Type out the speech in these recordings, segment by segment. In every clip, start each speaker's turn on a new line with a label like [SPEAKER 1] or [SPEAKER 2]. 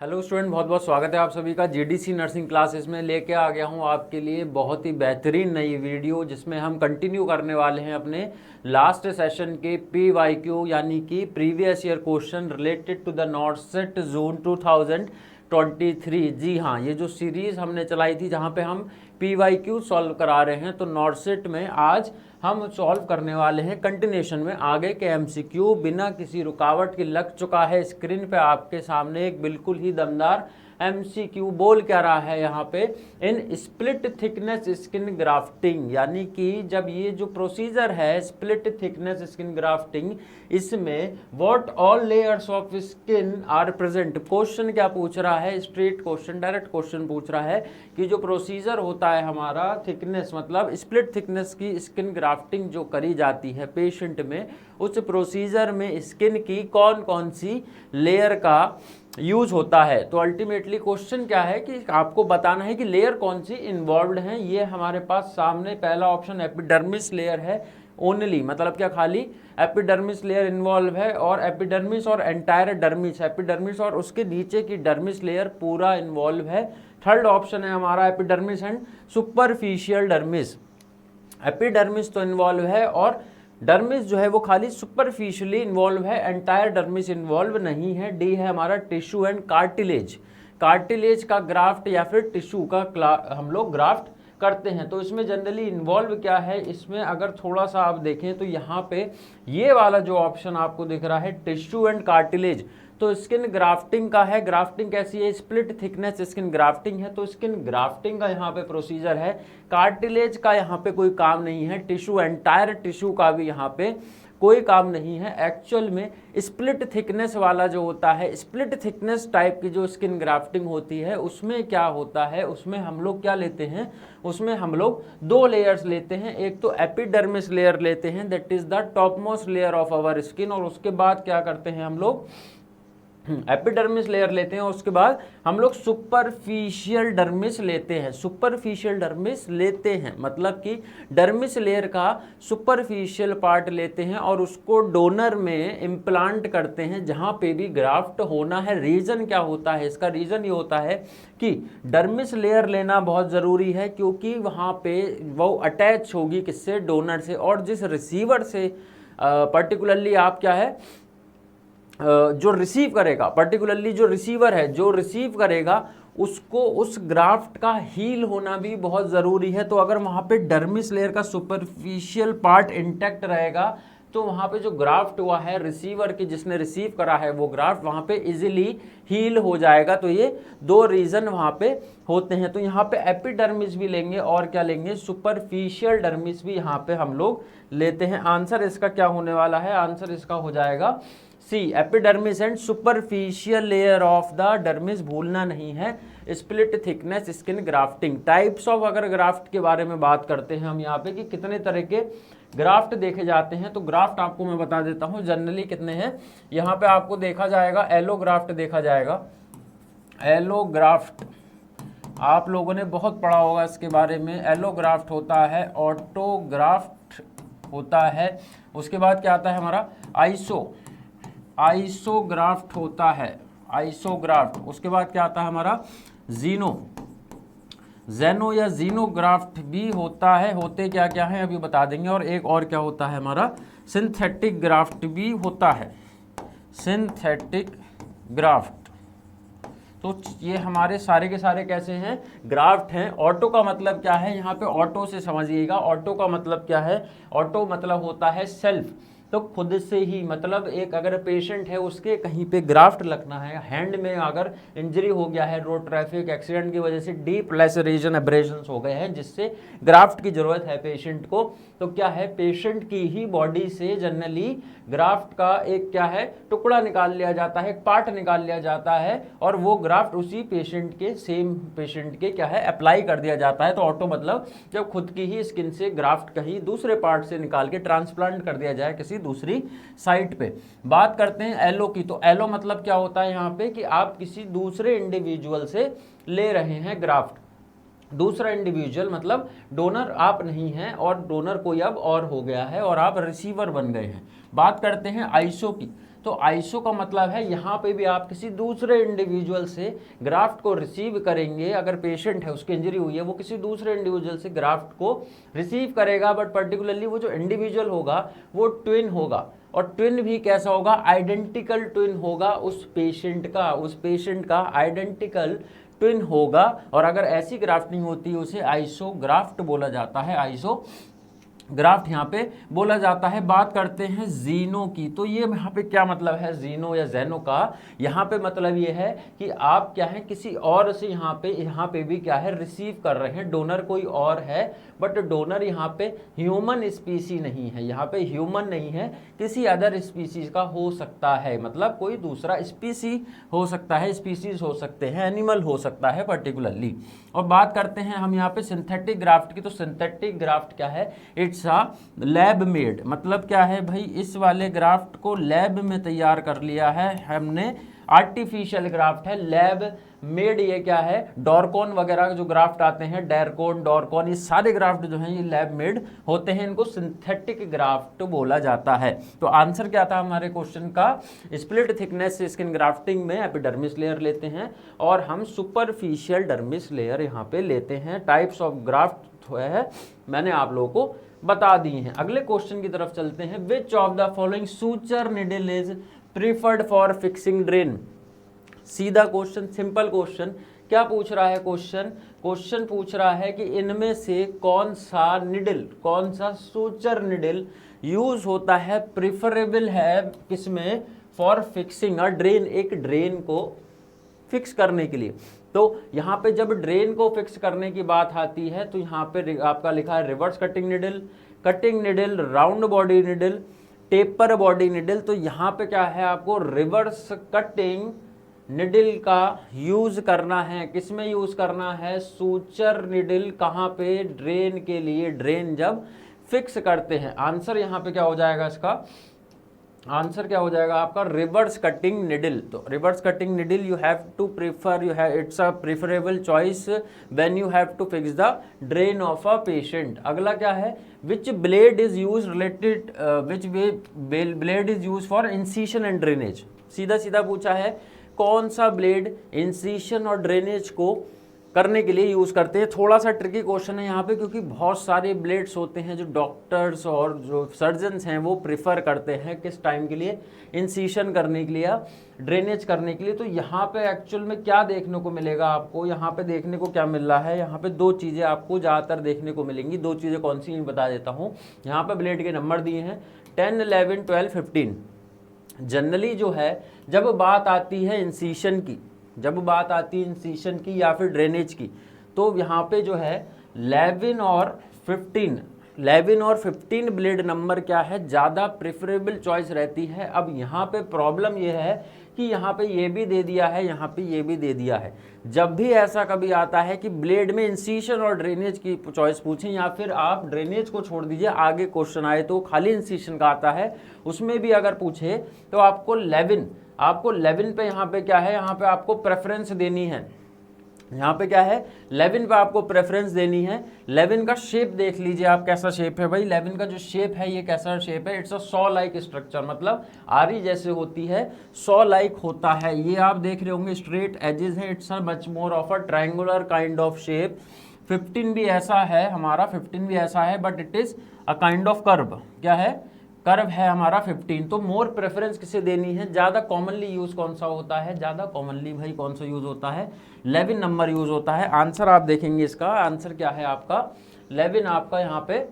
[SPEAKER 1] Hello student, बहुत बहुत स्वागत है आप सभी का जीडीसी नर्सिंग क्लासेस में। लेके आ गया हूँ आपके लिए बहुत ही बेहतरीन नई वीडियो, जिसमें हम कंटिन्यू करने वाले हैं अपने लास्ट सेशन के पीवाईक्यू यानी कि previous year question related to the NORCET zone 2023। जी हाँ, ये जो सीरीज़ हमने चलाई थी जहाँ पे हम पीवाईक्यू सॉल्व करा रहे हैं, तो नॉर्सेट में आज हम सॉल्व करने वाले हैं कंटिन्यूशन में आगे के एमसीक्यू। बिना किसी रुकावट के लग चुका है स्क्रीन पे आपके सामने एक बिल्कुल ही दमदार एमसीक्यू। बोल क्या रहा है यहाँ पे, in split thickness skin grafting, यानी कि जब ये जो प्रोसीजर है स्प्लिट थिकनेस स्किन ग्राफ्टिंग, इसमें what all layers of skin are present. Question क्या पूछ रहा है, स्ट्रेट क्वेश्चन, डायरेक्ट क्वेश्चन पूछ रहा है कि जो प्रोसीजर होता है हमारा थिकनेस मतलब स्प्लिट थिकनेस की स्किन ग्राफ्टिंग जो करी जाती है पेशेंट में, उस प्रोसीजर में स्किन की कौन कौन सी लेयर का यूज होता है। तो अल्टीमेटली क्वेश्चन क्या है कि आपको बताना है कि लेयर कौन सी इन्वॉल्व हैं। ये हमारे पास सामने पहला ऑप्शन एपिडर्मिस लेयर है ओनली, मतलब क्या खाली एपिडर्मिस लेयर इन्वॉल्व है, और एपिडर्मिस और एंटायर डर्मिस, एपिडर्मिस और उसके नीचे की डर्मिस लेयर पूरा इन्वॉल्व है। थर्ड ऑप्शन है हमारा epidermis and superficial dermis. Epidermis तो इन्वॉल्व है और डर्मिस जो है वो खाली सुपरफिशियली इन्वॉल्व है, एंटायर डर्मिस इन्वॉल्व नहीं है। डी है हमारा टिश्यू एंड कार्टिलेज, कार्टिलेज का ग्राफ्ट या फिर टिश्यू का हम लोग ग्राफ्ट करते हैं। तो इसमें जनरली इन्वॉल्व क्या है, इसमें अगर थोड़ा सा आप देखें तो यहाँ पे ये वाला जो ऑप्शन आपको दिख रहा है टिश्यू एंड कार्टिलेज, तो स्किन ग्राफ्टिंग का है। ग्राफ्टिंग कैसी है, स्प्लिट थिकनेस स्किन ग्राफ्टिंग है, तो स्किन ग्राफ्टिंग का यहाँ पे प्रोसीजर है। कार्टिलेज का यहाँ पे कोई काम नहीं है, टिश्यू एंटायर टिश्यू का भी यहाँ पे कोई काम नहीं है। एक्चुअल में स्प्लिट थिकनेस वाला जो होता है, स्प्लिट थिकनेस टाइप की जो स्किन ग्राफ्टिंग होती है, उसमें क्या होता है, उसमें हम लोग क्या लेते हैं, उसमें हम लोग दो लेयर्स लेते हैं। एक तो एपिडर्मिस लेयर लेते हैं, that is the top most layer of our skin, और उसके बाद क्या करते हैं हम लोग एपिडर्मिस लेयर लेते हैं, और उसके बाद हम लोग सुपरफिशियल डर्मिस लेते हैं। सुपरफिशियल डर्मिस लेते हैं मतलब कि डर्मिस लेयर का सुपरफिशियल पार्ट लेते हैं और उसको डोनर में इम्प्लांट करते हैं जहां पे भी ग्राफ्ट होना है। रीजन क्या होता है इसका, रीजन ये होता है कि डर्मिस लेयर लेना बहुत ज़रूरी है, क्योंकि वहाँ पे वो अटैच होगी किससे, डोनर से, और जिस रिसीवर से पर्टिकुलरली आप क्या है जो रिसीव करेगा, पर्टिकुलरली जो रिसीवर है जो रिसीव करेगा, उसको उस ग्राफ्ट का हील होना भी बहुत ज़रूरी है। तो अगर वहाँ पे डर्मिस लेयर का सुपरफिशियल पार्ट इंटैक्ट रहेगा तो वहाँ पे जो ग्राफ्ट हुआ है रिसीवर की, जिसने रिसीव करा है वो ग्राफ्ट वहाँ पे इजीली हील हो जाएगा। तो ये दो रीज़न वहाँ पे होते हैं। तो यहाँ पे एपिडर्मिस भी लेंगे और क्या लेंगे, सुपरफिशियल डर्मिस भी यहाँ पे हम लोग लेते हैं। आंसर इसका क्या होने वाला है, आंसर इसका हो जाएगा C, epidermis and superficial layer of the dermis. भूलना नहीं है split thickness skin grafting. Types of अगर ग्राफ्ट के बारे में बात करते हैं हम यहाँ पे कि कितने तरह के ग्राफ्ट देखे जाते हैं, तो ग्राफ्ट आपको मैं बता देता हूँ जनरली कितने हैं। यहाँ पे आपको देखा जाएगा एलो ग्राफ्ट देखा जाएगा। एलो ग्राफ्ट आप लोगों ने बहुत पढ़ा होगा इसके बारे में। एलो ग्राफ्ट होता है, ऑटोग्राफ्ट होता है, उसके बाद क्या आता है हमारा आइसोग्राफ्ट होता है, आइसोग्राफ्ट। उसके बाद क्या आता है हमारा जेनो या जीनोग्राफ्ट भी होता है। होते क्या क्या है अभी बता देंगे। और एक और क्या होता है हमारा सिंथेटिक ग्राफ्ट भी होता है, सिंथेटिक ग्राफ्ट। तो ये हमारे सारे के सारे कैसे हैं, ग्राफ्ट हैं। ऑटो का मतलब क्या है, यहाँ पे ऑटो से समझिएगा। ऑटो का मतलब क्या है, ऑटो मतलब होता है सेल्फ, तो खुद से ही, मतलब एक अगर पेशेंट है उसके कहीं पे ग्राफ्ट लगना है, हैंड में अगर इंजरी हो गया है रोड ट्रैफिक एक्सीडेंट की वजह से, डीप लैसरेशन एब्रेशंस हो गए हैं जिससे ग्राफ्ट की जरूरत है पेशेंट को, तो क्या है पेशेंट की ही बॉडी से जनरली ग्राफ्ट का एक क्या है टुकड़ा निकाल लिया जाता है, एक पार्ट निकाल लिया जाता है, और वो ग्राफ्ट उसी पेशेंट के, सेम पेशेंट के क्या है अप्लाई कर दिया जाता है। तो ऑटो मतलब जब खुद की ही स्किन से ग्राफ्ट कहीं दूसरे पार्ट से निकाल के ट्रांसप्लांट कर दिया जाए किसी दूसरी साइट पे। बात करते हैं एलो की, तो एलो मतलब क्या होता है यहाँ पे कि आप किसी दूसरे इंडिविजुअल से ले रहे हैं ग्राफ्ट। दूसरा इंडिविजुअल मतलब डोनर आप नहीं हैं और डोनर कोई अब और हो गया है और आप रिसीवर बन गए हैं। बात करते हैं आइसो की, तो आइसो का मतलब है यहाँ पे भी आप किसी दूसरे इंडिविजुअल से ग्राफ्ट को रिसीव करेंगे। अगर पेशेंट है, उसकी इंजरी हुई है, वो किसी दूसरे इंडिविजुअल से ग्राफ्ट को रिसीव करेगा, बट पर्टिकुलरली वो जो इंडिविजुअल होगा वो ट्विन होगा। और ट्विन भी कैसा होगा? आइडेंटिकल ट्विन होगा उस पेशेंट का आइडेंटिकल ट्विन होगा। और अगर ऐसी ग्राफ्टिंग होती है उसे आइसोग्राफ्ट बोला जाता है, आइसोग्राफ्ट यहाँ पे बोला जाता है। बात करते हैं जीनो की, तो ये यहाँ पे क्या मतलब है जीनो या जेनो का? यहाँ पे मतलब ये है कि आप क्या है, किसी और से यहाँ पे भी क्या है, रिसीव कर रहे हैं। डोनर कोई और है, बट डोनर यहाँ पे ह्यूमन स्पीसी नहीं है, यहाँ पे ह्यूमन नहीं है, किसी अदर स्पीसीज का हो सकता है, मतलब कोई दूसरा स्पीसी हो सकता है, स्पीसीज हो सकते हैं, एनिमल हो सकता है पर्टिकुलरली। और बात करते हैं हम यहाँ पे सिंथेटिक ग्राफ्ट की, तो सिंथेटिक ग्राफ्ट क्या है? It's a lab made. मतलब क्या है भाई, इस वाले ग्राफ्ट को लैब में तैयार कर लिया है हमने, आर्टिफिशियल ग्राफ्ट है, लैब मेड। ये क्या है? डॉर्कॉन वगैरह जो ग्राफ्ट आते हैं, डैरकॉन, डॉर्कॉन, ये सारे ग्राफ्ट जो हैं ये लैब मेड होते हैं, इनको सिंथेटिक ग्राफ्ट बोला जाता है। तो आंसर क्या था हमारे क्वेश्चन का? स्प्लिट थिकनेस स्किन ग्राफ्टिंग में एपिडर्मिस लेयर लेते हैं और हम सुपरफिशियल डर्मिस लेयर यहाँ पे लेते हैं। टाइप्स ऑफ ग्राफ्ट है मैंने आप लोगों को बता दी हैं। अगले क्वेश्चन की तरफ चलते हैं। विच of the following suture needle is preferred for fixing drain? सीधा क्वेश्चन, सिंपल क्वेश्चन। क्या पूछ रहा है क्वेश्चन पूछ रहा है कि इनमें से कौन सा निडल, कौन सा सूचर निडल यूज होता है, प्रिफरेबल है किसमें? फॉर फिक्सिंग अ ड्रेन, एक ड्रेन को फिक्स करने के लिए। तो यहाँ पे जब ड्रेन को फिक्स करने की बात आती है तो यहाँ पे आपका लिखा है reverse cutting needle, round body needle, taper body needle. तो यहाँ पे क्या है, आपको रिवर्स कटिंग निडल का यूज करना है। किसमें यूज करना है? Suture needle. कहाँ पे? ड्रेन के लिए, ड्रेन जब फिक्स करते हैं। आंसर यहाँ पे क्या हो जाएगा? इसका आंसर क्या हो जाएगा आपका? Reverse cutting needle. तो reverse cutting needle you have to prefer, you have, it's a preferable choice when you have to fix the drain of a patient. अगला क्या है? Which blade is use related, which blade is use for incision and drainage? सीधा सीधा पूछा है, कौन सा blade incision और ड्रेनेज को करने के लिए यूज़ करते हैं। थोड़ा सा ट्रिकी क्वेश्चन है यहाँ पे, क्योंकि बहुत सारे ब्लेड्स होते हैं जो डॉक्टर्स और जो सर्जन्स हैं वो प्रिफर करते हैं किस टाइम के लिए? इंसिशन करने के लिए या ड्रेनेज करने के लिए। तो यहाँ पे एक्चुअल में क्या देखने को मिलेगा आपको? यहाँ पे देखने को क्या मिल रहा है? यहाँ पे दो चीज़ें आपको ज़्यादातर देखने को मिलेंगी। दो चीज़ें कौन सी बता देता हूँ। यहाँ पे ब्लेड के नंबर दिए हैं 10, 11, 12, 15। जनरली जो है जब बात आती है इंसिशन की, जब बात आती है इंसिशन की या फिर ड्रेनेज की, तो यहाँ पे जो है 11 और 15 ब्लेड नंबर क्या है? ज़्यादा प्रेफरेबल चॉइस रहती है। अब यहाँ पे प्रॉब्लम ये है कि यहाँ पे ये भी दे दिया है, यहाँ पे ये भी दे दिया है। जब भी ऐसा कभी आता है कि ब्लेड में इंसिशन और ड्रेनेज की चॉइस पूछें, या फिर आप ड्रेनेज को छोड़ दीजिए, आगे क्वेश्चन आए तो खाली इंसिशन का आता है, उसमें भी अगर पूछे तो आपको 11 पे यहाँ पे क्या है? यहाँ पे आपको प्रेफरेंस देनी है। यहाँ पे क्या है? 11 पे आपको प्रेफरेंस देनी है। 11 का शेप देख लीजिए आप, कैसा शेप है भाई? 11 का जो शेप है ये कैसा शेप है? It's a saw like structure, मतलब आरी जैसे होती है, सॉ लाइक होता है। ये आप देख रहे होंगे स्ट्रेट एजेस हैं। It's a much more of a triangular kind of shape. 15 भी ऐसा है हमारा, 15 भी ऐसा है, but it is a kind of curve. क्या है? कर्व है हमारा 15। तो मोर प्रेफरेंस किसे देनी है? ज़्यादा कॉमनली यूज कौन सा होता है? ज़्यादा कॉमनली भाई कौन सा यूज होता है? 11 नंबर यूज होता है। आंसर आप देखेंगे, इसका आंसर क्या है आपका? 11 आपका यहाँ पे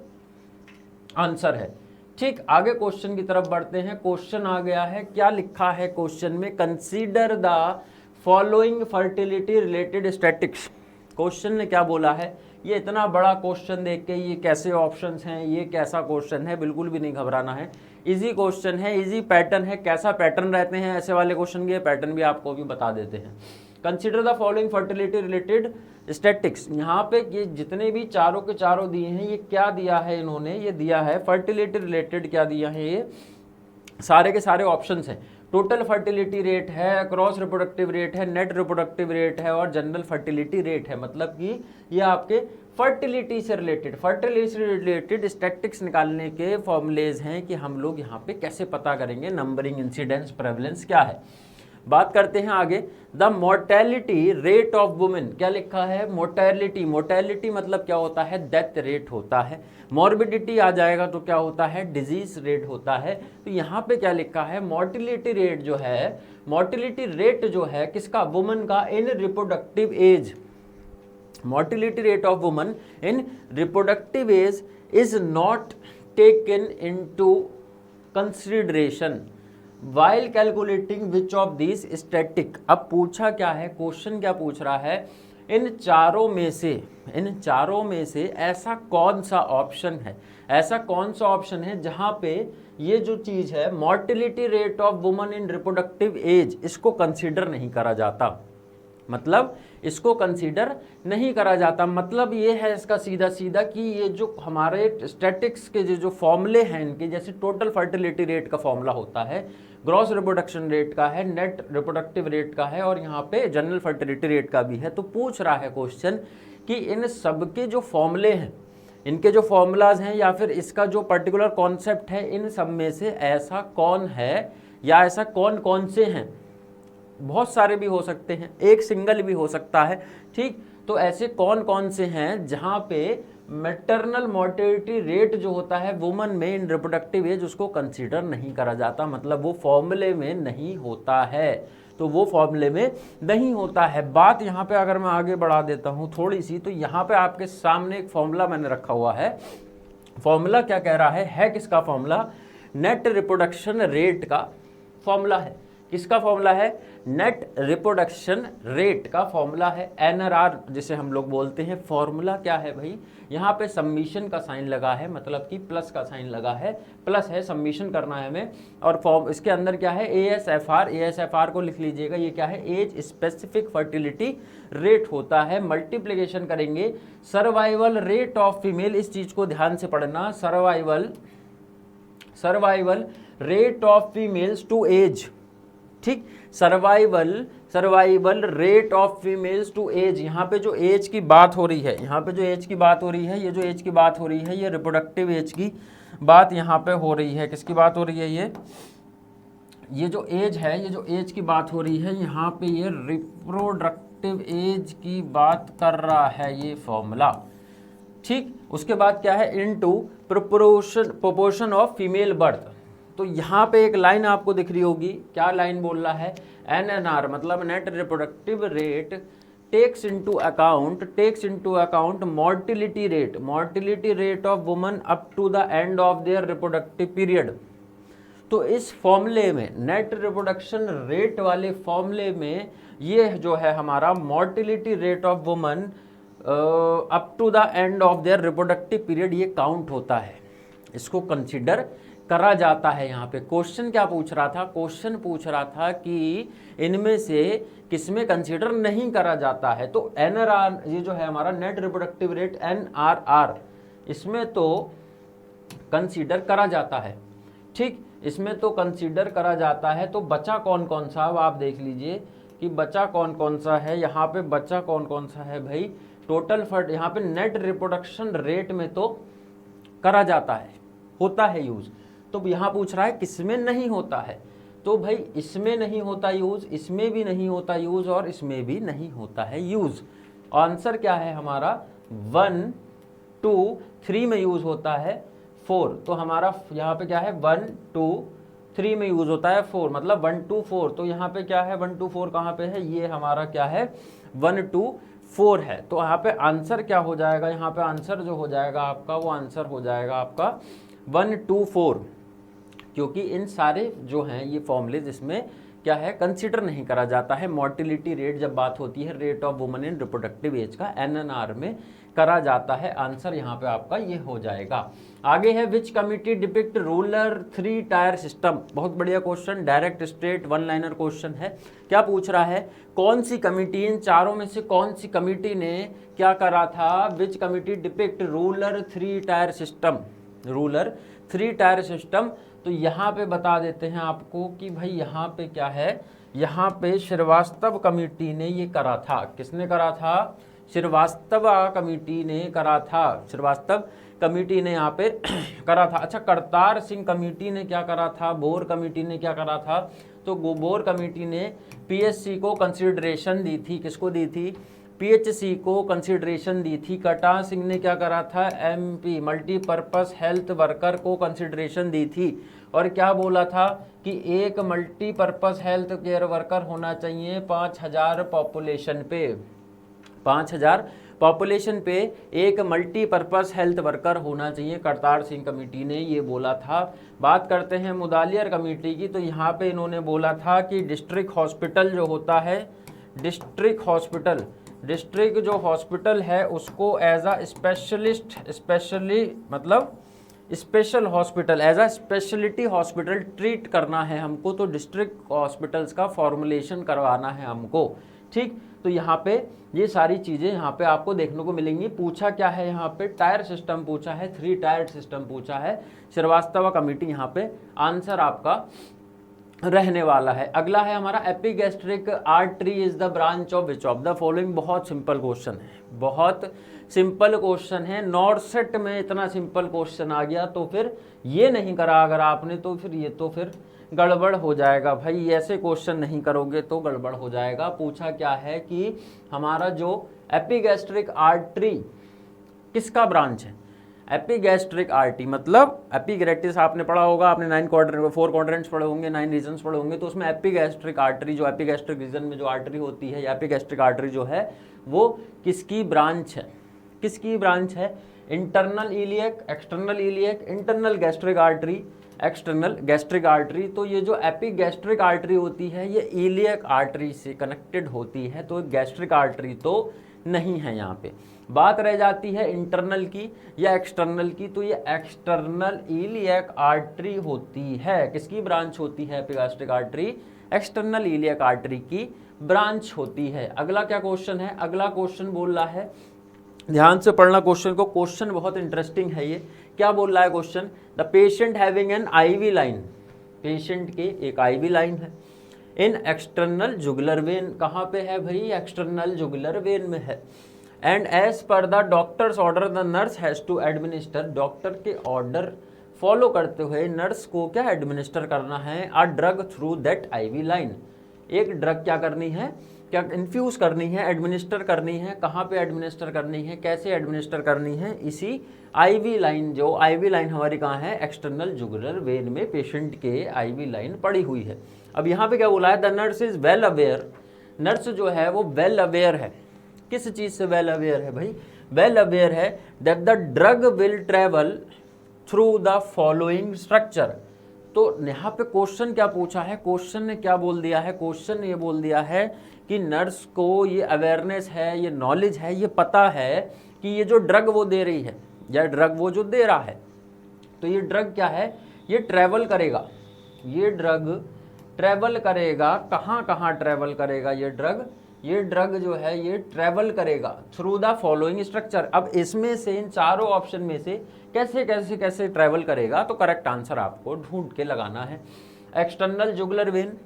[SPEAKER 1] आंसर है। ठीक, आगे क्वेश्चन की तरफ बढ़ते हैं। क्वेश्चन आ गया है, क्या लिखा है क्वेश्चन में? Consider the following fertility related statics. Question ने क्या बोला है? ये इतना बड़ा क्वेश्चन देख के ये कैसे ऑप्शंस हैं, ये कैसा क्वेश्चन है, बिल्कुल भी नहीं घबराना है। इजी क्वेश्चन है, इजी पैटर्न है। कैसा पैटर्न रहते हैं ऐसे वाले क्वेश्चन के? पैटर्न भी आपको भी बता देते हैं। Consider the following fertility related statics. यहाँ पे ये जितने भी चारों के चारों दिए हैं, ये क्या दिया है इन्होंने? ये दिया है फर्टिलिटी रिलेटेड, क्या दिया है? ये सारे के सारे ऑप्शंस हैं। टोटल फर्टिलिटी रेट है, क्रॉस रिप्रोडक्टिव रेट है, नेट रिप्रोडक्टिव रेट है और जनरल फर्टिलिटी रेट है। मतलब कि ये आपके फर्टिलिटी से रिलेटेड स्टैटिस्टिक्स निकालने के फॉर्मूलेज हैं कि हम लोग यहाँ पे कैसे पता करेंगे नंबरिंग, इंसिडेंस, प्रेवलेंस क्या है। बात करते हैं आगे, the mortality rate of women. क्या लिखा है? मोर्टेलिटी। मोर्टेलिटी मतलब क्या होता है? डेथ रेट होता है। मॉर्बिडिटी आ जाएगा तो क्या होता है? डिजीज रेट होता है। तो यहाँ पे क्या लिखा है? मोर्टिलिटी रेट जो है, मोर्टिलिटी रेट जो है किसका? वुमन का इन reproductive age. Mortality rate of woman in reproductive age is not taken into consideration while calculating which of this static. अब पूछा क्या है, क्वेश्चन क्या पूछ रहा है? इन चारों में से ऐसा कौन सा ऑप्शन है, ऐसा कौन सा ऑप्शन है जहां पे ये जो चीज है mortality rate of woman in reproductive age, इसको कंसीडर नहीं करा जाता। मतलब इसको कंसीडर नहीं करा जाता। मतलब ये है इसका सीधा सीधा कि ये जो हमारे स्टैटिक्स के जो फॉर्मूले हैं इनके, जैसे टोटल फर्टिलिटी रेट का फॉर्मूला होता है, ग्रॉस रिप्रोडक्शन रेट का है, नेट रिप्रोडक्टिव रेट का है और यहाँ पे जनरल फर्टिलिटी रेट का भी है। तो पूछ रहा है क्वेश्चन कि इन सब के जो फॉर्मूले हैं, इनके जो फॉर्मूलाज हैं या फिर इसका जो पर्टिकुलर कॉन्सेप्ट है, इन सब में से ऐसा कौन है या ऐसा कौन कौन से हैं। बहुत सारे भी हो सकते हैं, एक सिंगल भी हो सकता है, ठीक। तो ऐसे कौन कौन से हैं जहां पे मैटरनल मोर्टेलिटी रेट जो होता है वुमन में इन रिप्रोडक्टिव एज, उसको कंसीडर नहीं करा जाता। मतलब वो फॉर्मूले में नहीं होता है, तो वो फॉर्मूले में नहीं होता है। बात यहाँ पे अगर मैं आगे बढ़ा देता हूँ थोड़ी सी, तो यहाँ पे आपके सामने एक फॉर्मूला मैंने रखा हुआ है। फॉर्मूला क्या कह रहा है किसका फॉर्मूला? नेट रिप्रोडक्शन रेट का फॉर्मूला है। किसका फॉर्मूला है? नेट रिप्रोडक्शन रेट का फॉर्मूला है, एनआरआर जिसे हम लोग बोलते हैं। फॉर्मूला क्या है भाई? यहाँ पे सबमिशन का साइन लगा है, मतलब कि प्लस का साइन लगा है, प्लस है, सबमिशन करना है हमें। और फॉर्म इसके अंदर क्या है? ASFR। ASFR को लिख लीजिएगा, ये क्या है? एज स्पेसिफिक फर्टिलिटी रेट होता है। मल्टीप्लीकेशन करेंगे सर्वाइवल रेट ऑफ फीमेल, इस चीज को ध्यान से पढ़ना, survival rate of females to age, ठीक। Survival rate of females to age. यहाँ पे जो एज की बात हो रही है, यहाँ पे जो एज की बात हो रही है, ये जो एज की बात हो रही है, ये रिप्रोडक्टिव एज की बात यहाँ पे हो रही है। किसकी बात हो रही है? ये जो एज है, ये जो एज की बात हो रही है, यहाँ पे ये रिप्रोडक्टिव एज की बात कर रहा है ये फॉर्मूला, ठीक। उसके बाद क्या है? Into proportion of female birth. तो यहाँ पे एक लाइन आपको दिख रही होगी, क्या लाइन बोल रहा है? NNR मतलब net reproductive rate takes into account mortality rate of woman up to the end of their reproductive period. तो इस फॉर्मूले में, नेट रिप्रोडक्शन रेट वाले फॉर्मूले में, ये जो है हमारा mortality rate of woman up to the end of their reproductive period, ये काउंट होता है, इसको कंसिडर करा जाता है। यहाँ पे क्वेश्चन क्या पूछ रहा था? क्वेश्चन पूछ रहा था कि इनमें से किसमें कंसीडर नहीं करा जाता है। तो NRR, ये जो है हमारा नेट रिप्रोडक्टिव रेट NRR, इसमें तो कंसीडर करा जाता है, ठीक, इसमें तो कंसीडर करा जाता है। तो बचा कौन कौन सा? अब आप देख लीजिए कि बचा कौन कौन सा है। यहाँ पे बचा कौन कौन सा है भाई? टोटल फर्ट, यहाँ पे नेट रिप्रोडक्शन रेट में तो करा जाता है, होता है यूज। तो यहाँ पूछ रहा है किसमें नहीं होता है। तो भाई इसमें नहीं होता यूज, इसमें भी नहीं होता यूज और इसमें भी नहीं होता है यूज। आंसर क्या है हमारा? 1, 2, 3 में यूज होता है 4। तो हमारा यहाँ पे क्या है? 1, 2, 3 में यूज होता है 4, मतलब 1, 2, 4। तो यहाँ पे क्या है? 1, 2, 4 कहाँ पे है? ये हमारा क्या है? 1, 2, 4 है। तो यहाँ पे आंसर क्या हो जाएगा? यहाँ पे आंसर जो हो जाएगा आपका, वो आंसर हो जाएगा आपका 1, 2, 4, क्योंकि इन सारे जो हैं ये फॉर्मूले जिसमें क्या है? कंसीडर नहीं करा जाता है। मोर्टिलिटी रेट जब बात होती है rate of woman in reproductive age का, NNR में करा जाता है। आंसर यहाँ पे आपका ये हो जाएगा। आगे है विच committee depict rural 3 tier system. बहुत बढ़िया question, direct straight 1 liner question है। क्या पूछ रहा है? कौन सी कमिटी, इन चारों में से कौन सी कमिटी ने क्या करा था? विच committee depict rural 3 tier system, rural 3 tier system. तो यहाँ पे बता देते हैं आपको कि भाई यहाँ पे क्या है, यहाँ पे श्रीवास्तव कमेटी ने ये करा था। किसने करा था? श्रीवास्तव कमेटी ने करा था। श्रीवास्तव कमेटी ने यहाँ पे करा था। अच्छा, करतार सिंह कमेटी ने क्या करा था? बोर कमेटी ने क्या करा था? तो बोर कमेटी ने पीएचसी को कंसिडरेशन दी थी। किसको दी थी? पीएचसी को कंसिडरेशन दी थी। करतार सिंह ने क्या करा था? एमपी मल्टीपर्पस हेल्थ वर्कर को कंसिडरेशन दी थी। और क्या बोला था कि एक मल्टीपर्पस हेल्थ केयर वर्कर होना चाहिए 5000 पॉपुलेशन पे। 5000 पॉपुलेशन पे एक मल्टीपर्पस हेल्थ वर्कर होना चाहिए। करतार सिंह कमेटी ने ये बोला था। बात करते हैं मुदालियर कमेटी की। तो यहाँ पे इन्होंने बोला था कि डिस्ट्रिक्ट हॉस्पिटल जो होता है, डिस्ट्रिक्ट जो हॉस्पिटल है उसको as a specialist, special hospital, as a speciality hospital treat करना है हमको। तो डिस्ट्रिक्ट हॉस्पिटल्स का फॉर्मुलेशन करवाना है हमको। ठीक, तो यहाँ पे ये सारी चीज़ें यहाँ पे आपको देखने को मिलेंगी। पूछा क्या है यहाँ पे? टायर सिस्टम पूछा है, 3 टायर सिस्टम पूछा है। श्रीवास्तव कमेटी यहाँ पे आंसर आपका रहने वाला है। अगला है हमारा epigastric artery is the branch of which of the following. बहुत सिंपल क्वेश्चन है, बहुत सिंपल क्वेश्चन है। नॉर्सेट में इतना सिंपल क्वेश्चन आ गया तो फिर ये नहीं करा अगर आपने, तो फिर ये तो फिर गड़बड़ हो जाएगा भाई। ऐसे क्वेश्चन नहीं करोगे तो गड़बड़ हो जाएगा। पूछा क्या है कि हमारा जो एपिगैस्ट्रिक आर्टरी किसका ब्रांच है? एपिगैस्ट्रिक आर्टरी मतलब एपिग्रेटिस आपने पढ़ा होगा, आपने 4 क्वाड्रेंट्स पढ़े होंगे, 9 रीजन्स पढ़े होंगे। तो उसमें एपिगैस्ट्रिक आर्टरी, जो एपिगैस्ट्रिक रीजन में जो आर्टरी होती है, या एपिगैस्ट्रिक आर्टरी जो है वो किसकी ब्रांच है? किसकी ब्रांच है? Internal iliac, external iliac, internal gastric artery, external gastric artery. तो ये जो एपिगैस्ट्रिक आर्टरी होती है ये इलियक आर्टरी से कनेक्टेड होती है, तो गैस्ट्रिक आर्टरी तो नहीं है यहाँ पे। बात रह जाती है इंटरनल की या एक्सटर्नल की। तो ये एक्सटर्नल इलियक आर्टरी होती है। किसकी ब्रांच होती है epigastric artery? External iliac artery की ब्रांच होती है। अगला क्या क्वेश्चन है? अगला क्वेश्चन बोल रहा है, ध्यान से पढ़ना क्वेश्चन को, क्वेश्चन बहुत इंटरेस्टिंग है ये। क्या बोल रहा है question? The patient having an IV line, patient के एक आईवी लाइन है इन एक्सटर्नल जुगुलर वेन। कहाँ पे है भाई? एक्सटर्नल जुगुलर वेन में है। And as per the doctor's order the nurse has to administer, doctor के ऑर्डर फॉलो करते हुए नर्स को क्या एडमिनिस्टर करना है? A drug through that IV line, एक ड्रग क्या करनी है? क्या इन्फ्यूज़ करनी है, एडमिनिस्टर करनी है। कहाँ पे एडमिनिस्टर करनी है, कैसे एडमिनिस्टर करनी है? इसी आईवी लाइन, जो आईवी लाइन हमारी कहाँ है? एक्सटर्नल जुगुलर वेन में पेशेंट के आईवी लाइन पड़ी हुई है। अब यहाँ पे क्या बोला है? The nurse is well aware, nurse जो है वो वेल अवेयर है। किस चीज़ से वेल अवेयर है भाई? वेल अवेयर है that the drug will travel through the following structure. तो यहाँ पे क्वेश्चन क्या पूछा है? क्वेश्चन ने क्या बोल दिया है? क्वेश्चन ने ये बोल दिया है कि नर्स को ये अवेयरनेस है, ये नॉलेज है, ये पता है कि ये जो ड्रग वो दे रही है या ड्रग वो जो दे रहा है, तो ये ड्रग क्या है? ये ट्रैवल करेगा, ये ड्रग ट्रैवल करेगा। कहाँ कहाँ ट्रैवल करेगा ये ड्रग? ये ड्रग जो है ये ट्रैवल करेगा थ्रू द फॉलोइंग स्ट्रक्चर। अब इसमें से, इन चारों ऑप्शन में से कैसे कैसे कैसे ट्रैवल करेगा? तो करेक्ट आंसर आपको ढूंढ के लगाना है। External jugular vein,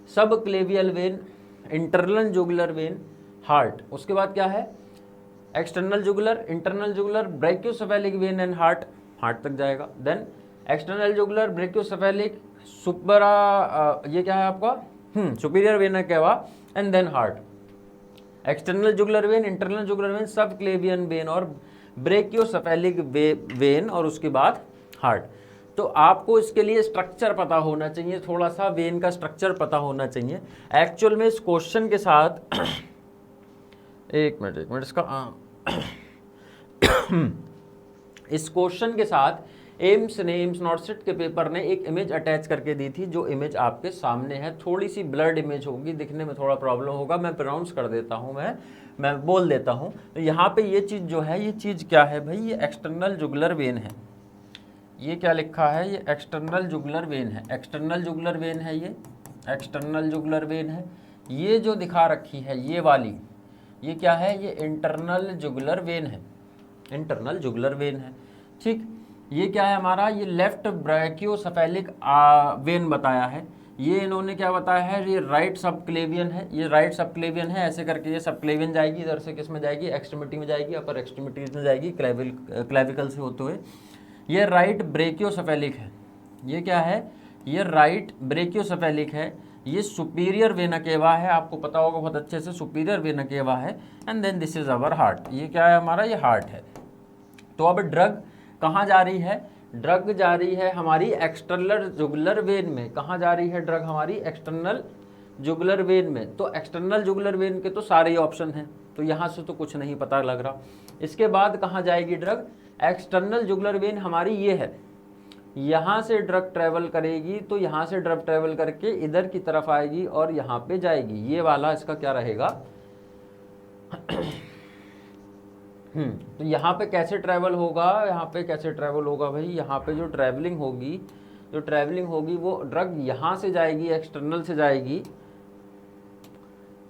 [SPEAKER 1] subclavian vein, internal jugular vein, heart. उसके बाद क्या है? External jugular, internal jugular, brachiocephalic vein and heart, heart तक जाएगा। Then external jugular, brachiocephalic, supra, ये क्या है आपका? सुपीरियर वेन है क्या? And then heart. External jugular vein, internal jugular vein, subclavian vein और ब्रैकियोसेफेलिक वेन, और उसके बाद हार्ट। तो आपको इसके लिए स्ट्रक्चर पता होना चाहिए, थोड़ा सा वेन का स्ट्रक्चर पता होना चाहिए। एक्चुअल में इस क्वेश्चन के साथ एक मिनट इसका इस क्वेश्चन के साथ एम्स नॉर्सेट के पेपर ने एक इमेज अटैच करके दी थी, जो इमेज आपके सामने है। थोड़ी सी ब्लर्ड इमेज होगी, दिखने में थोड़ा प्रॉब्लम होगा, मैं प्रोनाउंस कर देता हूँ, मैं बोल देता हूँ। तो यहाँ पे ये चीज़ जो है, ये चीज़ क्या है भाई? ये एक्सटर्नल जुगुलर वेन है। ये क्या लिखा है? ये एक्सटर्नल जुगुलर वेन है, एक्सटर्नल जुगुलर वेन है, ये एक्सटर्नल जुगुलर वेन है। ये जो दिखा रखी है ये वाली, ये क्या है? ये इंटरनल जुगुलर वेन है, इंटरनल जुगुलर वेन है। ठीक, ये क्या है हमारा, ये लेफ्ट ब्रैकियोसेफेलिक वेन बताया है। ये इन्होंने क्या बताया है, ये राइट सबक्लेवियन है, ये राइट सबक्लेवियन है, ऐसे करके ये सबक्लेवियन जाएगी, इधर से किस में जाएगी, एक्सट्रीमिटी में जाएगी, अपर एक्सट्रीमिटीज में जाएगी, क्लेविकल से होते हुए। ये राइट ब्रैकियोसेफेलिक है, ये क्या है, ये राइट ब्रैकियोसेफेलिक है, ये सुपीरियर वेना केवा है, आपको पता होगा बहुत अच्छे से, सुपीरियर वेना केवा है। And then this is our heart, ये क्या है हमारा, ये हार्ट है। तो अब ड्रग कहाँ जा रही है, ड्रग जा रही है हमारी एक्सटर्नल जुगुलर वेन में। कहाँ जा रही है ड्रग हमारी, एक्सटर्नल जुगुलर वेन में। तो एक्सटर्नल जुगुलर वेन के तो सारे ऑप्शन हैं, तो यहाँ से तो कुछ नहीं पता लग रहा। इसके बाद कहाँ जाएगी ड्रग, एक्सटर्नल जुगुलर वेन हमारी ये है, यहाँ से ड्रग ट्रेवल करेगी, तो यहाँ से ड्रग ट्रेवल करके इधर की तरफ आएगी और यहाँ पे जाएगी। ये वाला इसका क्या रहेगा तो यहाँ पे कैसे ट्रैवल होगा, यहाँ पे कैसे ट्रैवल होगा भाई, यहाँ पे जो ट्रैवलिंग होगी वो ड्रग यहाँ से जाएगी, एक्सटर्नल से जाएगी,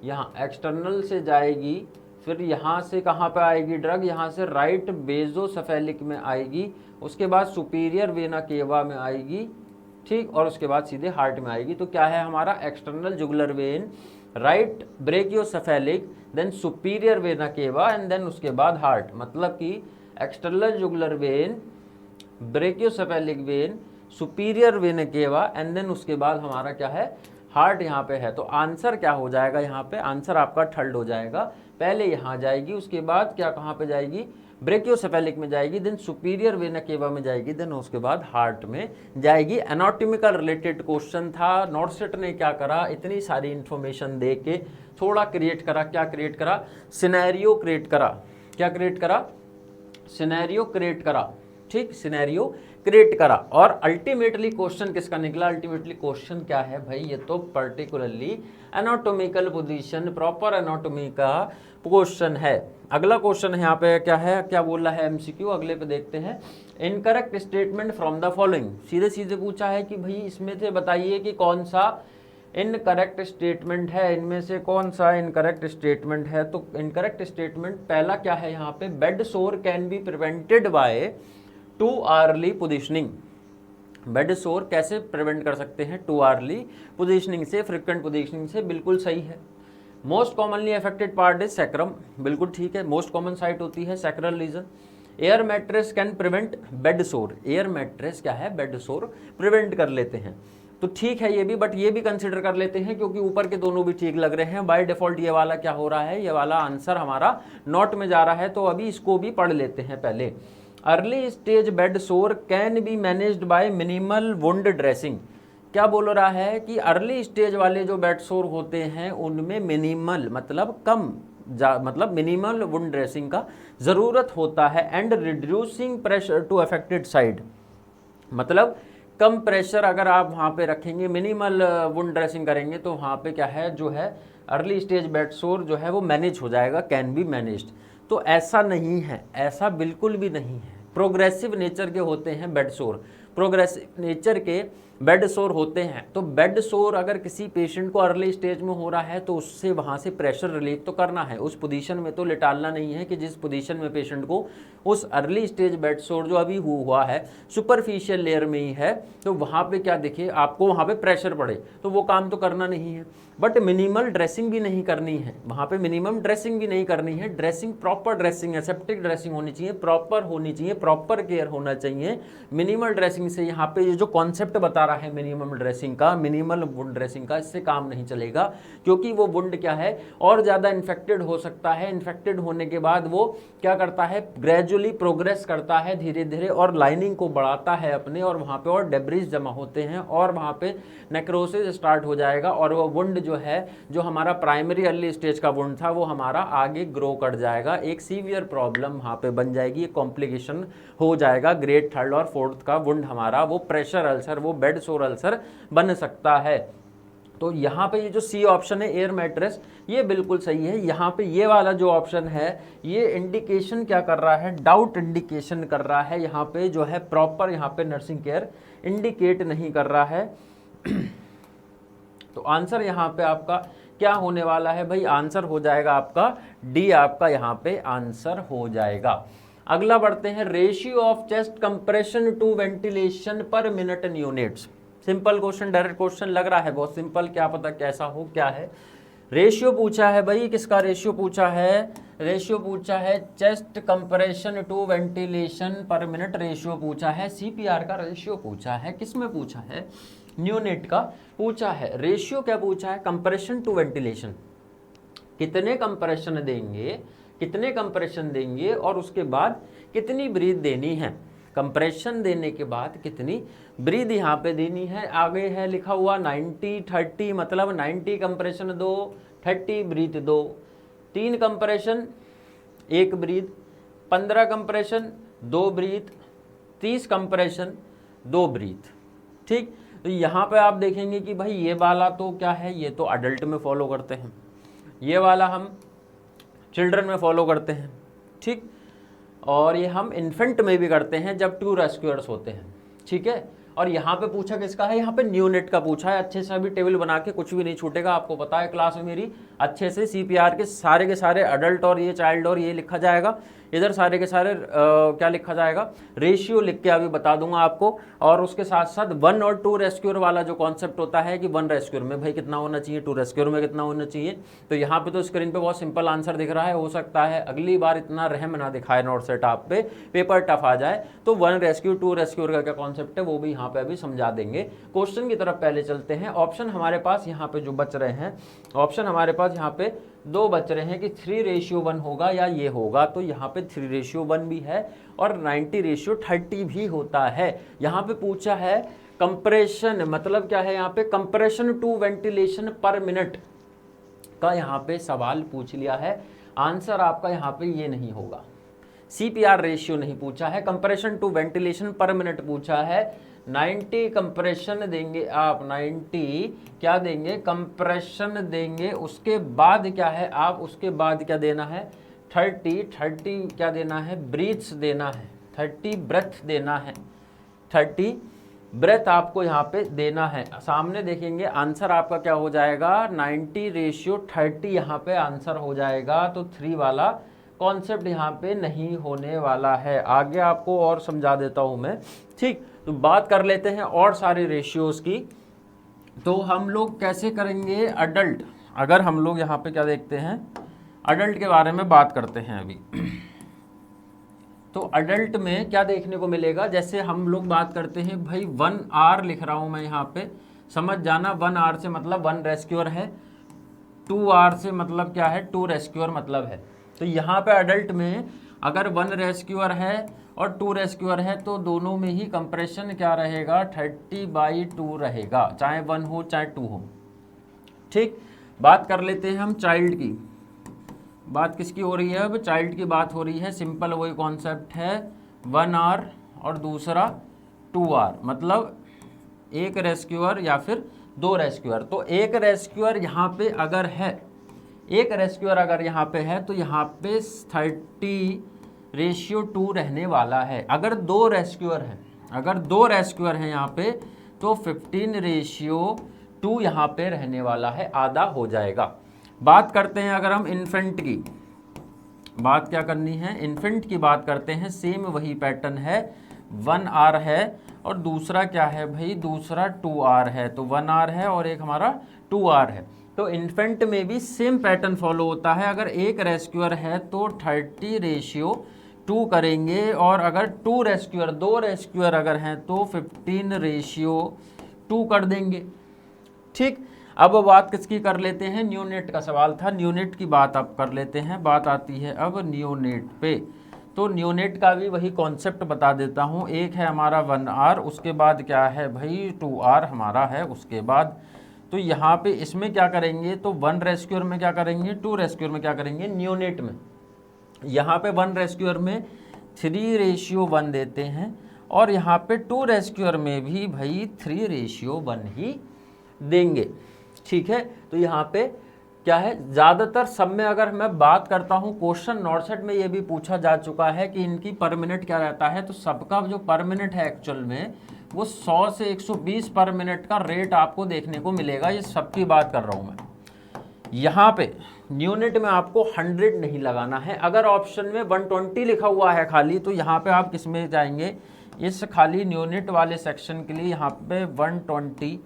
[SPEAKER 1] यहाँ एक्सटर्नल से जाएगी, फिर यहाँ से कहाँ पे आएगी ड्रग, यहाँ से राइट बेजोसेफेलिक में आएगी, उसके बाद सुपीरियर वेना केवा में आएगी, ठीक, और उसके बाद सीधे हार्ट में आएगी। तो क्या है हमारा, external jugular vein, right brachiocephalic, then superior vena cava, and then उसके बाद हार्ट। मतलब कि external jugular vein, brachiocephalic vein, superior vena cava, and then उसके बाद हमारा क्या है, हार्ट यहाँ पे है। तो आंसर क्या हो जाएगा, यहाँ पे आंसर आपका थर्ड हो जाएगा। पहले यहाँ जाएगी, उसके बाद क्या कहाँ पे जाएगी, ब्रैकियोसेफेलिक में जाएगी, देन सुपीरियर वेना केवा में जाएगी, देन उसके बाद हार्ट में जाएगी। एनाटॉमिकल रिलेटेड क्वेश्चन था, नॉर्सेट ने क्या करा, इतनी सारी इंफॉर्मेशन दे के थोड़ा क्रिएट करा, क्या क्रिएट करा, सिनेरियो क्रिएट करा, क्या क्रिएट करा, सिनेरियो क्रिएट करा, ठीक, सिनेरियो क्रिएट करा। और अल्टीमेटली क्वेश्चन किसका निकला, अल्टीमेटली क्वेश्चन क्या है भाई, ये तो particularly anatomical position, proper anatomy का क्वेश्चन है। अगला क्वेश्चन यहाँ पे क्या है, क्या बोल रहा है एमसीक्यू, अगले पे देखते हैं। Incorrect statement from the following, सीधे सीधे पूछा है कि भाई इसमें से बताइए कि कौन सा इनकरेक्ट स्टेटमेंट है, इनमें से कौन सा इनकरेक्ट स्टेटमेंट है। तो इनकरेक्ट स्टेटमेंट पहला क्या है यहाँ पे, bed sore can be prevented by two hourly positioning. Bed sore कैसे प्रिवेंट कर सकते हैं, टू अर्ली पोजीशनिंग से, फ्रिक्वेंट पोजीशनिंग से, बिल्कुल सही है। Most commonly affected part is sacrum, बिल्कुल ठीक है, मोस्ट कॉमन साइट होती है sacral region. Air mattress can prevent bed sore, air mattress क्या है, बेड सोर प्रिवेंट कर लेते हैं, तो ठीक है ये भी, बट ये भी कंसिडर कर लेते हैं क्योंकि ऊपर के दोनों भी ठीक लग रहे हैं। बाय डिफॉल्ट ये वाला क्या हो रहा है, ये वाला आंसर हमारा नॉट में जा रहा है, तो अभी इसको भी पढ़ लेते हैं पहले। Early stage bed sore can be managed by minimal wound dressing, क्या बोल रहा है कि अर्ली स्टेज वाले जो बेड सोर होते हैं उनमें मिनिमल मतलब कम मतलब मिनिमल वुंड ड्रेसिंग का ज़रूरत होता है। And reducing pressure to affected side, मतलब कम प्रेशर अगर आप वहाँ पे रखेंगे, मिनिमल वुंड ड्रेसिंग करेंगे, तो वहाँ पे क्या है जो है अर्ली स्टेज बेड सोर जो है वो मैनेज हो जाएगा, कैन बी मैनेज्ड। तो ऐसा नहीं है, ऐसा बिल्कुल भी नहीं है। प्रोग्रेसिव नेचर के होते हैं बेड सोर, प्रोग्रेसिव नेचर के बेड सोर होते हैं। तो बेड सोर अगर किसी पेशेंट को अर्ली स्टेज में हो रहा है तो उससे वहाँ से प्रेशर रिलीव तो करना है, उस पोजीशन में तो लेटालना नहीं है कि जिस पोजीशन में पेशेंट को उस अर्ली स्टेज बेड सोर जो अभी हुआ है सुपरफिशियल लेयर में ही है, तो वहाँ पे क्या दिखे आपको, वहाँ पे प्रेशर पड़े, तो वो काम तो करना नहीं है। बट मिनिमल ड्रेसिंग भी नहीं करनी है, वहाँ पे मिनिमम ड्रेसिंग भी नहीं करनी है। Dressing proper dressing, aseptic dressing होनी चाहिए, प्रॉपर होनी चाहिए, प्रॉपर केयर होना चाहिए। मिनिमल ड्रेसिंग से यहाँ पे ये जो कॉन्सेप्ट बता रहा है मिनिमम ड्रेसिंग का, मिनिमल वुंड ड्रेसिंग का, इससे काम नहीं चलेगा, क्योंकि वो वुंड क्या है और ज़्यादा इन्फेक्टेड हो सकता है। इन्फेक्टेड होने के बाद वो क्या करता है, ग्रेजुअली प्रोग्रेस करता है धीरे धीरे और लाइनिंग को बढ़ाता है अपने, और वहाँ पे और डेब्रिस जमा होते हैं और वहाँ पे नेक्रोसिस स्टार्ट हो जाएगा, और वो वुंड जो है, जो हमारा प्राइमरी अर्ली स्टेज का वुंड था, वो हमारा आगे ग्रो कर जाएगा, एक सीवियर प्रॉब्लम वहाँ पे बन जाएगी, एक कॉम्प्लिकेशन हो जाएगा। ग्रेड 3rd और 4th का वुंड हमारा वो प्रेशर अल्सर, वो बेड सोर अल्सर बन सकता है। तो यहाँ पे ये जो सी ऑप्शन है एयर मैट्रेस, ये बिल्कुल सही है। यहाँ पे ये वाला जो ऑप्शन है ये इंडिकेशन क्या कर रहा है, डाउट इंडिकेशन कर रहा है, यहाँ पे जो है प्रॉपर यहाँ पे नर्सिंग केयर इंडिकेट नहीं कर रहा है। तो आंसर यहाँ पे आपका क्या होने वाला है भाई, आंसर हो जाएगा आपका डी, आपका यहाँ पे आंसर हो जाएगा। अगला बढ़ते हैं, ratio of chest compression to ventilation per minute in units. Simple question, direct question लग रहा है बहुत सिंपल, क्या पता कैसा हो। क्या है रेशियो पूछा है भाई, किसका रेशियो पूछा है, रेशियो पूछा है chest compression to ventilation per minute ratio पूछा है, सीपीआर का रेशियो पूछा है, किसमें पूछा है, न्यूनेट का पूछा है। रेशियो क्या पूछा है, कंप्रेशन टू वेंटिलेशन, कितने कंप्रेशन देंगे, कितने कंप्रेशन देंगे और उसके बाद कितनी ब्रीथ देनी है, कंप्रेशन देने के बाद कितनी ब्रीथ यहाँ पे देनी है। आगे है लिखा हुआ 90-30, मतलब 90 कंप्रेशन दो, 30 ब्रीथ दो, 3 compression 1 breath, 15 compression 2 breath, 30 compression 2 breath. ठीक, तो यहाँ पे आप देखेंगे कि भाई ये वाला तो क्या है, ये तो अडल्ट में फॉलो करते हैं, ये वाला हम चिल्ड्रन में फॉलो करते हैं। ठीक, और ये हम इन्फेंट में भी करते हैं जब 2 रेस्क्यूअर्स होते हैं। ठीक है, और यहाँ पे पूछा किसका है, यहाँ पे न्यूनेट का पूछा है। अच्छे से अभी टेबल बना के, कुछ भी नहीं छूटेगा, आपको पता है क्लास में मेरी, अच्छे से सीपीआर के सारे अडल्ट और ये चाइल्ड और ये लिखा जाएगा, इधर सारे के सारे क्या लिखा जाएगा, रेशियो लिख के अभी बता दूंगा आपको। और उसके साथ साथ 1 और 2 रेस्क्यूअर वाला जो कॉन्सेप्ट होता है कि 1 रेस्क्यूअर में भाई कितना होना चाहिए, 2 रेस्क्यूअर में कितना होना चाहिए। तो यहाँ पे तो स्क्रीन पे बहुत सिंपल आंसर दिख रहा है, हो सकता है अगली बार इतना रहम ना दिखाए नोट सेट आप पे, पेपर टफ आ जाए, तो 1 रेस्क्यू 2 रेस्क्यूअर का क्या कॉन्सेप्ट है वो भी यहाँ पे अभी समझा देंगे। क्वेश्चन की तरफ पहले चलते हैं। ऑप्शन हमारे पास यहाँ पे जो बच रहे हैं, ऑप्शन हमारे पास यहाँ पे 2 बच रहे हैं कि 3:1 होगा या ये होगा, तो यहाँ पे 3:1 भी है और 90:30 भी होता है। यहाँ पे पूछा है कंप्रेशन, मतलब क्या है, यहाँ पे compression to ventilation per minute का यहाँ पे सवाल पूछ लिया है। आंसर आपका यहाँ पे ये नहीं होगा, सीपीआर रेशियो नहीं पूछा है, compression to ventilation per minute पूछा है। 90 कंप्रेशन देंगे आप, 90 क्या देंगे, कंप्रेशन देंगे। उसके बाद क्या है आप, उसके बाद क्या देना है, 30 क्या देना है, ब्रीथ्स देना है, 30 ब्रेथ देना है, 30 ब्रेथ आपको यहाँ पे देना है। सामने देखेंगे आंसर आपका क्या हो जाएगा, 90:30 यहाँ पे आंसर हो जाएगा। तो 3 वाला कॉन्सेप्ट यहाँ पे नहीं होने वाला है। आगे आपको और समझा देता हूँ मैं। ठीक, तो बात कर लेते हैं और सारे रेशियोज की। तो हम लोग कैसे करेंगे, अडल्ट, अगर हम लोग यहाँ पे क्या देखते हैं, अडल्ट के बारे में बात करते हैं अभी। तो अडल्ट में क्या देखने को मिलेगा, जैसे हम लोग बात करते हैं भाई 1 आवर लिख रहा हूँ मैं यहाँ पे, समझ जाना 1 आवर से मतलब 1 रेस्क्यूअर है, 2 आवर से मतलब क्या है, 2 रेस्क्यूअर मतलब है। तो यहाँ पे अडल्ट में अगर 1 रेस्क्यूअर है और 2 रेस्क्यूअर है तो दोनों में ही कंप्रेशन क्या रहेगा, 30/2 रहेगा, चाहे 1 हो चाहे 2 हो। ठीक, बात कर लेते हैं हम चाइल्ड की। बात किसकी हो रही है, अब चाइल्ड की बात हो रही है। सिंपल वही कॉन्सेप्ट है, 1 आवर और दूसरा 2 आवर, मतलब 1 रेस्क्यूअर या फिर 2 रेस्क्यूअर। तो 1 रेस्क्यूअर यहाँ पे अगर है, 1 रेस्क्यूअर अगर यहाँ पे है तो यहाँ पे 30:2 रहने वाला है। अगर 2 रेस्क्यूअर है, अगर 2 रेस्क्यूअर हैं यहाँ पे तो 15:2 यहाँ पे रहने वाला है, आधा हो जाएगा। बात करते हैं अगर हम इन्फेंट की, बात क्या करनी है, इन्फेंट की बात करते हैं। सेम वही पैटर्न है, 1 आवर है और दूसरा क्या है भाई, दूसरा 2 आवर है। तो 1 आवर है और एक हमारा 2 आवर है। तो इन्फेंट में भी सेम पैटर्न फॉलो होता है। अगर 1 रेस्क्यूअर है तो 30:2 करेंगे, और अगर 2 रेस्क्यूअर, 2 रेस्क्यूअर अगर हैं तो 15:2 कर देंगे। ठीक, अब बात किसकी कर लेते हैं, न्यूनेट का सवाल था, न्यूनेट की बात अब कर लेते हैं। बात आती है अब न्यूनेट पे। तो न्यूनेट का भी वही कॉन्सेप्ट बता देता हूँ। एक है हमारा 1 आवर, उसके बाद क्या है भाई 2 आवर हमारा है उसके बाद। तो यहाँ पे इसमें क्या करेंगे, तो 1 रेस्क्यूअर में क्या करेंगे, 2 रेस्क्यूअर में क्या करेंगे, न्यूनेट में यहाँ पे 1 रेस्क्यूअर में 3:1 देते हैं, और यहाँ पे 2 रेस्क्यूअर में भी भाई 3:1 ही देंगे। ठीक है, तो यहाँ पे क्या है, ज़्यादातर सब में अगर मैं बात करता हूँ, क्वेश्चन नॉर्सेट में ये भी पूछा जा चुका है कि इनकी पर मिनट क्या रहता है। तो सबका जो पर मिनट है एक्चुअल में वो 100 से 120 पर मिनट का रेट आपको देखने को मिलेगा। ये सबकी बात कर रहा हूँ मैं, यहाँ पे यूनिट में आपको 100 नहीं लगाना है। अगर ऑप्शन में 120 लिखा हुआ है खाली, तो यहाँ पे आप किस में जाएंगे, इस खाली यूनिट वाले सेक्शन के लिए यहाँ पे 120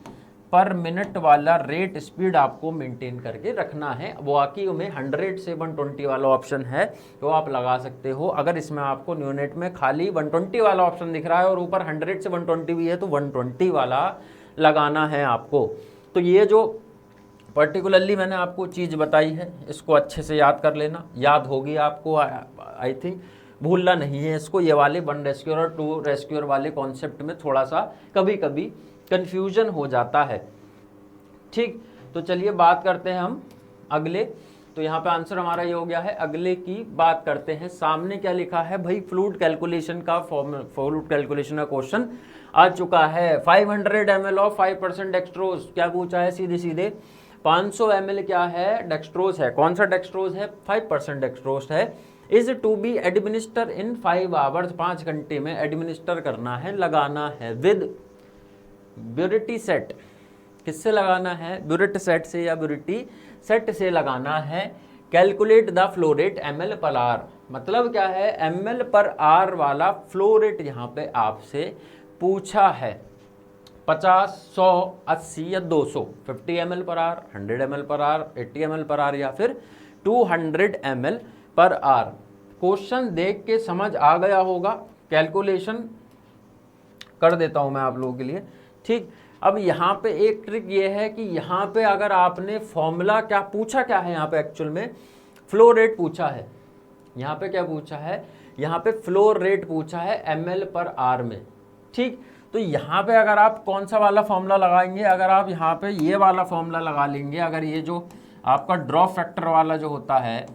[SPEAKER 1] पर मिनट वाला रेट स्पीड आपको मेंटेन करके रखना है। बाकी में 100 से 120 वाला ऑप्शन है तो आप लगा सकते हो। अगर इसमें आपको यूनिट में खाली 120 वाला ऑप्शन दिख रहा है और ऊपर 100 से 120 भी है तो 120 वाला लगाना है आपको। तो ये जो पर्टिकुलरली मैंने आपको चीज़ बताई है इसको अच्छे से याद कर लेना, याद होगी आपको, आई थिंक भूलना नहीं है इसको। ये वाले 1 रेस्क्यूअर और 2 रेस्क्यूअर वाले कॉन्सेप्ट में थोड़ा सा कभी कभी कन्फ्यूजन हो जाता है। ठीक, तो चलिए बात करते हैं हम अगले। तो यहाँ पे आंसर हमारा ये हो गया है। अगले की बात करते हैं। सामने क्या लिखा है भाई, फ्लूइड कैलकुलेशन का फ्लूइड कैलकुलेशन का क्वेश्चन आ चुका है। 500 ml ऑफ 5% डेक्सट्रोज, क्या पूछा है, सीधे सीधे 500 ml क्या है, डेक्सट्रोज है। कौन सा डेक्सट्रोज है, 5% डेक्सट्रोज है। Is to be administer in 5 hours, 5 घंटे में एडमिनिस्टर करना है, लगाना है विद ब्यूरिटी सेट। किससे लगाना है, ब्यूरिट सेट से या ब्यूरिटी सेट से लगाना है। Calculate the flow rate ml पर आर, मतलब क्या है, ml पर आर वाला फ्लो रेट यहाँ पे आपसे पूछा है। 50, 100, 80 या 200, 50 ml पर आर, 100 ml पर आर, 80 ml पर आर या फिर 200 ml पर आर। क्वेश्चन देख के समझ आ गया होगा, कैलकुलेशन कर देता हूं मैं आप लोगों के लिए। ठीक, अब यहाँ पे एक ट्रिक ये है कि यहाँ पे अगर आपने फॉर्मूला, क्या पूछा क्या है यहाँ पे, एक्चुअल में फ्लो रेट पूछा है। यहाँ पे क्या पूछा है, यहाँ पे फ्लो रेट पूछा है ml पर आर में। ठीक, तो यहाँ पे अगर आप कौन सा वाला फॉर्मूला लगाएंगे, अगर आप यहाँ पे ये वाला फॉर्मूला लगा लेंगे, अगर ये जो आपका ड्रॉप फैक्टर वाला जो होता है,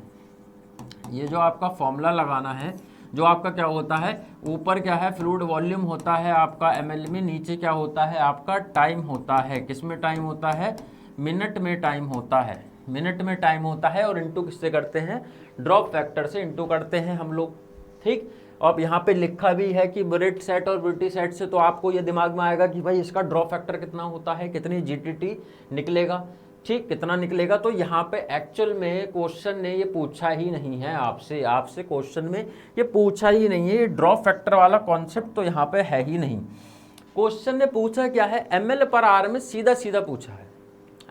[SPEAKER 1] ये जो आपका फॉर्मूला लगाना है, जो आपका क्या होता है, ऊपर क्या है फ्लूइड वॉल्यूम होता है आपका ml में, नीचे क्या होता है आपका टाइम होता है। किस में टाइम होता है, मिनट में टाइम होता है, मिनट में टाइम होता है। और इंटू किससे करते हैं, ड्रॉप फैक्टर से इंटू करते हैं हम लोग। ठीक, अब यहाँ पे लिखा भी है कि ब्यूरिट सेट और ब्यूरिटी सेट से, तो आपको ये दिमाग में आएगा कि भाई इसका ड्रॉप फैक्टर कितना होता है, कितनी GTT निकलेगा। ठीक, कितना निकलेगा। तो यहाँ पे एक्चुअल में क्वेश्चन ने ये पूछा ही नहीं है आपसे क्वेश्चन में ये पूछा ही नहीं है, ये ड्रॉप फैक्टर वाला कॉन्सेप्ट तो यहाँ पे है ही नहीं। क्वेश्चन ने पूछा क्या है, ml पर आर में सीधा सीधा पूछा है,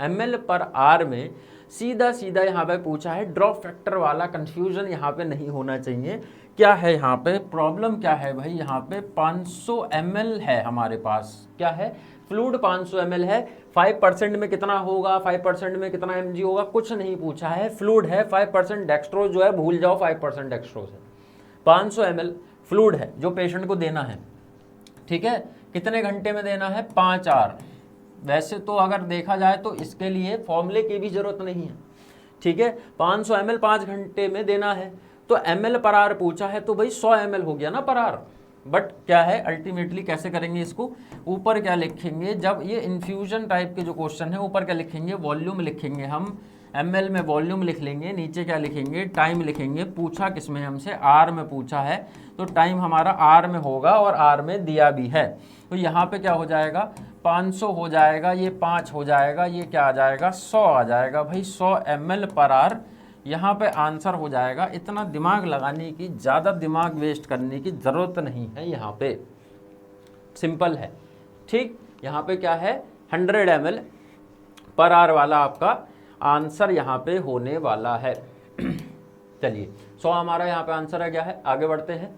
[SPEAKER 1] ml पर आर में सीधा सीधा यहाँ पे पूछा है। ड्रॉप फैक्टर वाला कंफ्यूजन यहाँ पे नहीं होना चाहिए। क्या है यहाँ पे प्रॉब्लम, क्या है भाई, यहाँ पे 500 ml है हमारे पास, क्या है, फ्लूइड 500 ml है। 5% में कितना होगा, 5% में कितना mg होगा, कुछ नहीं पूछा है। फ्लूइड है, 5% डेक्सट्रोज जो है भूल जाओ, 5% डेक्सट्रोज है। 500 ml फ्लूइड है जो पेशेंट को देना है। ठीक है, कितने घंटे में देना है, 5 आवर। वैसे तो अगर देखा जाए तो इसके लिए फॉर्मूले की भी जरूरत नहीं है। ठीक है, 500 ml 5 घंटे में देना है, तो ml पर आर पूछा है तो भाई 100 ml हो गया ना पर आर। बट क्या है, अल्टीमेटली कैसे करेंगे इसको, ऊपर क्या लिखेंगे, जब ये इन्फ्यूजन टाइप के जो क्वेश्चन है, ऊपर क्या लिखेंगे, वॉल्यूम लिखेंगे हम, ml में वॉल्यूम लिख लेंगे, नीचे क्या लिखेंगे, टाइम लिखेंगे। पूछा किसमें हमसे, आर में पूछा है, तो टाइम हमारा आर में होगा और आर में दिया भी है। तो यहाँ पे क्या हो जाएगा, 500 हो जाएगा, ये 5 हो जाएगा, ये क्या आ जाएगा, 100 आ जाएगा भाई, 100 ml पर आर यहाँ पे आंसर हो जाएगा। इतना दिमाग लगाने की, ज़्यादा दिमाग वेस्ट करने की ज़रूरत नहीं है, यहाँ पे सिंपल है। ठीक, यहाँ पे क्या है, 100 ml पर आर वाला आपका आंसर यहाँ पे होने वाला है। चलिए 100 हमारा यहाँ पे आंसर है, क्या है, आगे बढ़ते हैं।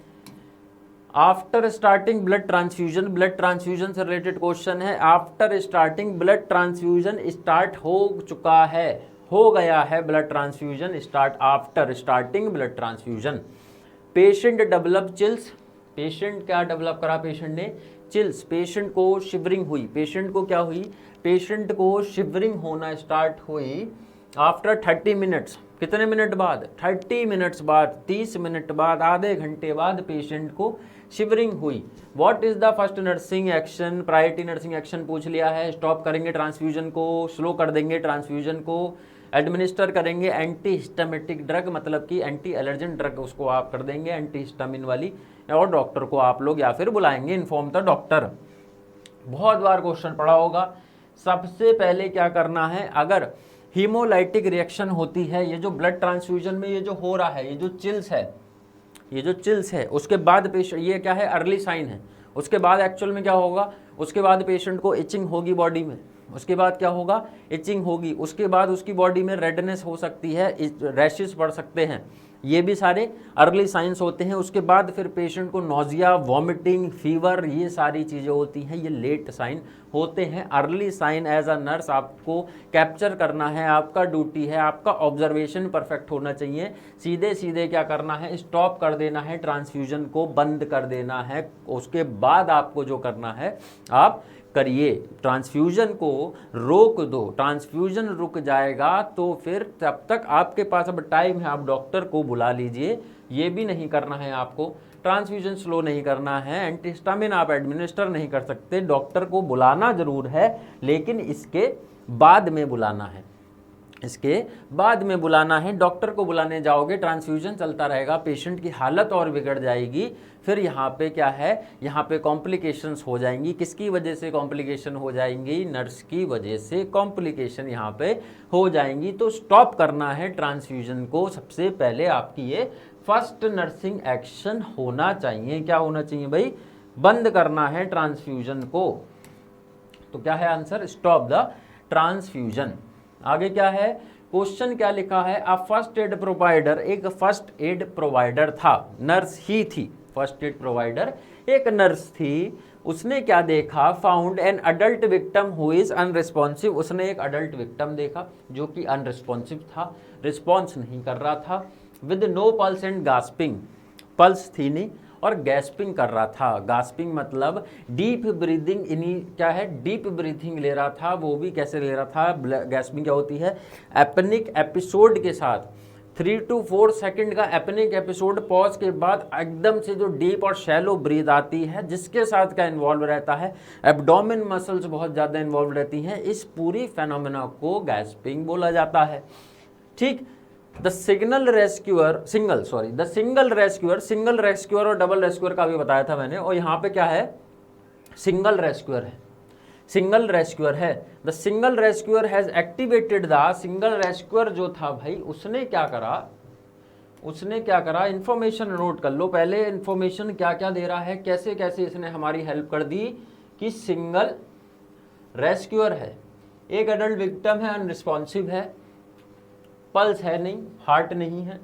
[SPEAKER 1] आफ्टर स्टार्टिंग ब्लड ट्रांसफ्यूजन से रिलेटेड क्वेश्चन है। After starting blood transfusion, start हो चुका है, हो गया है blood transfusion start, after starting blood transfusion. Patient develop chills, patient क्या डेवलप करा, पेशेंट ने चिल्स, पेशेंट को शिवरिंग हुई, पेशेंट को क्या हुई, पेशेंट को शिवरिंग होना स्टार्ट हुई आफ्टर 30 मिनट्स। कितने मिनट बाद, 30 मिनट्स बाद, 30 मिनट बाद, आधे घंटे बाद पेशेंट को शिवरिंग हुई। What is the first nursing action, priority nursing action पूछ लिया है। स्टॉप करेंगे ट्रांसफ्यूजन को, स्लो कर देंगे ट्रांसफ्यूजन को, एडमिनिस्टर करेंगे एंटी हिस्टामिटिक ड्रग, मतलब कि एंटी एलर्जेंट ड्रग उसको आप कर देंगे, एंटी हिस्टामिन वाली, और डॉक्टर को आप लोग या फिर बुलाएंगे, इन्फॉर्म द डॉक्टर। बहुत बार क्वेश्चन पढ़ा होगा। सबसे पहले क्या करना है, अगर हीमोलाइटिक रिएक्शन होती है। ये जो ब्लड ट्रांसफ्यूजन में ये जो हो रहा है, ये जो चिल्स है, उसके बाद पेशेंट, ये क्या है, अर्ली साइन है। उसके बाद एक्चुअल में क्या होगा, उसके बाद पेशेंट को इचिंग होगी बॉडी में, उसके बाद क्या होगा, इचिंग होगी, उसके बाद उसकी बॉडी में रेडनेस हो सकती है, रैशेस पड़ सकते हैं, ये भी सारे अर्ली साइंस होते हैं। उसके बाद फिर पेशेंट को नोजिया, वॉमिटिंग, फीवर, ये सारी चीज़ें होती हैं, ये लेट साइन होते हैं। Early sign as a nurse आपको कैप्चर करना है, आपका ड्यूटी है, आपका ऑब्जर्वेशन परफेक्ट होना चाहिए। सीधे सीधे क्या करना है, स्टॉप कर देना है, ट्रांसफ्यूजन को बंद कर देना है। उसके बाद आपको जो करना है आप करिए, ट्रांसफ्यूजन को रोक दो। ट्रांसफ्यूजन रुक जाएगा तो फिर तब तक आपके पास अब टाइम है, आप डॉक्टर को बुला लीजिए। ये भी नहीं करना है आपको, ट्रांसफ्यूजन स्लो नहीं करना है, एंटीहिस्टामिन आप एडमिनिस्टर नहीं कर सकते, डॉक्टर को बुलाना जरूर है, लेकिन इसके बाद में बुलाना है, इसके बाद में बुलाना है। डॉक्टर को बुलाने जाओगे, ट्रांसफ्यूजन चलता रहेगा, पेशेंट की हालत और बिगड़ जाएगी। फिर यहाँ पे क्या है, यहाँ पे कॉम्प्लिकेशंस हो जाएंगी। किसकी वजह से कॉम्प्लिकेशन हो जाएंगी, नर्स की वजह से कॉम्प्लिकेशन यहाँ पे हो जाएंगी। तो स्टॉप करना है ट्रांसफ्यूजन को, सबसे पहले आपकी ये फर्स्ट नर्सिंग एक्शन होना चाहिए। क्या होना चाहिए भाई, बंद करना है ट्रांसफ्यूजन को। तो क्या है आंसर, स्टॉप द ट्रांसफ्यूजन। आगे क्या है, क्वेश्चन क्या लिखा है, अ फर्स्ट एड प्रोवाइडर, एक फर्स्ट एड प्रोवाइडर था, नर्स ही थी, फर्स्ट एड प्रोवाइडर एक नर्स थी। उसने क्या देखा, found an adult victim who is unresponsive, उसने एक अडल्ट विक्टिम देखा जो कि अनरिस्पॉन्सिव था, रिस्पॉन्स नहीं कर रहा था, with no pulse and gasping, pulse थी नहीं और गैस्पिंग कर रहा था। गास्पिंग मतलब डीप ब्रीदिंग, इन्हीं क्या है, डीप ब्रीथिंग ले रहा था, वो भी कैसे ले रहा था, गैस्पिंग क्या होती है, एपनिक एपिसोड के साथ 3 to 4 सेकंड का एपनिक एपिसोड पॉज के बाद एकदम से जो डीप और शैलो ब्रीथ आती है, जिसके साथ क्या इन्वॉल्व रहता है, एब्डोमेन मसल्स बहुत ज़्यादा इन्वॉल्व रहती हैं, इस पूरी फेनोमेना को गैस्पिंग बोला जाता है। ठीक, द सिंगल रेस्क्यूअर और डबल रेस्क्यूअर का भी बताया था मैंने, और यहाँ पे क्या है, सिंगल रेस्क्यूअर है, सिंगल रेस्क्यूअर है। The single rescuer has activated the, single rescuer जो था भाई, उसने क्या करा, इंफॉर्मेशन नोट कर लो पहले, इंफॉर्मेशन क्या क्या दे रहा है, कैसे कैसे इसने हमारी हेल्प कर दी, कि सिंगल रेस्क्यूअर है, एक अडल्ट विक्टिम है, अनरिस्पॉन्सिव है, पल्स है नहीं, हार्ट नहीं है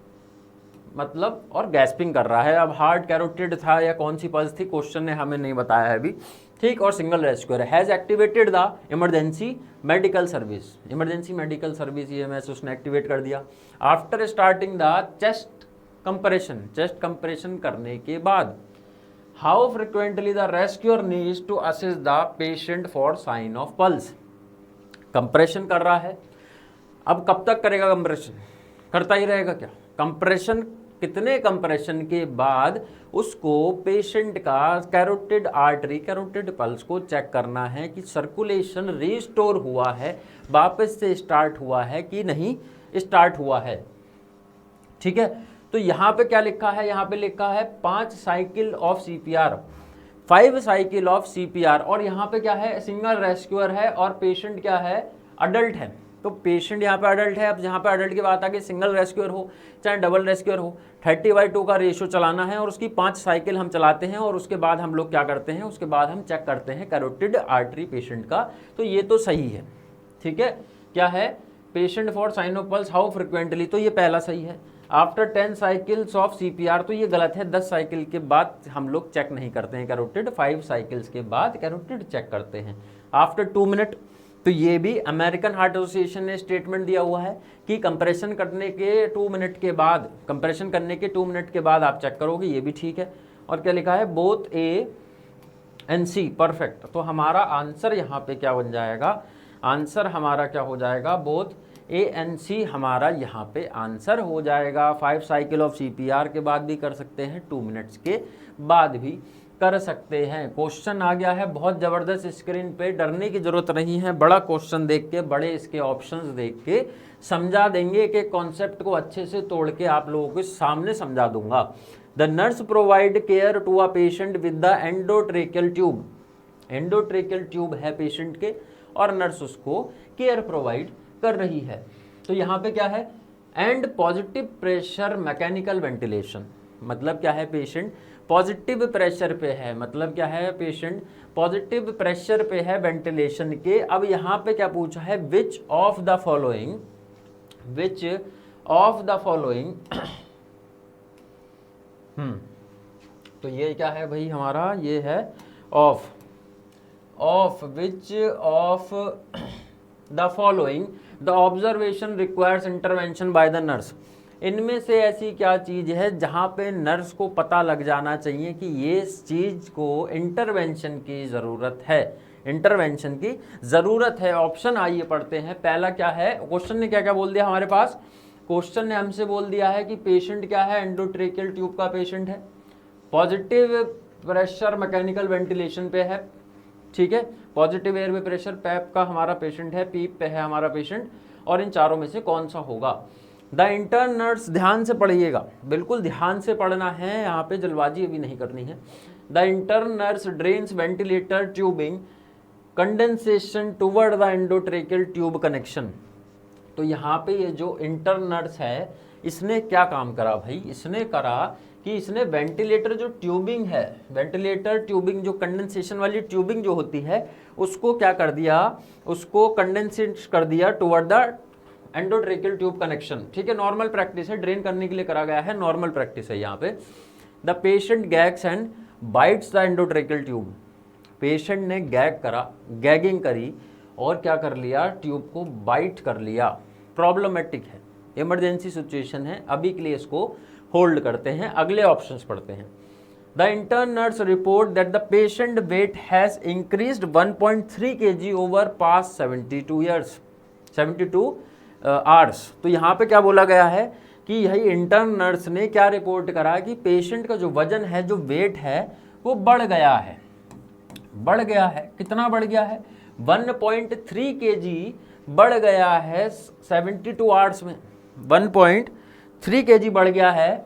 [SPEAKER 1] मतलब, और गैस्पिंग कर रहा है। अब हार्ट, कैरोटिड था या कौन सी पल्स थी, क्वेश्चन ने हमें नहीं बताया है अभी। ठीक, और single rescuer has activated the emergency medical service, emergency medical service EMS उसने एक्टिवेट कर दिया। After starting the chest compression करने के बाद, how frequently the rescuer needs to assist the patient for sign of pulse, compression कर रहा है, अब कब तक करेगा कंप्रेशन, करता ही रहेगा क्या, कंप्रेशन, कितने कंप्रेशन के बाद उसको पेशेंट का कैरोटिड आर्टरी, कैरोटिड पल्स को चेक करना है कि सर्कुलेशन रिस्टोर हुआ है, वापस से स्टार्ट हुआ है कि नहीं स्टार्ट हुआ है। ठीक है, तो यहाँ पे क्या लिखा है, यहाँ पे लिखा है 5 cycle of CPR, 5 cycle of CPR, और यहाँ पे क्या है, सिंगल रेस्क्यूअर है और पेशेंट क्या है, अडल्ट है। तो पेशेंट यहाँ पे अडल्ट है। अब यहाँ पे अडल्ट की बात आ गई, सिंगल रेस्क्यूअर हो चाहे डबल रेस्क्यूअर हो, 30/2 का रेशियो चलाना है और उसकी 5 साइकिल हम चलाते हैं, और उसके बाद हम लोग क्या करते हैं, उसके बाद हम चेक करते हैं कैरोटिड आर्टरी पेशेंट का। तो ये तो सही है, ठीक है, क्या है, patient for sign of pulse how frequently, तो ये पहला सही है। आफ्टर 10 साइकिल्स ऑफ CPR, तो ये गलत है, 10 साइकिल के बाद हम लोग चेक नहीं करते हैं कैरोटिड, 5 साइकिल्स के बाद कैरोटिड चेक करते हैं। आफ्टर 2 मिनट, तो ये भी अमेरिकन हार्ट एसोसिएशन ने स्टेटमेंट दिया हुआ है कि कंप्रेशन करने के 2 मिनट के बाद, कंप्रेशन करने के 2 मिनट के बाद आप चेक करोगे, ये भी ठीक है। और क्या लिखा है, both A and C, perfect. तो हमारा आंसर यहाँ पे क्या बन जाएगा, आंसर हमारा क्या हो जाएगा, बोथ A and C हमारा यहाँ पे आंसर हो जाएगा। 5 साइकिल ऑफ CPR के बाद भी कर सकते हैं, 2 मिनट्स के बाद भी कर सकते हैं। क्वेश्चन आ गया है बहुत ज़बरदस्त स्क्रीन पे, डरने की जरूरत नहीं है, बड़ा क्वेश्चन देख के, बड़े इसके ऑप्शंस देख के समझा देंगे, कि कॉन्सेप्ट को अच्छे से तोड़ के आप लोगों के सामने समझा दूंगा। The nurse provide care to a patient with the endotracheal tube, endotracheal tube है पेशेंट के और नर्स उसको केयर प्रोवाइड कर रही है। तो यहाँ पे क्या है, and positive pressure mechanical ventilation, मतलब क्या है, पेशेंट पॉजिटिव प्रेशर पे है, मतलब क्या है, पेशेंट पॉजिटिव प्रेशर पे है वेंटिलेशन के। अब यहाँ पे क्या पूछा है, which of the following, which of the following तो ये क्या है भाई हमारा, ये है of which of the following the observation requires intervention by the nurse. इनमें से ऐसी क्या चीज़ है जहाँ पे नर्स को पता लग जाना चाहिए कि ये चीज़ को इंटरवेंशन की ज़रूरत है, इंटरवेंशन की ज़रूरत है। ऑप्शन आइए पढ़ते हैं। पहला क्या है, क्वेश्चन ने क्या क्या बोल दिया हमारे पास, क्वेश्चन ने हमसे बोल दिया है कि पेशेंट क्या है, एंडोट्रेकियल ट्यूब का पेशेंट है, पॉजिटिव प्रेशर मैकेनिकल वेंटिलेशन पे है, ठीक है, पॉजिटिव एयरवे प्रेशर पैप का हमारा पेशेंट है, पीप पे है हमारा पेशेंट, और इन चारों में से कौन सा होगा। द इंटर्न नर्स, ध्यान से पढ़िएगा, बिल्कुल ध्यान से पढ़ना है, यहाँ पे जल्दबाजी अभी नहीं करनी है। The intern nurse drains ventilator tubing condensation toward the endotracheal tube connection. तो यहाँ पे ये जो इंटर्न नर्स है इसने क्या काम करा भाई, इसने करा कि इसने वेंटिलेटर जो ट्यूबिंग है, वेंटिलेटर ट्यूबिंग जो कंडेंसेशन वाली ट्यूबिंग जो होती है उसको क्या कर दिया, उसको कंडेंसेट कर दिया toward the endotracheal tube connection, ठीक है। नॉर्मल प्रैक्टिस है, ड्रेन करने के लिए करा गया है, नॉर्मल प्रैक्टिस है यहाँ पे। The patient gags and bytes the endotracheal tube, patient ने गैग करा, गैगिंग करी और क्या कर लिया, ट्यूब को बाइट कर लिया। प्रॉब्लमेटिक है, इमरजेंसी सिचुएशन है, अभी के लिए इसको होल्ड करते हैं, अगले ऑप्शंस पढ़ते हैं। The intern nurse report that the patient weight has increased 1.3 kg over past 72 hours. तो यहाँ पे क्या बोला गया है कि यही इंटर्न नर्स ने क्या रिपोर्ट करा कि पेशेंट का जो वजन है, जो वेट है वो बढ़ गया है, बढ़ गया है, कितना बढ़ गया है, 1.3 kg बढ़ गया है 72 आवर्स में, 1.3 kg बढ़ गया है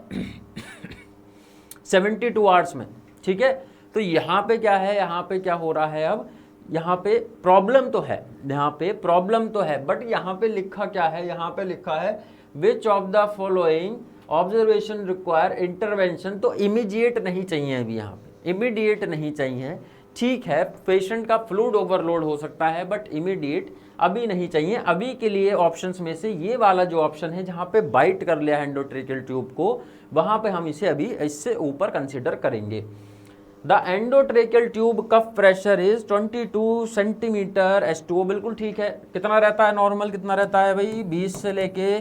[SPEAKER 1] 72 आवर्स में, ठीक है। तो यहाँ पे क्या है, यहाँ पे क्या हो रहा है, अब यहाँ पे प्रॉब्लम तो है, यहाँ पे प्रॉब्लम तो है, बट यहाँ पे लिखा क्या है, यहाँ पे लिखा है which of the following observation require intervention. तो इमीडिएट नहीं चाहिए अभी, यहाँ पे इमीडिएट नहीं चाहिए, ठीक है। पेशेंट का फ्लूइड ओवरलोड हो सकता है बट इमीडिएट अभी नहीं चाहिए। अभी के लिए ऑप्शंस में से ये वाला जो ऑप्शन है जहाँ पे बाइट कर लिया एंडोट्रेकियल ट्यूब को, वहाँ पे हम इसे अभी इससे ऊपर कंसिडर करेंगे। The endotracheal tube cuff pressure is 22 centimetre H2O, बिल्कुल ठीक है। कितना रहता है नॉर्मल, कितना रहता है भाई, 20 से लेके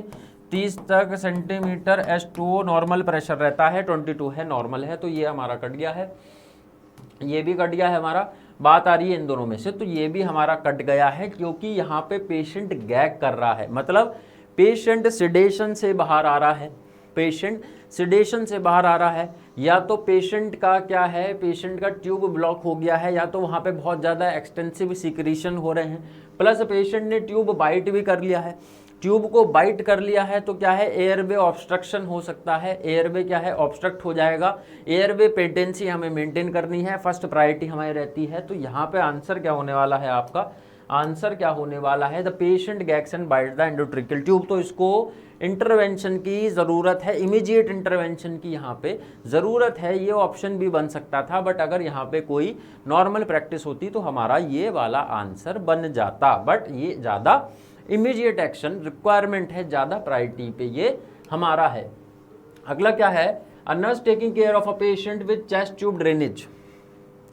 [SPEAKER 1] 30 तक सेंटीमीटर H2O नॉर्मल प्रेशर रहता है, 22 है नॉर्मल है, तो ये हमारा कट गया है, ये भी कट गया है हमारा। बात आ रही है इन दोनों में से, तो ये भी हमारा कट गया है क्योंकि यहाँ पे पेशेंट गैग कर रहा है, मतलब पेशेंट सिडेशन से बाहर आ रहा है, पेशेंट सिडेशन से बाहर आ रहा है, या तो पेशेंट का क्या है, पेशेंट का ट्यूब ब्लॉक हो गया है, या तो वहाँ पे बहुत ज़्यादा एक्सटेंसिव सिक्रीशन हो रहे हैं, प्लस पेशेंट ने ट्यूब बाइट भी कर लिया है। ट्यूब को बाइट कर लिया है तो क्या है, एयरवे ऑब्स्ट्रक्शन हो सकता है, एयरवे क्या है, ऑब्स्ट्रक्ट हो जाएगा। एयरवे पेटेंसी हमें मेंटेन करनी है, फर्स्ट प्रायोरिटी हमारी रहती है। तो यहाँ पे आंसर क्या होने वाला है आपका, आंसर क्या होने वाला है, the patient gags and bytes the endotracheal tube. तो इसको इंटरवेंशन की ज़रूरत है, इमीडिएट इंटरवेंशन की यहाँ पे ज़रूरत है। ये ऑप्शन भी बन सकता था, बट अगर यहाँ पे कोई नॉर्मल प्रैक्टिस होती तो हमारा ये वाला आंसर बन जाता, बट ये ज़्यादा इमीडिएट एक्शन रिक्वायरमेंट है, ज़्यादा प्रायोरिटी पे ये हमारा है। अगला क्या है, a nurse taking care of a patient with chest tube drainage,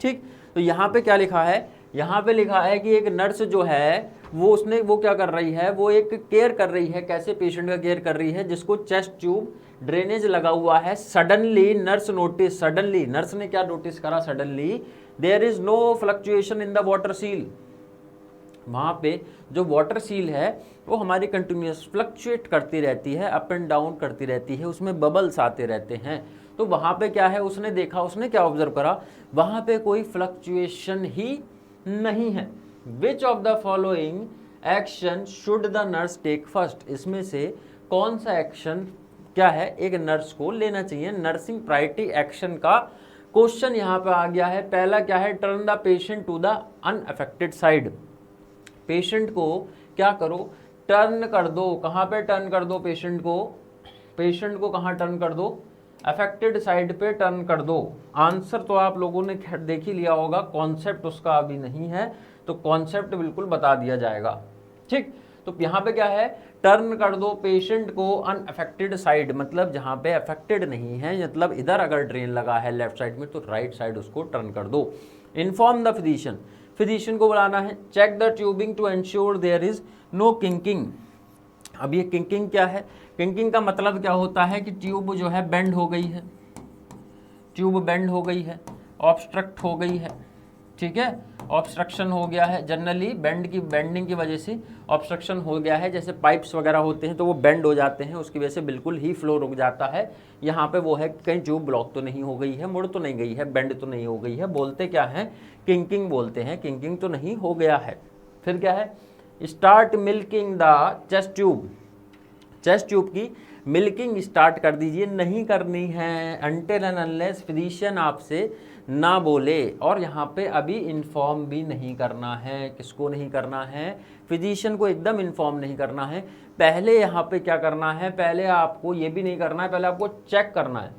[SPEAKER 1] ठीक। तो यहाँ पे क्या लिखा है, यहाँ पे लिखा है कि एक नर्स जो है वो क्या कर रही है, वो एक केयर कर रही है, कैसे पेशेंट का केयर कर रही है, जिसको चेस्ट ट्यूब ड्रेनेज लगा हुआ है। Suddenly nurse notice, suddenly nurse ने क्या नोटिस करा, suddenly there is no fluctuation in the water seal, वहाँ पे जो वाटर सील है वो हमारी कंटिन्यूस फ्लक्चुएट करती रहती है, अप एंड डाउन करती रहती है, उसमें बबल्स आते रहते हैं। तो वहाँ पे क्या है, उसने देखा, उसने क्या ऑब्जर्व करा, वहाँ पे कोई फ्लक्चुएशन ही नहीं है। Which of the following action should the nurse take first, इसमें से कौन सा एक्शन क्या है एक नर्स को लेना चाहिए, नर्सिंग प्रायोरिटी एक्शन का क्वेश्चन यहाँ पे आ गया है। पहला क्या है, turn the patient to the unaffected side, patient को क्या करो, टर्न कर दो। कहाँ पे टर्न कर दो पेशेंट को? पेशेंट को कहाँ टर्न कर दो? अफेक्टेड साइड पे टर्न कर दो। आंसर तो आप लोगों ने देख ही लिया होगा, कॉन्सेप्ट उसका अभी नहीं है, तो कॉन्सेप्ट बिल्कुल बता दिया जाएगा। ठीक, तो यहाँ पे क्या है? टर्न कर दो पेशेंट को अनअफेक्टेड साइड, मतलब जहाँ पे अफेक्टेड नहीं है, मतलब इधर अगर ड्रेन लगा है लेफ्ट साइड में तो राइट साइड उसको टर्न कर दो। इन्फॉर्म द फिजिशियन, फिजिशियन को बुलाना है। Check the tubing to ensure there is no kinking. अब ये किंकिंग क्या है? किंकिंग का मतलब क्या होता है कि ट्यूब जो है बेंड हो गई है, ट्यूब बेंड हो गई है, ऑब्स्ट्रक्ट हो गई है। ठीक है, ऑब्स्ट्रक्शन हो गया है। जनरली बेंडिंग की वजह से ऑब्स्ट्रक्शन हो गया है। जैसे पाइप्स वगैरह होते हैं तो वो बेंड हो जाते हैं, उसकी वजह से बिल्कुल ही फ्लो रुक जाता है। यहाँ पे वो है कहीं ट्यूब ब्लॉक तो नहीं हो गई है, मुड़ तो नहीं गई है, बेंड तो नहीं हो गई है, बोलते क्या है? किंकिंग बोलते हैं। किंकिंग तो नहीं हो गया है। फिर क्या है? Start milking the chest tube, chest tube की मिल्किंग स्टार्ट कर दीजिए। नहीं करनी है अनटिल एंड अनलेस फिजिशियन आपसे ना बोले। और यहाँ पे अभी इन्फॉर्म भी नहीं करना है। किसको नहीं करना है? फिजिशियन को एकदम इन्फॉर्म नहीं करना है। पहले यहाँ पे क्या करना है? पहले आपको ये भी नहीं करना है, पहले आपको चेक करना है।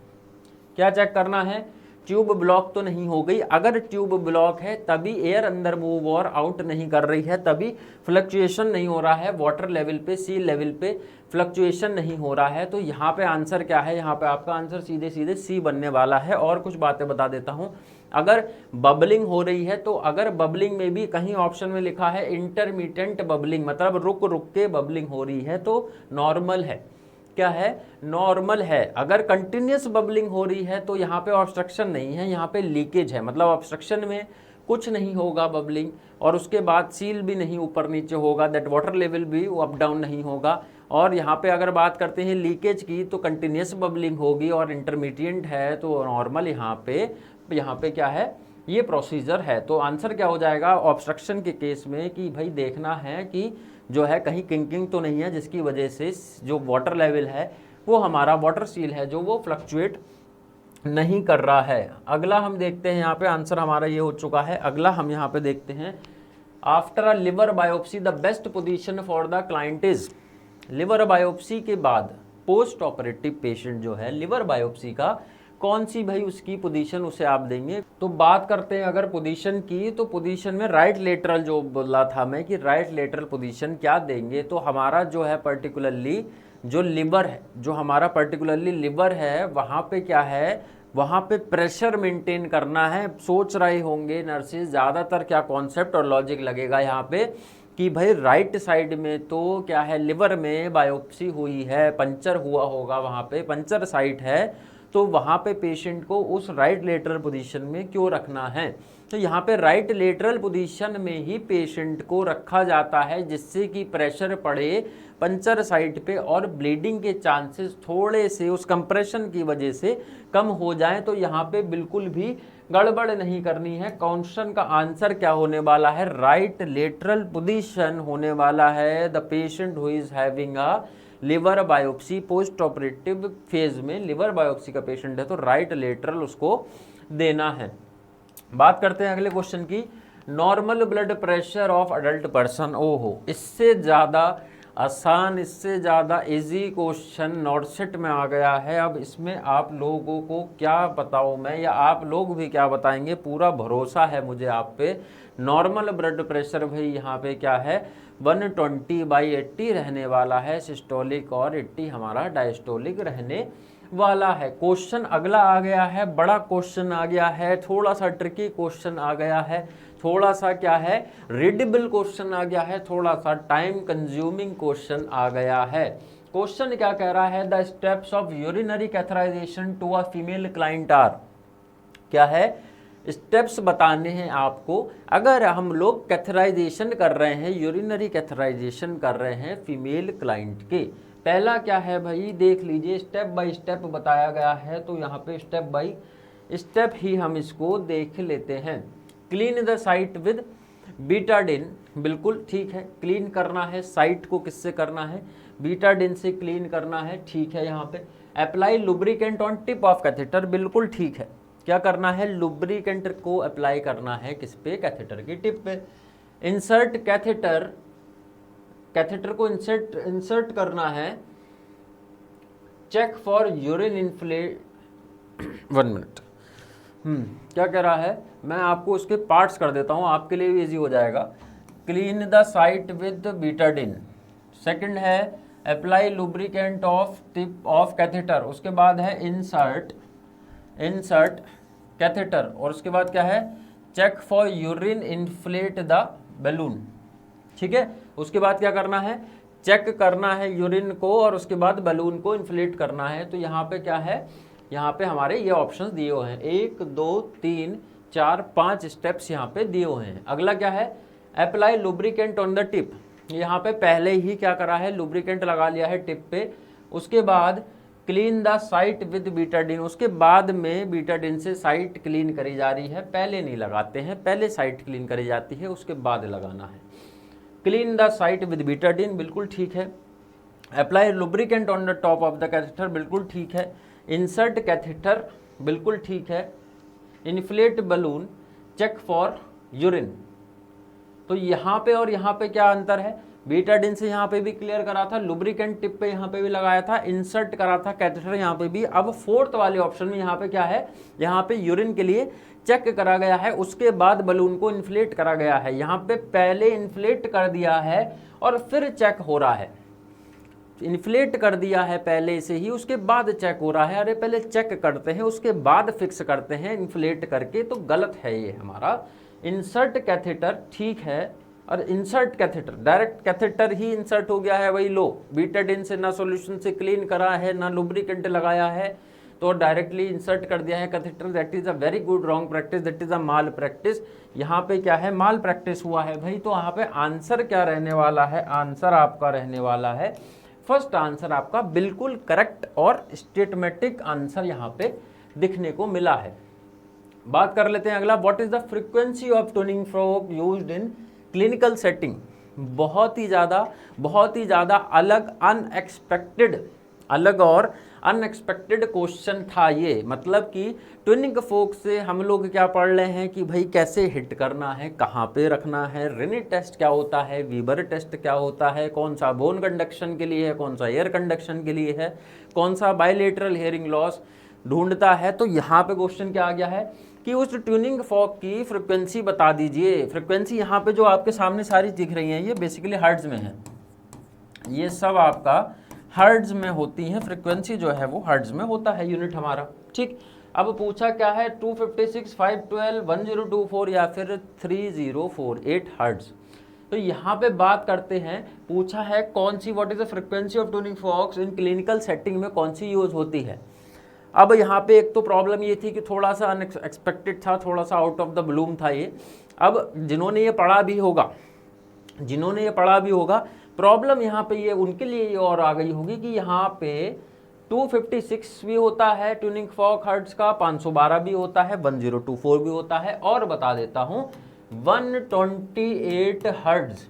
[SPEAKER 1] क्या चेक करना है? ट्यूब ब्लॉक तो नहीं हो गई। अगर ट्यूब ब्लॉक है तभी एयर अंदर मूव और आउट नहीं कर रही है, तभी फ्लक्चुएशन नहीं हो रहा है वाटर लेवल पे, सी लेवल पे फ्लक्चुएशन नहीं हो रहा है। तो यहाँ पे आंसर क्या है? यहाँ पे आपका आंसर सीधे सीधे सी बनने वाला है। और कुछ बातें बता देता हूँ। अगर बबलिंग हो रही है तो अगर बबलिंग में भी कहीं ऑप्शन में लिखा है इंटरमिटेंट बबलिंग, मतलब रुक रुक के बबलिंग हो रही है, तो नॉर्मल है। क्या है? नॉर्मल है। अगर कंटिन्यूस बबलिंग हो रही है तो यहाँ पे ऑब्स्ट्रक्शन नहीं है, यहाँ पे लीकेज है, मतलब ऑब्स्ट्रक्शन में कुछ नहीं होगा बबलिंग, और उसके बाद सील भी नहीं ऊपर नीचे होगा, दैट वाटर लेवल भी अप डाउन नहीं होगा। और यहाँ पे अगर बात करते हैं लीकेज की तो कंटिन्यूस बबलिंग होगी, और इंटरमीडिएट है तो नॉर्मल। यहाँ पे क्या है? ये प्रोसीजर है। तो आंसर क्या हो जाएगा ऑब्स्ट्रक्शन के केस में कि भाई देखना है कि जो है कहीं किंकिंग तो नहीं है, जिसकी वजह से जो वाटर लेवल है वो हमारा वाटर सील है जो वो फ्लक्चुएट नहीं कर रहा है। अगला हम देखते हैं, यहाँ पे आंसर हमारा ये हो चुका है। अगला हम यहाँ पे देखते हैं, after a liver biopsy the best position for the client is. Liver biopsy के बाद पोस्ट ऑपरेटिव पेशेंट जो है, लिवर बायोप्सी का कौन सी भाई उसकी पोजीशन उसे आप देंगे? तो बात करते हैं अगर पोजीशन की, तो पोजीशन में राइट लेटरल, जो बोला था मैं कि राइट लेटरल पोजीशन क्या देंगे, तो हमारा जो है पर्टिकुलरली जो लिवर है, जो हमारा पर्टिकुलरली लिवर है, वहाँ पे क्या है? वहाँ पे प्रेशर मेंटेन करना है। सोच रहे होंगे नर्सेज ज़्यादातर क्या कॉन्सेप्ट और लॉजिक लगेगा यहाँ पे कि भाई राइट साइड में तो क्या है, लिवर में बायोप्सी हुई है, पंचर हुआ होगा, वहाँ पे पंचर साइट है, तो वहाँ पे पेशेंट को उस राइट लेटरल पोजीशन में क्यों रखना है? तो यहाँ पे राइट लेटरल पोजीशन में ही पेशेंट को रखा जाता है, जिससे कि प्रेशर पड़े पंचर साइट पे और ब्लीडिंग के चांसेस थोड़े से उस कंप्रेशन की वजह से कम हो जाएं। तो यहाँ पे बिल्कुल भी गड़बड़ नहीं करनी है। क्वेश्चन का आंसर क्या होने वाला है? राइट लेटरल पोजीशन होने वाला है। The patient who is having a liver biopsy, post operative phase में लिवर बायोप्सी का पेशेंट है तो राइट लेटरल उसको देना है। बात करते हैं अगले क्वेश्चन की, normal blood pressure of adult person. ओहो, इससे ज़्यादा आसान, इससे ज़्यादा इजी क्वेश्चन नॉटसेट में आ गया है। अब इसमें आप लोगों को क्या बताऊँ मैं, या आप लोग भी क्या बताएंगे, पूरा भरोसा है मुझे आप पे। नॉर्मल ब्लड प्रेशर भाई यहाँ पे क्या है? 120/80 रहने वाला है सिस्टोलिक, और 80 हमारा डायस्टोलिक रहने वाला है। क्वेश्चन अगला आ गया है, बड़ा क्वेश्चन आ गया है, थोड़ा सा ट्रिकी क्वेश्चन आ गया है, थोड़ा सा क्या है, रीडेबल क्वेश्चन आ गया है, थोड़ा सा टाइम कंज्यूमिंग क्वेश्चन आ गया है। क्वेश्चन क्या कह रहा है? The steps of urinary catheterisation to a female client are. क्या है? स्टेप्स बताने हैं आपको। अगर हम लोग कैथराइजेशन कर रहे हैं, यूरिनरी कैथराइजेशन कर रहे हैं फीमेल क्लाइंट के, पहला क्या है भाई देख लीजिए, स्टेप बाय स्टेप बताया गया है। तो यहाँ पे स्टेप बाय स्टेप ही हम इसको देख लेते हैं। Clean the site with betadine, बिल्कुल ठीक है, क्लीन करना है साइट को, किससे करना है? बीटाडिन से क्लीन करना है, ठीक है। यहाँ पे apply lubricant on tip of catheter, बिल्कुल ठीक है। क्या करना है? लुब्रिकेंट को अप्लाई करना है किस पे? कैथेटर की टिप पे। इंसर्ट कैथेटर, कैथेटर को इंसर्ट करना है, check for urine inflate, 1 minute, क्या कह रहा है, मैं आपको उसके पार्ट्स कर देता हूँ, आपके लिए भी इजी हो जाएगा। Clean the site with Betadine, second है apply lubricant of tip of catheter, उसके बाद है इंसर्ट कैथेटर, और उसके बाद क्या है, check for urine inflate the balloon. ठीक है, उसके बाद क्या करना है, चेक करना है यूरिन को, और उसके बाद बलून को इन्फ्लेट करना है। तो यहाँ पे क्या है, यहाँ पे हमारे ये ऑप्शंस दिए हुए हैं, 1 2 3 4 5 स्टेप्स यहाँ पे दिए हुए हैं। अगला क्या है, apply lubricant on the tip, यहाँ पे पहले ही क्या करा है, लुब्रिकेंट लगा लिया है टिप पे। उसके बाद clean the site with Betadine, उसके बाद में बीटाडिन से साइट क्लीन करी जा रही है, पहले नहीं लगाते हैं, पहले साइट क्लीन करी जाती है, उसके बाद लगाना है। Clean the site with betadine, बिल्कुल ठीक है। Apply lubricant on the top of the catheter, बिल्कुल ठीक है। इंसर्ट कैथेटर, बिल्कुल ठीक है। Inflate balloon, check for urine. तो यहाँ पे और यहाँ पे क्या अंतर है, बीटाडिन से यहाँ पे भी क्लियर करा था, लुब्रिकेंट टिप पे यहाँ पे भी लगाया था, इंसर्ट करा था कैथेटर यहाँ पे भी। अब फोर्थ वाले ऑप्शन में यहाँ पे क्या है, यहाँ पे यूरिन के लिए चेक करा गया है, उसके बाद बलून को इन्फ्लेट करा गया है। यहाँ पे पहले इन्फ्लेट कर दिया है और फिर चेक हो रहा है, इन्फ्लेट कर दिया है पहले से ही, उसके बाद चेक हो रहा है। अरे पहले चेक करते हैं उसके बाद फिक्स करते हैं इन्फ्लेट करके, तो गलत है ये हमारा। इंसर्ट कैथेटर ठीक है, और इंसर्ट कैथेटर डायरेक्ट कैथेटर ही इंसर्ट हो गया है, वही लो, बीटाडिन से ना सॉल्यूशन से क्लीन करा है ना लुब्रिकेंट लगाया है, तो डायरेक्टली इंसर्ट कर दिया है catheter. That is a very good wrong practice, that is a mall practice. यहाँ पे क्या है, माल प्रैक्टिस हुआ है भाई। तो यहाँ पे आंसर क्या रहने वाला है, आंसर आपका रहने वाला है, फर्स्ट आंसर आपका बिल्कुल करेक्ट और स्टेटमेटिक आंसर यहाँ पे दिखने को मिला है। बात कर लेते हैं अगला, what is the frequency of tuning fork used in clinical setting. बहुत ही ज़्यादा अलग और अनएक्सपेक्टेड क्वेश्चन था ये। मतलब कि ट्यूनिंग फोर्क से हम लोग क्या पढ़ रहे हैं कि भाई कैसे हिट करना है, कहाँ पे रखना है, रिनिट टेस्ट क्या होता है, वीबर टेस्ट क्या होता है, कौन सा बोन कंडक्शन के लिए है, कौन सा एयर कंडक्शन के लिए है, कौन सा बायलेटरल हेयरिंग लॉस ढूंढता है। तो यहाँ पे क्वेश्चन क्या आ गया है कि उस ट्यूनिंग फोर्क की फ्रिक्वेंसी बता दीजिए। फ्रिक्वेंसी यहाँ पे जो आपके सामने सारी दिख रही हैं, ये बेसिकली हर्ट्ज में है, ये सब आपका हर्ट्ज में होती हैं। फ्रीक्वेंसी जो है वो हर्ट्ज में होता है यूनिट हमारा। ठीक, अब पूछा क्या है, 256, 512, 1024 या फिर 3048 हर्ट्ज। तो यहाँ पे बात करते हैं, पूछा है कौन सी, what is the frequency of tuning forks in clinical setting में कौन सी यूज होती है। अब यहाँ पे एक तो प्रॉब्लम ये थी कि थोड़ा सा अनएक्सपेक्टेड था, थोड़ा सा आउट ऑफ द ब्लूम था ये। अब जिन्होंने ये पढ़ा भी होगा, प्रॉब्लम यहाँ पे ये उनके लिए ये और आ गई होगी कि यहाँ पे 256 भी होता है ट्यूनिंग फोर्क हर्ट्ज का, 512 भी होता है, 1024 भी होता है, और बता देता हूँ 128 हर्ट्ज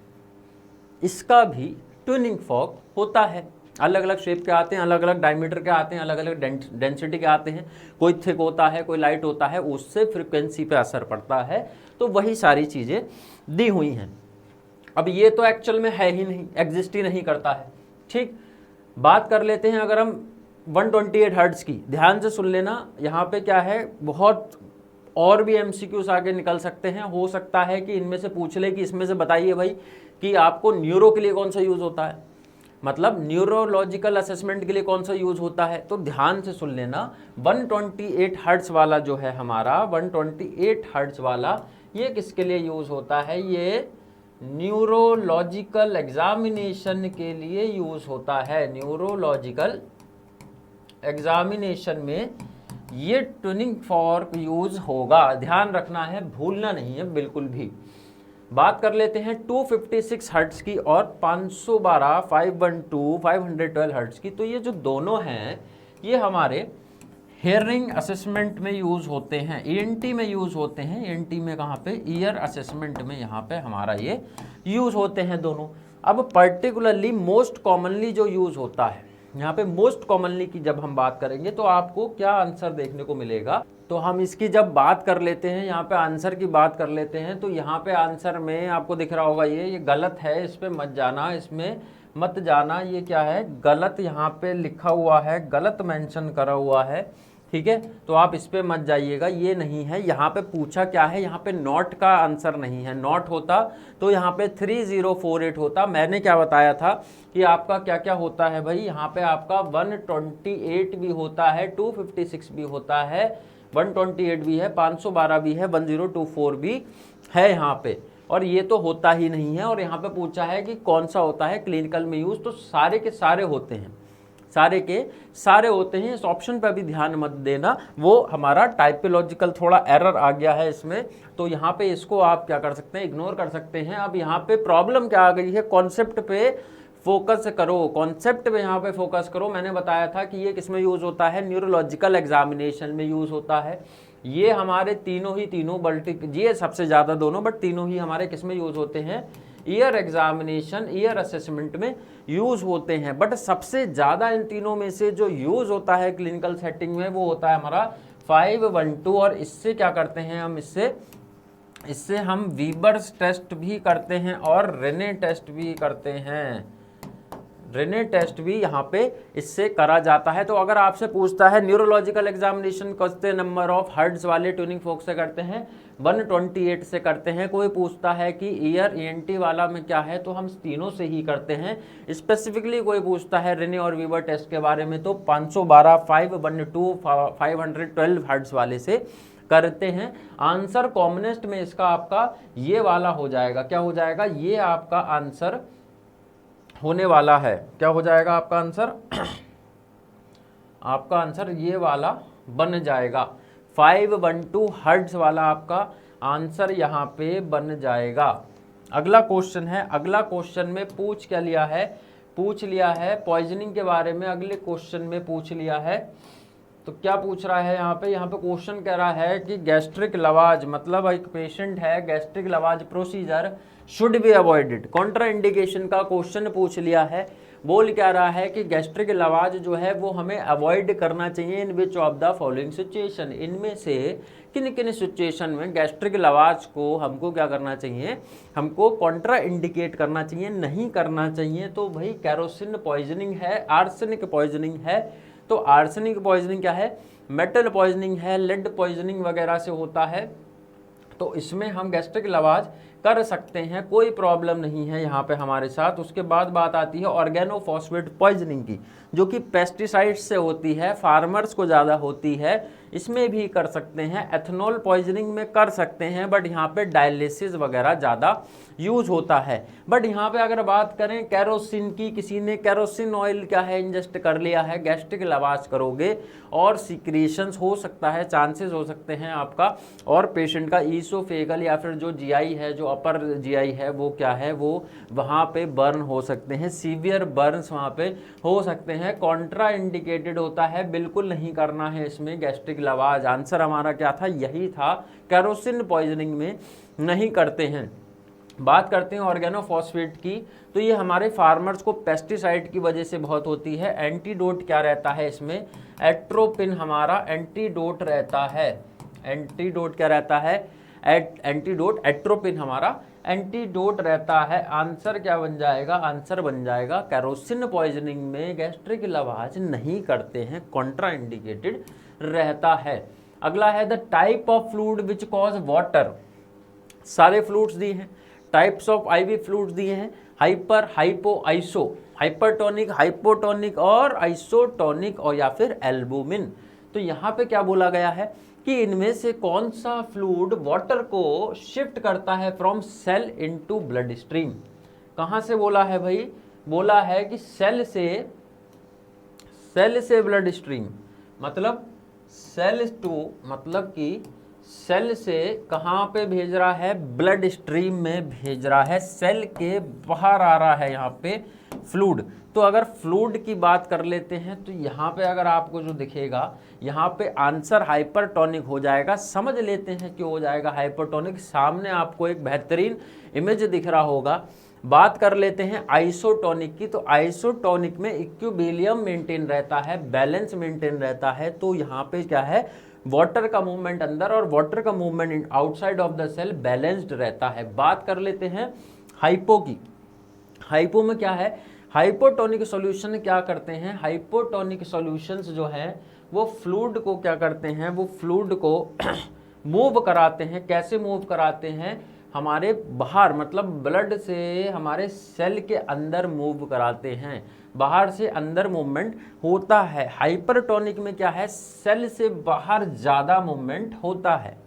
[SPEAKER 1] इसका भी ट्यूनिंग फोर्क होता है। अलग अलग शेप के आते हैं, अलग अलग डायमीटर के आते हैं, अलग अलग डेंसिटी के आते हैं, कोई थिक होता है, कोई लाइट होता है, उससे फ्रिक्वेंसी पे असर पड़ता है। तो वही सारी चीज़ें दी हुई हैं। अब ये तो एक्चुअल में है ही नहीं, एग्जिस्ट ही नहीं करता है। ठीक, बात कर लेते हैं अगर हम 128 हर्ट्ज की, ध्यान से सुन लेना। यहाँ पे क्या है, बहुत और भी एमसीक्यूज आगे निकल सकते हैं। हो सकता है कि इनमें से पूछ ले कि इसमें से बताइए भाई कि आपको न्यूरो के लिए कौन सा यूज़ होता है, मतलब न्यूरोलॉजिकल असेसमेंट के लिए कौन सा यूज़ होता है। तो ध्यान से सुन लेना, 128 हर्ट्ज वाला जो है हमारा, 128 हर्ट्ज वाला, ये किसके लिए यूज़ होता है, ये न्यूरोलॉजिकल एग्जामिनेशन के लिए यूज होता है। न्यूरोलॉजिकल एग्जामिनेशन में ये ट्यूनिंग फोर्क यूज होगा, ध्यान रखना है, भूलना नहीं है बिल्कुल भी। बात कर लेते हैं 256 हर्ट्ज की और 512, 512, 512 हर्ट्ज की। तो ये जो दोनों हैं ये हमारे हेयरिंग असेसमेंट में यूज़ होते हैं, ईएनटी में यूज़ होते हैं। ईएनटी में कहाँ पे, ईयर असेसमेंट में यहाँ पे हमारा ये यूज़ होते हैं दोनों। अब पर्टिकुलरली मोस्ट कॉमनली जो यूज़ होता है, यहाँ पे मोस्ट कॉमनली की जब हम बात करेंगे तो आपको क्या आंसर देखने को मिलेगा, तो हम इसकी जब बात कर लेते हैं, यहाँ पे आंसर की बात कर लेते हैं, तो यहाँ पे आंसर में आपको दिख रहा होगा ये गलत है, इस पे मत जाना, इसमें मत जाना, ये क्या है गलत यहाँ पे लिखा हुआ है, गलत मेंशन करा हुआ है, ठीक है, तो आप इस पे मत जाइएगा, ये नहीं है। यहाँ पे पूछा क्या है, यहाँ पे नॉट का आंसर नहीं है, नॉट होता तो यहाँ पे 3048 होता। मैंने क्या बताया था कि आपका क्या क्या होता है भाई, यहाँ पे आपका 128 भी होता है, 256 भी होता है, 128 भी है, 512 भी है, 1024 भी है यहाँ पे, और ये तो होता ही नहीं है। और यहाँ पे पूछा है कि कौन सा होता है क्लिनिकल में यूज, तो सारे के सारे होते हैं, सारे के सारे होते हैं। इस ऑप्शन पर भी ध्यान मत देना, वो हमारा टाइपोलॉजिकल थोड़ा एरर आ गया है इसमें, तो यहाँ पे इसको आप क्या कर सकते हैं, इग्नोर कर सकते हैं। अब यहाँ पे प्रॉब्लम क्या आ गई है, कॉन्सेप्ट पे फोकस करो, कॉन्सेप्ट पे यहाँ पे फोकस करो। मैंने बताया था कि ये किस में यूज होता है, न्यूरोलॉजिकल एग्जामिनेशन में यूज होता है। ये हमारे तीनों बल्कि ये सबसे ज्यादा दोनों, बट तीनों ही हमारे किस में यूज होते हैं, ईयर एग्जामिनेशन, ईयर असेसमेंट में यूज होते हैं। बट सबसे ज्यादा इन तीनों में से जो यूज होता है क्लिनिकल सेटिंग में वो होता है हमारा 512, और इससे क्या करते हैं हम, इससे हम वीबर्स टेस्ट भी करते हैं और रेने टेस्ट भी करते हैं, रेने टेस्ट भी यहाँ पे इससे करा जाता है। तो अगर आपसे पूछता है न्यूरोलॉजिकल एग्जामिनेशन कितने नंबर ऑफ हर्ट्ज वाले ट्यूनिंग फोक से करते हैं, 128 से करते हैं। कोई पूछता है कि ईयर ENT वाला में क्या है, तो हम तीनों से ही करते हैं। स्पेसिफिकली कोई पूछता है रेने और वीबर टेस्ट के बारे में, तो 512, 512, 512 हर्ट्ज वाले से करते हैं। आंसर कॉमनेस्ट में इसका आपका ये वाला हो जाएगा, क्या हो जाएगा, ये आपका आंसर होने वाला है, क्या हो जाएगा आपका आंसर आपका आंसर ये वाला बन जाएगा, 512 हर्ट्ज वाला आपका आंसर यहाँ पे बन जाएगा। अगला क्वेश्चन है, अगला क्वेश्चन में पूछ क्या लिया है, पूछ लिया है पॉइजनिंग के बारे में, अगले क्वेश्चन में पूछ लिया है। तो क्या पूछ रहा है यहाँ पे क्वेश्चन कह रहा है कि गैस्ट्रिक लवाज, मतलब एक पेशेंट है, gastric लवाज procedure should be avoided, Contra indication का क्वेश्चन पूछ लिया है। बोल क्या रहा है कि गैस्ट्रिक लवाज जो है वो हमें अवॉइड करना चाहिए in which of the following situation, इनमें से किन किन सिचुएशन में गैस्ट्रिक लवाज को हमको क्या करना चाहिए, हमको कॉन्ट्रा इंडिकेट करना चाहिए, नहीं करना चाहिए। तो भाई कैरोसिन पॉइजनिंग है, आर्सेनिक पॉइजनिंग है, तो आर्सेनिक पॉइजनिंग क्या है, मेटल पॉइजनिंग है, लेड पॉइजनिंग वगैरह से होता है, तो इसमें हम गैस्ट्रिक लवाज कर सकते हैं, कोई प्रॉब्लम नहीं है यहाँ पे हमारे साथ। उसके बाद बात आती है ऑर्गेनोफॉस्फेट पॉइजनिंग की, जो कि पेस्टिसाइड से होती है, फार्मर्स को ज़्यादा होती है, इसमें भी कर सकते हैं। एथनॉल पॉइजनिंग में कर सकते हैं, बट यहाँ पे डायलिसिस वगैरह ज़्यादा यूज होता है। बट यहाँ पे अगर बात करें कैरोसिन की, किसी ने कैरोसिन ऑयल क्या है इंजेस्ट कर लिया है, गैस्ट्रिक लवाज करोगे और सिक्रीशंस हो सकता है, चांसेस हो सकते हैं आपका, और पेशेंट का ईसोफेगल या फिर जो जीआई है, जो अपर जीआई है, वो क्या है, वो वहाँ पे बर्न हो सकते हैं, सीवियर बर्न्स वहाँ पे हो सकते हैं। कॉन्ट्रा इंडिकेटेड होता है, बिल्कुल नहीं करना है इसमें गैस्ट्रिक लवाज। आंसर हमारा क्या था, यही था, कैरोसिन पॉइजनिंग में नहीं करते हैं। बात करते हैं ऑर्गेनोफॉस्फेट की, तो ये हमारे फार्मर्स को पेस्टिसाइड की वजह से बहुत होती है। एंटीडोट क्या रहता है इसमें, एट्रोपिन हमारा एंटीडोट रहता है, एंटीडोट क्या रहता है, एंटीडोट एट्रोपिन हमारा एंटीडोट रहता है। आंसर क्या बन जाएगा, आंसर बन जाएगा कैरोसिन पॉइजनिंग में गैस्ट्रिक लवाज नहीं करते हैं, कॉन्ट्रा इंडिकेटेड रहता है। अगला है the type of fluid which cause water, सारे फ्लूइड्स दिए हैं, टाइप्स ऑफ आईवी फ्लूइड्स दिए हैं, hyper, hypo, iso, hypertonic, hypotonic और आइसोटोनिक, और या फिर एल्बुमिन। तो यहाँ पे क्या बोला गया है कि इनमें से कौन सा फ्लूइड वाटर को शिफ्ट करता है from cell into blood stream. कहाँ से बोला है भाई, बोला है कि सेल से ब्लड स्ट्रीम, मतलब सेल टू, मतलब कि सेल से कहाँ पे भेज रहा है, ब्लड स्ट्रीम में भेज रहा है, सेल के बाहर आ रहा है यहाँ पे फ्लूइड। तो अगर फ्लूइड की बात कर लेते हैं, तो यहाँ पे अगर आपको जो दिखेगा, यहाँ पे आंसर हाइपरटोनिक हो जाएगा। समझ लेते हैं क्यों हो जाएगा हाइपरटोनिक। सामने आपको एक बेहतरीन इमेज दिख रहा होगा, बात कर लेते हैं आइसोटोनिक की, तो आइसोटोनिक में इक्विलिब्रियम मेंटेन रहता है, बैलेंस मेंटेन रहता है। तो यहाँ पे क्या है, वाटर का मूवमेंट अंदर और वाटर का movement outside of the cell balanced रहता है। बात कर लेते हैं हाइपो की। हाइपो में क्या है, हाइपोटोनिक सॉल्यूशन क्या करते हैं, हाइपोटोनिक सॉल्यूशंस जो है वो फ्लूइड को क्या करते हैं, वो फ्लूइड को मूव कराते हैं। कैसे मूव कराते हैं, हमारे बाहर मतलब ब्लड से हमारे सेल के अंदर मूव कराते हैं, बाहर से अंदर मूवमेंट होता है। हाइपरटोनिक में क्या है, सेल से बाहर ज़्यादा मूवमेंट होता है,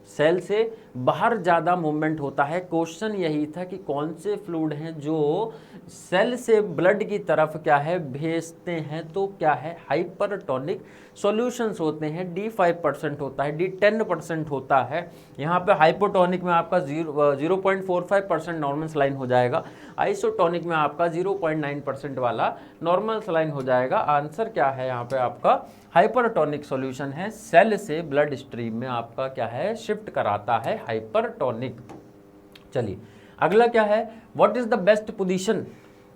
[SPEAKER 1] सेल से बाहर ज़्यादा मूवमेंट होता है। क्वेश्चन यही था कि कौन से फ्लूइड हैं जो सेल से ब्लड की तरफ क्या है भेजते हैं, तो क्या है हाइपरटोनिक सॉल्यूशंस होते हैं। D 5% होता है, D 10% होता है। यहाँ पे हाइपोटोनिक में आपका 0.45% नॉर्मल सलाइन हो जाएगा, आइसोटोनिक में आपका 0.9% वाला नॉर्मल सलाइन हो जाएगा। आंसर क्या है यहाँ पे आपका, हाइपरटोनिक सॉल्यूशन है, सेल से ब्लड स्ट्रीम में आपका क्या है शिफ्ट कराता है हाइपरटोनिक। चलिए अगला क्या है, what is the best position.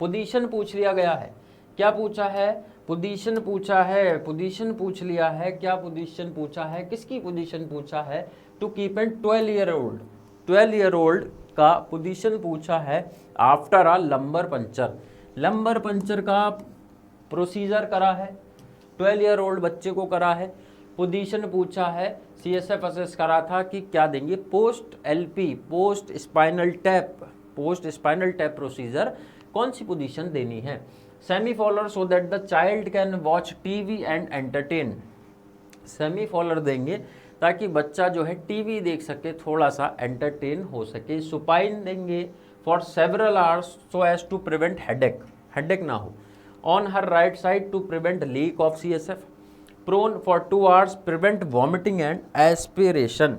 [SPEAKER 1] Position पूछ लिया गया है, क्या पूछा है, पोजीशन पूछा है, पोजीशन पूछ लिया है, क्या पोजीशन पूछा है, किसकी पोजीशन पूछा है, to keep an 12 year old, 12 year old का पोजीशन पूछा है after a lumbar puncture. Lumbar puncture का प्रोसीजर करा है, 12 ईयर ओल्ड बच्चे को करा है, पोजीशन पूछा है, CSF असेस करा था कि क्या देंगे, post LP, post spinal tap, post spinal tap procedure कौन सी पोजीशन देनी है। Semi Fowler so that the child can watch TV and entertain, semi Fowler देंगे ताकि बच्चा जो है टीवी देख सके, थोड़ा सा एंटरटेन हो सके। सुपाइन देंगे for several hours so as to prevent headache, headache ना हो। On her right side to prevent leak of CSF। Prone for 2 hours prevent vomiting and aspiration.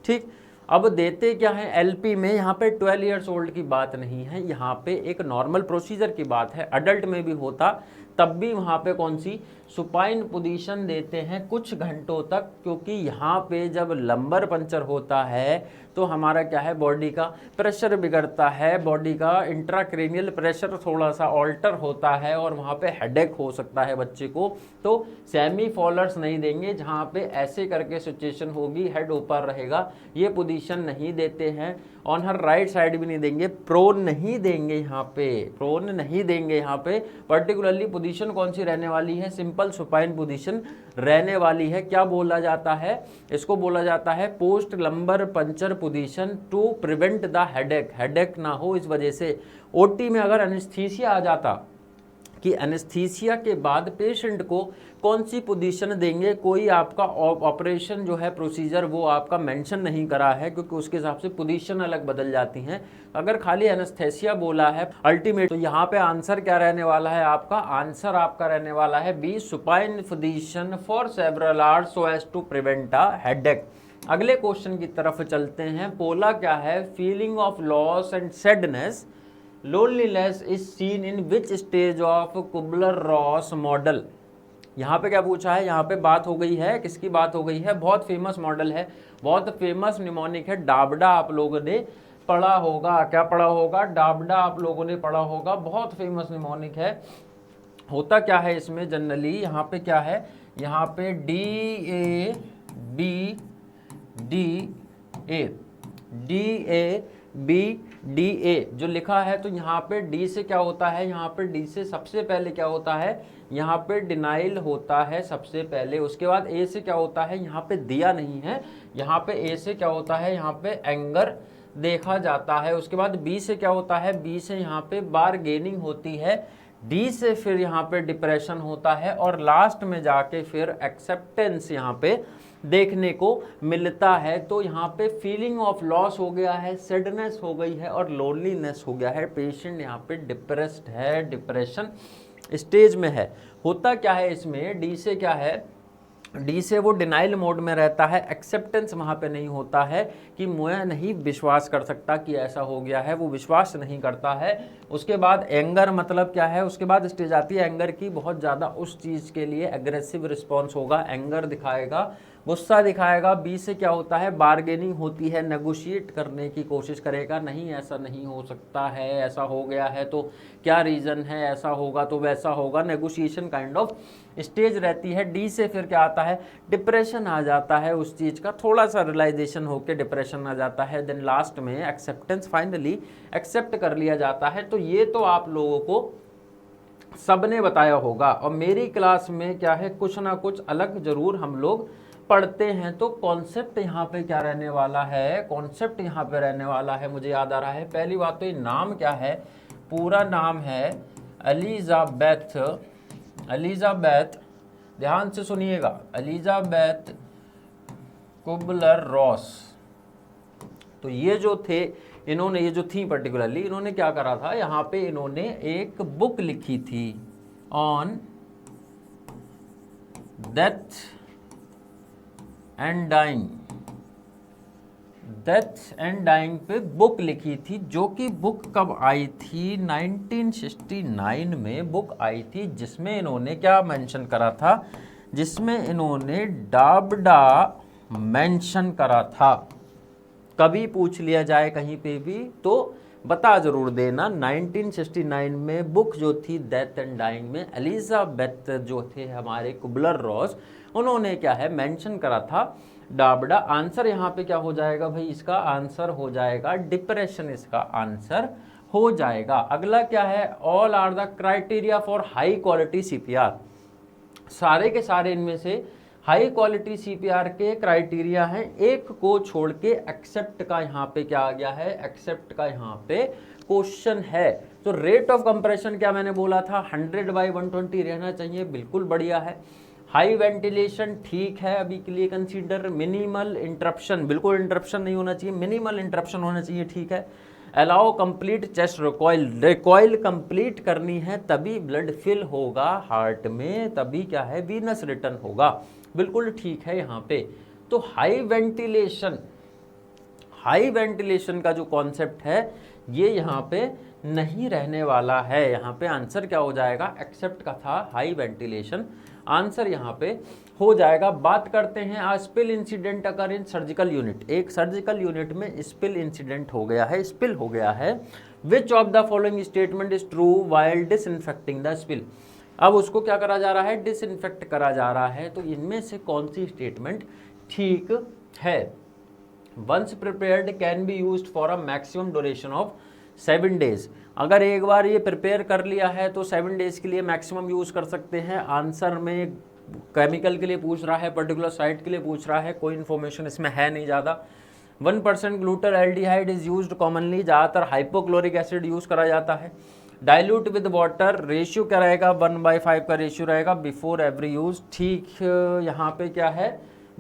[SPEAKER 1] ठीक, अब देते क्या है LP में, यहाँ पे 12 ईयर्स ओल्ड की बात नहीं है, यहाँ पे एक नॉर्मल प्रोसीजर की बात है। अडल्ट में भी होता तब भी वहाँ पे कौन सी सुपाइन पोजीशन देते हैं कुछ घंटों तक, क्योंकि यहाँ पे जब लंबर पंचर होता है तो हमारा क्या है, बॉडी का प्रेशर बिगड़ता है, बॉडी का इंट्राक्रेनियल प्रेशर थोड़ा सा ऑल्टर होता है और वहाँ पे हेडेक हो सकता है बच्चे को। तो सेमीफॉलर्स नहीं देंगे, जहाँ पे ऐसे करके सिचुएशन होगी, हेड ऊपर रहेगा, ये पोजीशन नहीं देते हैं। ऑन हर राइट साइड भी नहीं देंगे, प्रोन नहीं देंगे, यहाँ पे प्रोन नहीं देंगे। यहाँ पे पर्टिकुलरली पोजीशन कौन सी रहने वाली है, सिंपल सुपाइन पोजीशन रहने वाली है। क्या बोला जाता है, इसको बोला जाता है post lumbar puncture position to prevent the headache, headache ना हो इस वजह से। OT में अगर एनेस्थीसिया आ जाता कि एनेस्थीसिया के बाद पेशेंट को कौन सी पोजीशन देंगे, कोई आपका ऑपरेशन जो है प्रोसीजर वो आपका मेंशन नहीं करा है, क्योंकि उसके हिसाब से पोजीशन अलग बदल जाती हैं। अगर खाली एनेस्थीसिया बोला है अल्टीमेट, तो यहाँ पे आंसर क्या रहने वाला है आपका, आंसर आपका रहने वाला है B, supine position for several hours so as to prevent a headache. अगले क्वेश्चन की तरफ चलते हैं। बोला क्या है, feeling of loss and sadness, loneliness is seen in which stage of Kubler Ross model. यहाँ पे क्या पूछा है, यहाँ पे बात हो गई है, किसकी बात हो गई है, बहुत फेमस मॉडल है, बहुत फेमस निमोनिक है, डाबडा आप लोगों ने पढ़ा होगा। क्या पढ़ा होगा, डाबडा आप लोगों ने पढ़ा होगा, बहुत फेमस निमोनिक है। होता क्या है इसमें जनरली, यहाँ पे क्या है, यहाँ पे DA जो लिखा है, तो यहाँ पे D से क्या होता है, यहाँ पे D से सबसे पहले क्या होता है, यहाँ पे डिनाइल होता है सबसे पहले। उसके बाद A से क्या होता है, यहाँ पे दिया नहीं है, यहाँ पे A से क्या होता है, यहाँ पे एंगर देखा जाता है। उसके बाद B से क्या होता है, B से यहाँ पे बारगेनिंग होती है, D से फिर यहाँ पे डिप्रेशन होता है, और लास्ट में जाके फिर एक्सेप्टेंस यहाँ पे देखने को मिलता है। तो यहाँ पे फीलिंग ऑफ लॉस हो गया है, सैडनेस हो गई है और लोनलीनेस हो गया है। पेशेंट यहाँ पे डिप्रेस्ड है, डिप्रेशन स्टेज में है। होता क्या है इसमें, डी से क्या है, डी से वो डिनाइल मोड में रहता है, एक्सेप्टेंस वहाँ पे नहीं होता है कि मैं नहीं विश्वास कर सकता कि ऐसा हो गया है, वो विश्वास नहीं करता है। उसके बाद एंगर, मतलब क्या है, उसके बाद स्टेज आती है एंगर की, बहुत ज़्यादा उस चीज़ के लिए एग्रेसिव रिस्पॉन्स होगा, एंगर दिखाएगा, गुस्सा दिखाएगा, बी से क्या होता है, बार्गेनिंग होती है, नेगोशिएट करने की कोशिश करेगा, नहीं ऐसा नहीं हो सकता है, ऐसा हो गया है तो क्या रीज़न है, ऐसा होगा तो वैसा होगा, नेगोशिएशन काइंड ऑफ स्टेज रहती है। डी से फिर क्या आता है, डिप्रेशन आ जाता है, उस चीज़ का थोड़ा सा रियलाइजेशन होकर डिप्रेशन आ जाता है। देन लास्ट में एक्सेप्टेंस, फाइनली एक्सेप्ट कर लिया जाता है। तो ये तो आप लोगों को सबने बताया होगा, और मेरी क्लास में क्या है, कुछ ना कुछ अलग जरूर हम लोग पढ़ते हैं। तो कॉन्सेप्ट यहाँ पे क्या रहने वाला है, कॉन्सेप्ट यहाँ पे रहने वाला है, मुझे याद आ रहा है। पहली बात तो ये नाम क्या है, पूरा नाम है एलिजाबेथ, एलिजाबेथ, ध्यान से सुनिएगा, एलिजाबेथ कुबलर रॉस। तो ये जो थे, इन्होंने ये जो थी पर्टिकुलरली, इन्होंने क्या करा था, यहाँ पे इन्होंने एक बुक लिखी थी on death and dying, death and dying पे बुक लिखी थी, जो कि बुक कब आई थी, 1969 में बुक आई थी, जिसमें इन्होंने क्या मेंशन करा था, जिसमें इन्होंने डाबडा मेंशन करा था। कभी पूछ लिया जाए कहीं पे भी तो बता जरूर देना। 1969 में बुक जो थी डेथ एंड डाइंग में एलिजाबेथ जो थे हमारे कुबलर रॉस, उन्होंने क्या है मेंशन करा था डाबडा। आंसर यहाँ पे क्या हो जाएगा भाई, इसका आंसर हो जाएगा डिप्रेशन, इसका आंसर हो जाएगा। अगला क्या है, all are the criteria for high quality CPR, सारे के सारे इनमें से हाई क्वालिटी सीपीआर के क्राइटेरिया हैं, एक को छोड़ के एक्सेप्ट का यहाँ पे क्या आ गया है, एक्सेप्ट का यहाँ पे क्वेश्चन है। तो रेट ऑफ कंप्रेशन क्या मैंने बोला था, 100/120 रहना चाहिए, बिल्कुल बढ़िया है। हाई वेंटिलेशन ठीक है अभी के लिए कंसीडर। मिनिमल इंटरप्शन, बिल्कुल इंटरप्शन नहीं होना चाहिए, मिनिमल इंटरप्शन होना चाहिए, ठीक है। Allow complete chest recoil, recoil complete करनी है तभी ब्लड फिल होगा हार्ट में, तभी क्या है वीनस रिटर्न होगा, बिल्कुल ठीक है यहाँ पे। तो हाई वेंटिलेशन, हाई वेंटिलेशन का जो कॉन्सेप्ट है ये यहाँ पे नहीं रहने वाला है। यहाँ पे आंसर क्या हो जाएगा, एक्सेप्ट का था हाई वेंटिलेशन, आंसर यहाँ पे हो जाएगा। बात करते हैं आज स्पिल इंसिडेंट अकर इन सर्जिकल यूनिट, एक सर्जिकल यूनिट में स्पिल इंसिडेंट हो गया है, स्पिल हो गया है। Which of the following statement is true while disinfecting the spill, अब उसको क्या करा जा रहा है, डिसइंफेक्ट करा जा रहा है। तो इनमें से कौन सी स्टेटमेंट ठीक है, once prepared can be used for a maximum duration of 7 days, अगर एक बार ये प्रिपेयर कर लिया है तो 7 डेज के लिए मैक्सिमम यूज कर सकते हैं। आंसर में केमिकल के लिए पूछ रहा है, पर्टिकुलर साइट के लिए पूछ रहा है, कोई इन्फॉर्मेशन इसमें है नहीं ज़्यादा। 1% ग्लूटर एल्डिहाइड इज यूज्ड कॉमनली, ज़्यादातर हाइपोक्लोरिक एसिड यूज करा जाता है। डाइल्यूट विद वाटर, रेशियो क्या रहेगा, 1/5 का रेशियो रहेगा बिफोर एवरी यूज, ठीक। यहाँ पे क्या है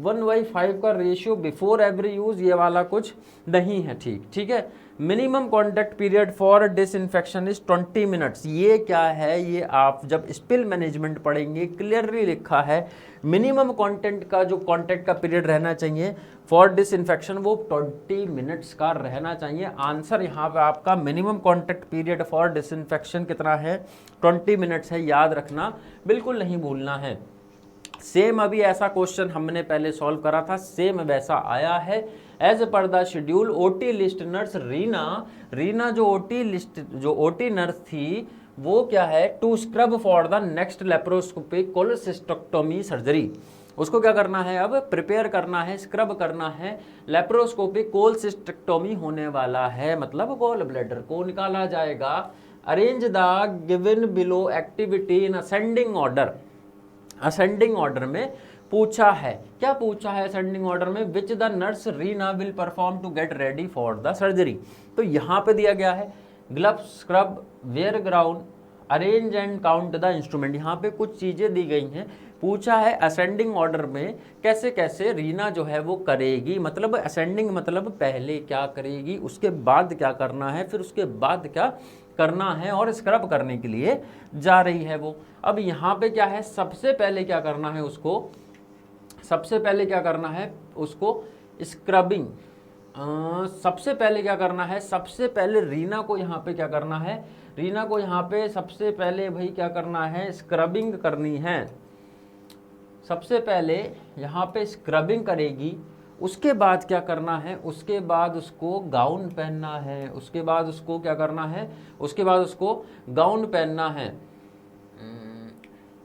[SPEAKER 1] 1/5 का रेशियो बिफोर एवरी यूज, ये वाला कुछ नहीं है, ठीक है। Minimum contact period for disinfection is 20 minutes, ये क्या है, ये आप जब स्पिल मैनेजमेंट पढ़ेंगे क्लियरली लिखा है मिनिमम कॉन्टेंट का जो कॉन्टैक्ट का पीरियड रहना चाहिए फॉर डिसइंफेक्शन वो 20 मिनट्स का रहना चाहिए। आंसर यहाँ पे आपका minimum contact period for disinfection कितना है, 20 मिनट्स है, याद रखना, बिल्कुल नहीं भूलना है। सेम अभी ऐसा क्वेश्चन हमने पहले सॉल्व करा था, सेम वैसा आया है। As per the schedule OT list nurse Reena जो ओटी नर्स थी वो क्या है, to scrub for the next laparoscopic cholecystectomy surgery, उसको क्या करना है, अब प्रिपेयर करना है, स्क्रब करना है, लेप्रोस्कोपिक कोलोसिस्टेक्टोमी होने वाला है, मतलब गॉल ब्लैडर को निकाला जाएगा। Arrange the given below activity in ascending order, ascending order में पूछा है, क्या पूछा है असेंडिंग ऑर्डर में, which the nurse Reena will perform to get ready for the surgery. तो यहाँ पे दिया गया है gloves, scrub, wear gown, arrange and count the instrument, यहाँ पे कुछ चीज़ें दी गई हैं। पूछा है असेंडिंग ऑर्डर में कैसे कैसे रीना जो है वो करेगी, मतलब असेंडिंग मतलब पहले क्या करेगी, उसके बाद क्या करना है, फिर उसके बाद क्या करना है, और स्क्रब करने के लिए जा रही है वो। अब यहाँ पे क्या है, सबसे पहले क्या करना है उसको, सबसे पहले क्या करना है उसको, स्क्रबिंग। सबसे पहले क्या करना है, सबसे पहले रीना को यहाँ पे क्या करना है, रीना को यहाँ पे सबसे पहले भाई क्या करना है, स्क्रबिंग करनी है। सबसे पहले यहाँ पे स्क्रबिंग करेगी, उसके बाद क्या करना है, उसके बाद उसको गाउन पहनना है, उसके बाद उसको क्या करना है, उसके बाद उसको गाउन पहनना है।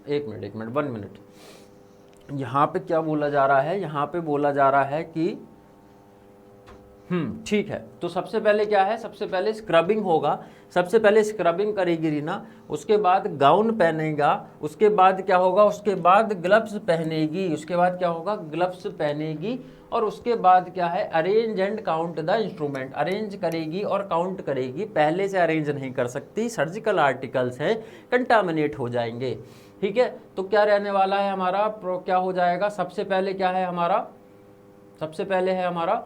[SPEAKER 1] एक मिनट 1 मिनट। यहाँ पे क्या बोला जा रहा है, यहाँ पे बोला जा रहा है कि ठीक है। तो सबसे पहले क्या है, सबसे पहले स्क्रबिंग होगा, सबसे पहले स्क्रबिंग करेगी रीना, उसके बाद गाउन पहनेगा, उसके बाद क्या होगा, उसके बाद ग्लव्स पहनेगी, उसके बाद क्या होगा, ग्लव्स पहनेगी, और उसके बाद क्या है, arrange and count the instrument, arrange करेगी और काउंट करेगी। पहले से अरेंज नहीं कर सकती, सर्जिकल आर्टिकल्स हैं, कंटामिनेट हो जाएंगे। ठीक है, तो क्या रहने वाला है हमारा, क्या हो जाएगा, सबसे पहले क्या है हमारा, सबसे पहले है हमारा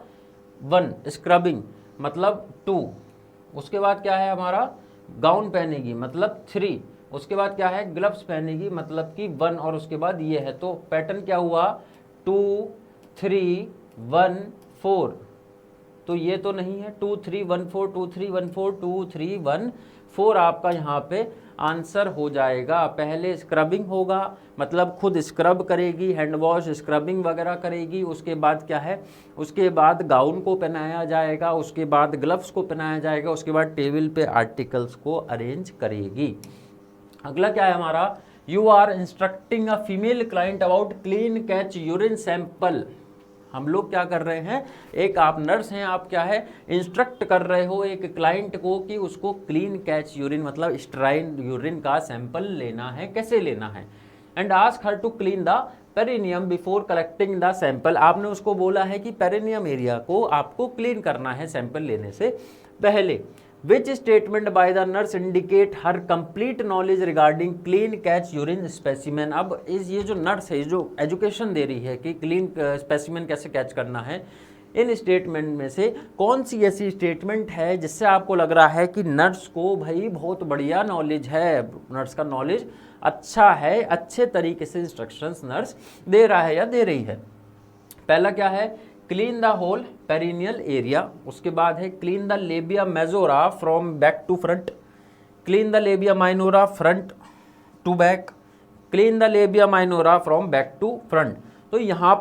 [SPEAKER 1] 1 स्क्रबिंग मतलब 2, उसके बाद क्या है हमारा गाउन पहनेगी मतलब 3, उसके बाद क्या है ग्लव्स पहनेगी मतलब कि 1, और उसके बाद ये है। तो पैटर्न क्या हुआ 2 3 1 4, तो ये तो नहीं है 2 3 1 4 2 3 1 4 2 3 1 4 आपका यहाँ पे आंसर हो जाएगा। पहले स्क्रबिंग होगा मतलब खुद स्क्रब करेगी, हैंड वॉश स्क्रबिंग वगैरह करेगी, उसके बाद क्या है, उसके बाद गाउन को पहनाया जाएगा, उसके बाद ग्लव्स को पहनाया जाएगा, उसके बाद टेबल पे आर्टिकल्स को अरेंज करेगी। अगला क्या है हमारा, you are instructing a female client about clean catch urine sample. हम लोग क्या कर रहे हैं, एक आप नर्स हैं, आप क्या है इंस्ट्रक्ट कर रहे हो एक क्लाइंट को कि उसको क्लीन कैच यूरिन मतलब स्टराइन यूरिन का सैंपल लेना है, कैसे लेना है। And ask her to clean the perineum before collecting the sample. आपने उसको बोला है कि पेरिनियम एरिया को आपको क्लीन करना है सैंपल लेने से पहले। Which statement by the nurse indicate her complete knowledge regarding clean catch urine specimen। अब ये जो नर्स है, जो एजुकेशन दे रही है कि क्लीन स्पेसिमेन कैसे कैच करना है, इन स्टेटमेंट में से कौन सी ऐसी स्टेटमेंट है जिससे आपको लग रहा है कि नर्स को भाई बहुत बढ़िया नॉलेज है, नर्स का नॉलेज अच्छा है, अच्छे तरीके से इंस्ट्रक्शंस नर्स दे रहा है या दे रही है। पहला क्या है, clean the whole perineal area, उसके बाद है clean the labia majora from back to front, clean the labia minora front to back, clean the labia minora from back to front. तो यहाँ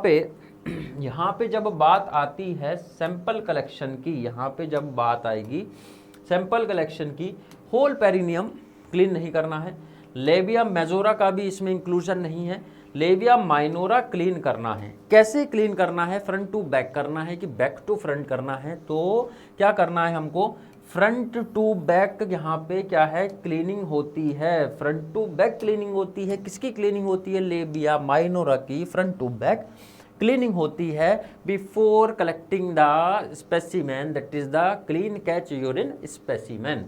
[SPEAKER 1] पे जब बात आती है सैंपल कलेक्शन की, यहाँ पे जब बात आएगी सैंपल कलेक्शन की, होल पेरिनियम क्लीन नहीं करना है, लेबिया मेजोरा का भी इसमें इंक्लूजन नहीं है, लेबिया माइनोरा क्लीन करना है। कैसे क्लीन करना है, फ्रंट टू बैक करना है कि बैक टू फ्रंट करना है। तो क्या करना है हमको, फ्रंट टू बैक यहाँ पे क्या है क्लीनिंग होती है, फ्रंट टू बैक क्लीनिंग होती है। किसकी क्लीनिंग होती है, लेबिया माइनोरा की फ्रंट टू बैक क्लीनिंग होती है before collecting the specimen, that is the clean catch urine specimen.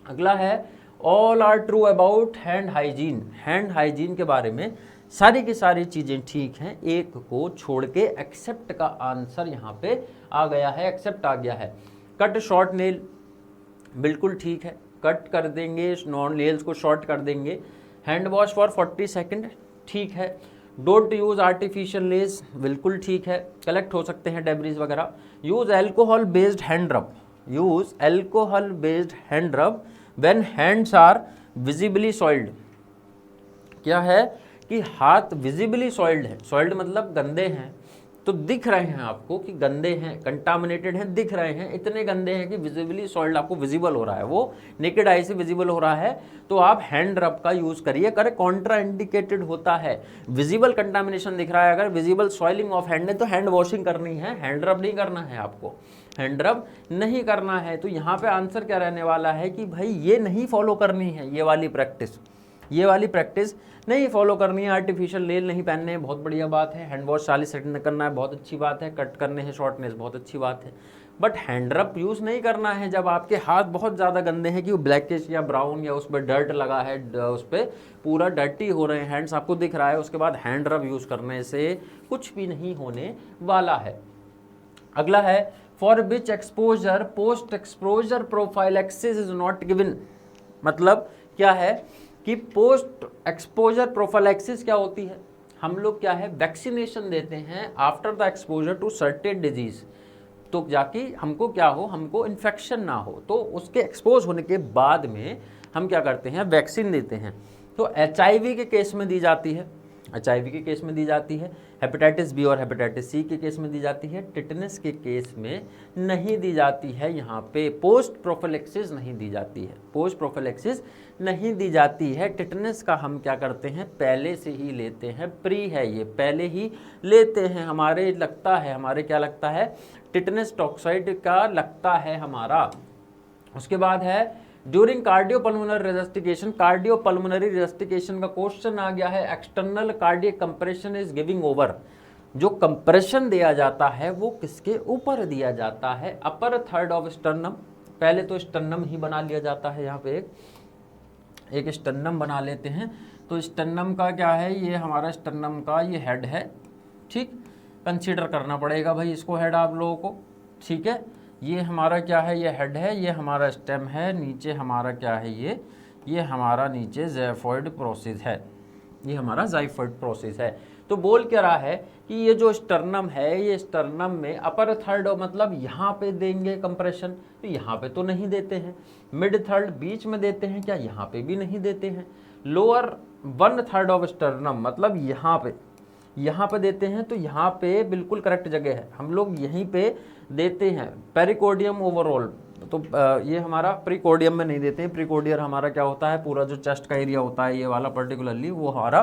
[SPEAKER 1] अगला है all are true about hand hygiene. Hand hygiene के बारे में सारी की सारी चीज़ें ठीक हैं, एक को छोड़ के एक्सेप्ट का आंसर यहाँ पे आ गया है, एक्सेप्ट आ गया है। कट शॉर्ट नेल बिल्कुल ठीक है, कट कर देंगे, नॉन नेल्स को शॉर्ट कर देंगे। हैंड वॉश फॉर 40 सेकेंड ठीक है। डोंट यूज़ आर्टिफिशियल लेस बिल्कुल ठीक है, कलेक्ट हो सकते हैं डेब्रीज वगैरह। Use alcohol based hand rub, use alcohol based hand rub when hands are visibly soiled. क्या है कि हाथ विजिबली सॉइल्ड है, सॉइल्ड मतलब गंदे हैं, तो दिख रहे हैं आपको कि गंदे हैं, कंटामिनेटेड हैं, दिख रहे हैं, इतने गंदे हैं कि विजिबली सॉइल्ड आपको विजिबल हो रहा है, वो नेकेड आई से विजिबल हो रहा है, तो आप हैंड रब का यूज़ करिए। अगर कॉन्ट्रा इंडिकेटेड होता है, विजिबल कंटामिनेशन दिख रहा है, अगर विजिबल सॉइलिंग ऑफ हैंड है तो हैंड वॉशिंग करनी है, हैंड रब नहीं करना है आपको, हैंड रब नहीं करना है। तो यहाँ पे आंसर क्या रहने वाला है कि भाई ये नहीं फॉलो करनी है, ये वाली प्रैक्टिस नहीं फॉलो करनी है। आर्टिफिशियल नेल नहीं पहनने हैं, बहुत बढ़िया बात है। हैंड वॉश 40 सेकंड करना है, बहुत अच्छी बात है। कट करने हैं शॉर्टनेस, बहुत अच्छी बात है। बट हैंड रब यूज़ नहीं करना है जब आपके हाथ बहुत ज़्यादा गंदे हैं कि वो ब्लैकिश या ब्राउन या उस पर डर्ट लगा है, उस पर पूरा डर्टी हो रहे हैं हैंड्स, आपको दिख रहा है, उसके बाद हैंड रब यूज़ करने से कुछ भी नहीं होने वाला है। अगला है for which exposure post exposure prophylaxis is not given. मतलब क्या है कि पोस्ट एक्सपोजर प्रोफाइलैक्सिस क्या होती है, हम लोग क्या है वैक्सीनेशन देते हैं after the exposure to certain disease, तो जाके हमको क्या हो, हमको इन्फेक्शन ना हो, तो उसके एक्सपोज होने के बाद में हम क्या करते हैं वैक्सीन देते हैं। तो HIV के केस में दी जाती है, HIV के केस में दी जाती है, हेपेटाइटिस बी और हेपेटाइटिस सी के केस में दी जाती है, टिटनेस के केस में नहीं दी जाती है। यहाँ पे पोस्ट प्रोफिलैक्सिस नहीं दी जाती है, पोस्ट प्रोफिलैक्सिस नहीं दी जाती है। टिटनेस का हम क्या करते हैं, पहले से ही लेते हैं, प्री है ये, पहले ही लेते हैं। हमारे लगता है, हमारे क्या लगता है, टिटनेस टॉक्साइड का लगता है हमारा। उसके बाद है ड्यूरिंग कार्डियोपल्मोनरी रेसस्टिकेशन, कार्डियोपल्मोनरी रेसस्टिकेशन का क्वेश्चन आ गया है, external cardiac compression is giving over. जो कंप्रेशन दिया जाता है वो किसके ऊपर दिया जाता है, अपर थर्ड ऑफ स्टर्नम। पहले तो स्टर्नम ही बना लिया जाता है, यहाँ पे एक स्टर्नम बना लेते हैं। तो स्टर्नम का क्या है, ये हमारा स्टर्नम का ये हेड है, ठीक, कंसीडर करना पड़ेगा भाई इसको हेड आप लोगों को, ठीक है। ये हमारा क्या है, ये हेड है, ये हमारा स्टेम है, नीचे हमारा क्या है, ये हमारा नीचे ज़ाइफॉइड प्रोसेस है, ये हमारा ज़ाइफॉइड प्रोसेस है। तो बोल क्या रहा है कि ये जो स्टर्नम है, ये स्टर्नम में अपर थर्ड मतलब यहाँ पे देंगे कंप्रेशन, तो यहाँ पे तो नहीं देते हैं। मिड थर्ड बीच में देते हैं क्या, यहाँ पे भी नहीं देते हैं। Lower one third of sternum मतलब यहाँ पे देते हैं, तो यहाँ पे बिल्कुल करेक्ट जगह है, हम लोग यहीं पे देते हैं। पेरिकोर्डियम ओवरऑल, तो ये हमारा प्रीकोर्डियम में नहीं देते हैं। प्रीकोर्डियर हमारा क्या होता है, पूरा जो चेस्ट का एरिया होता है ये वाला पर्टिकुलरली, वो हमारा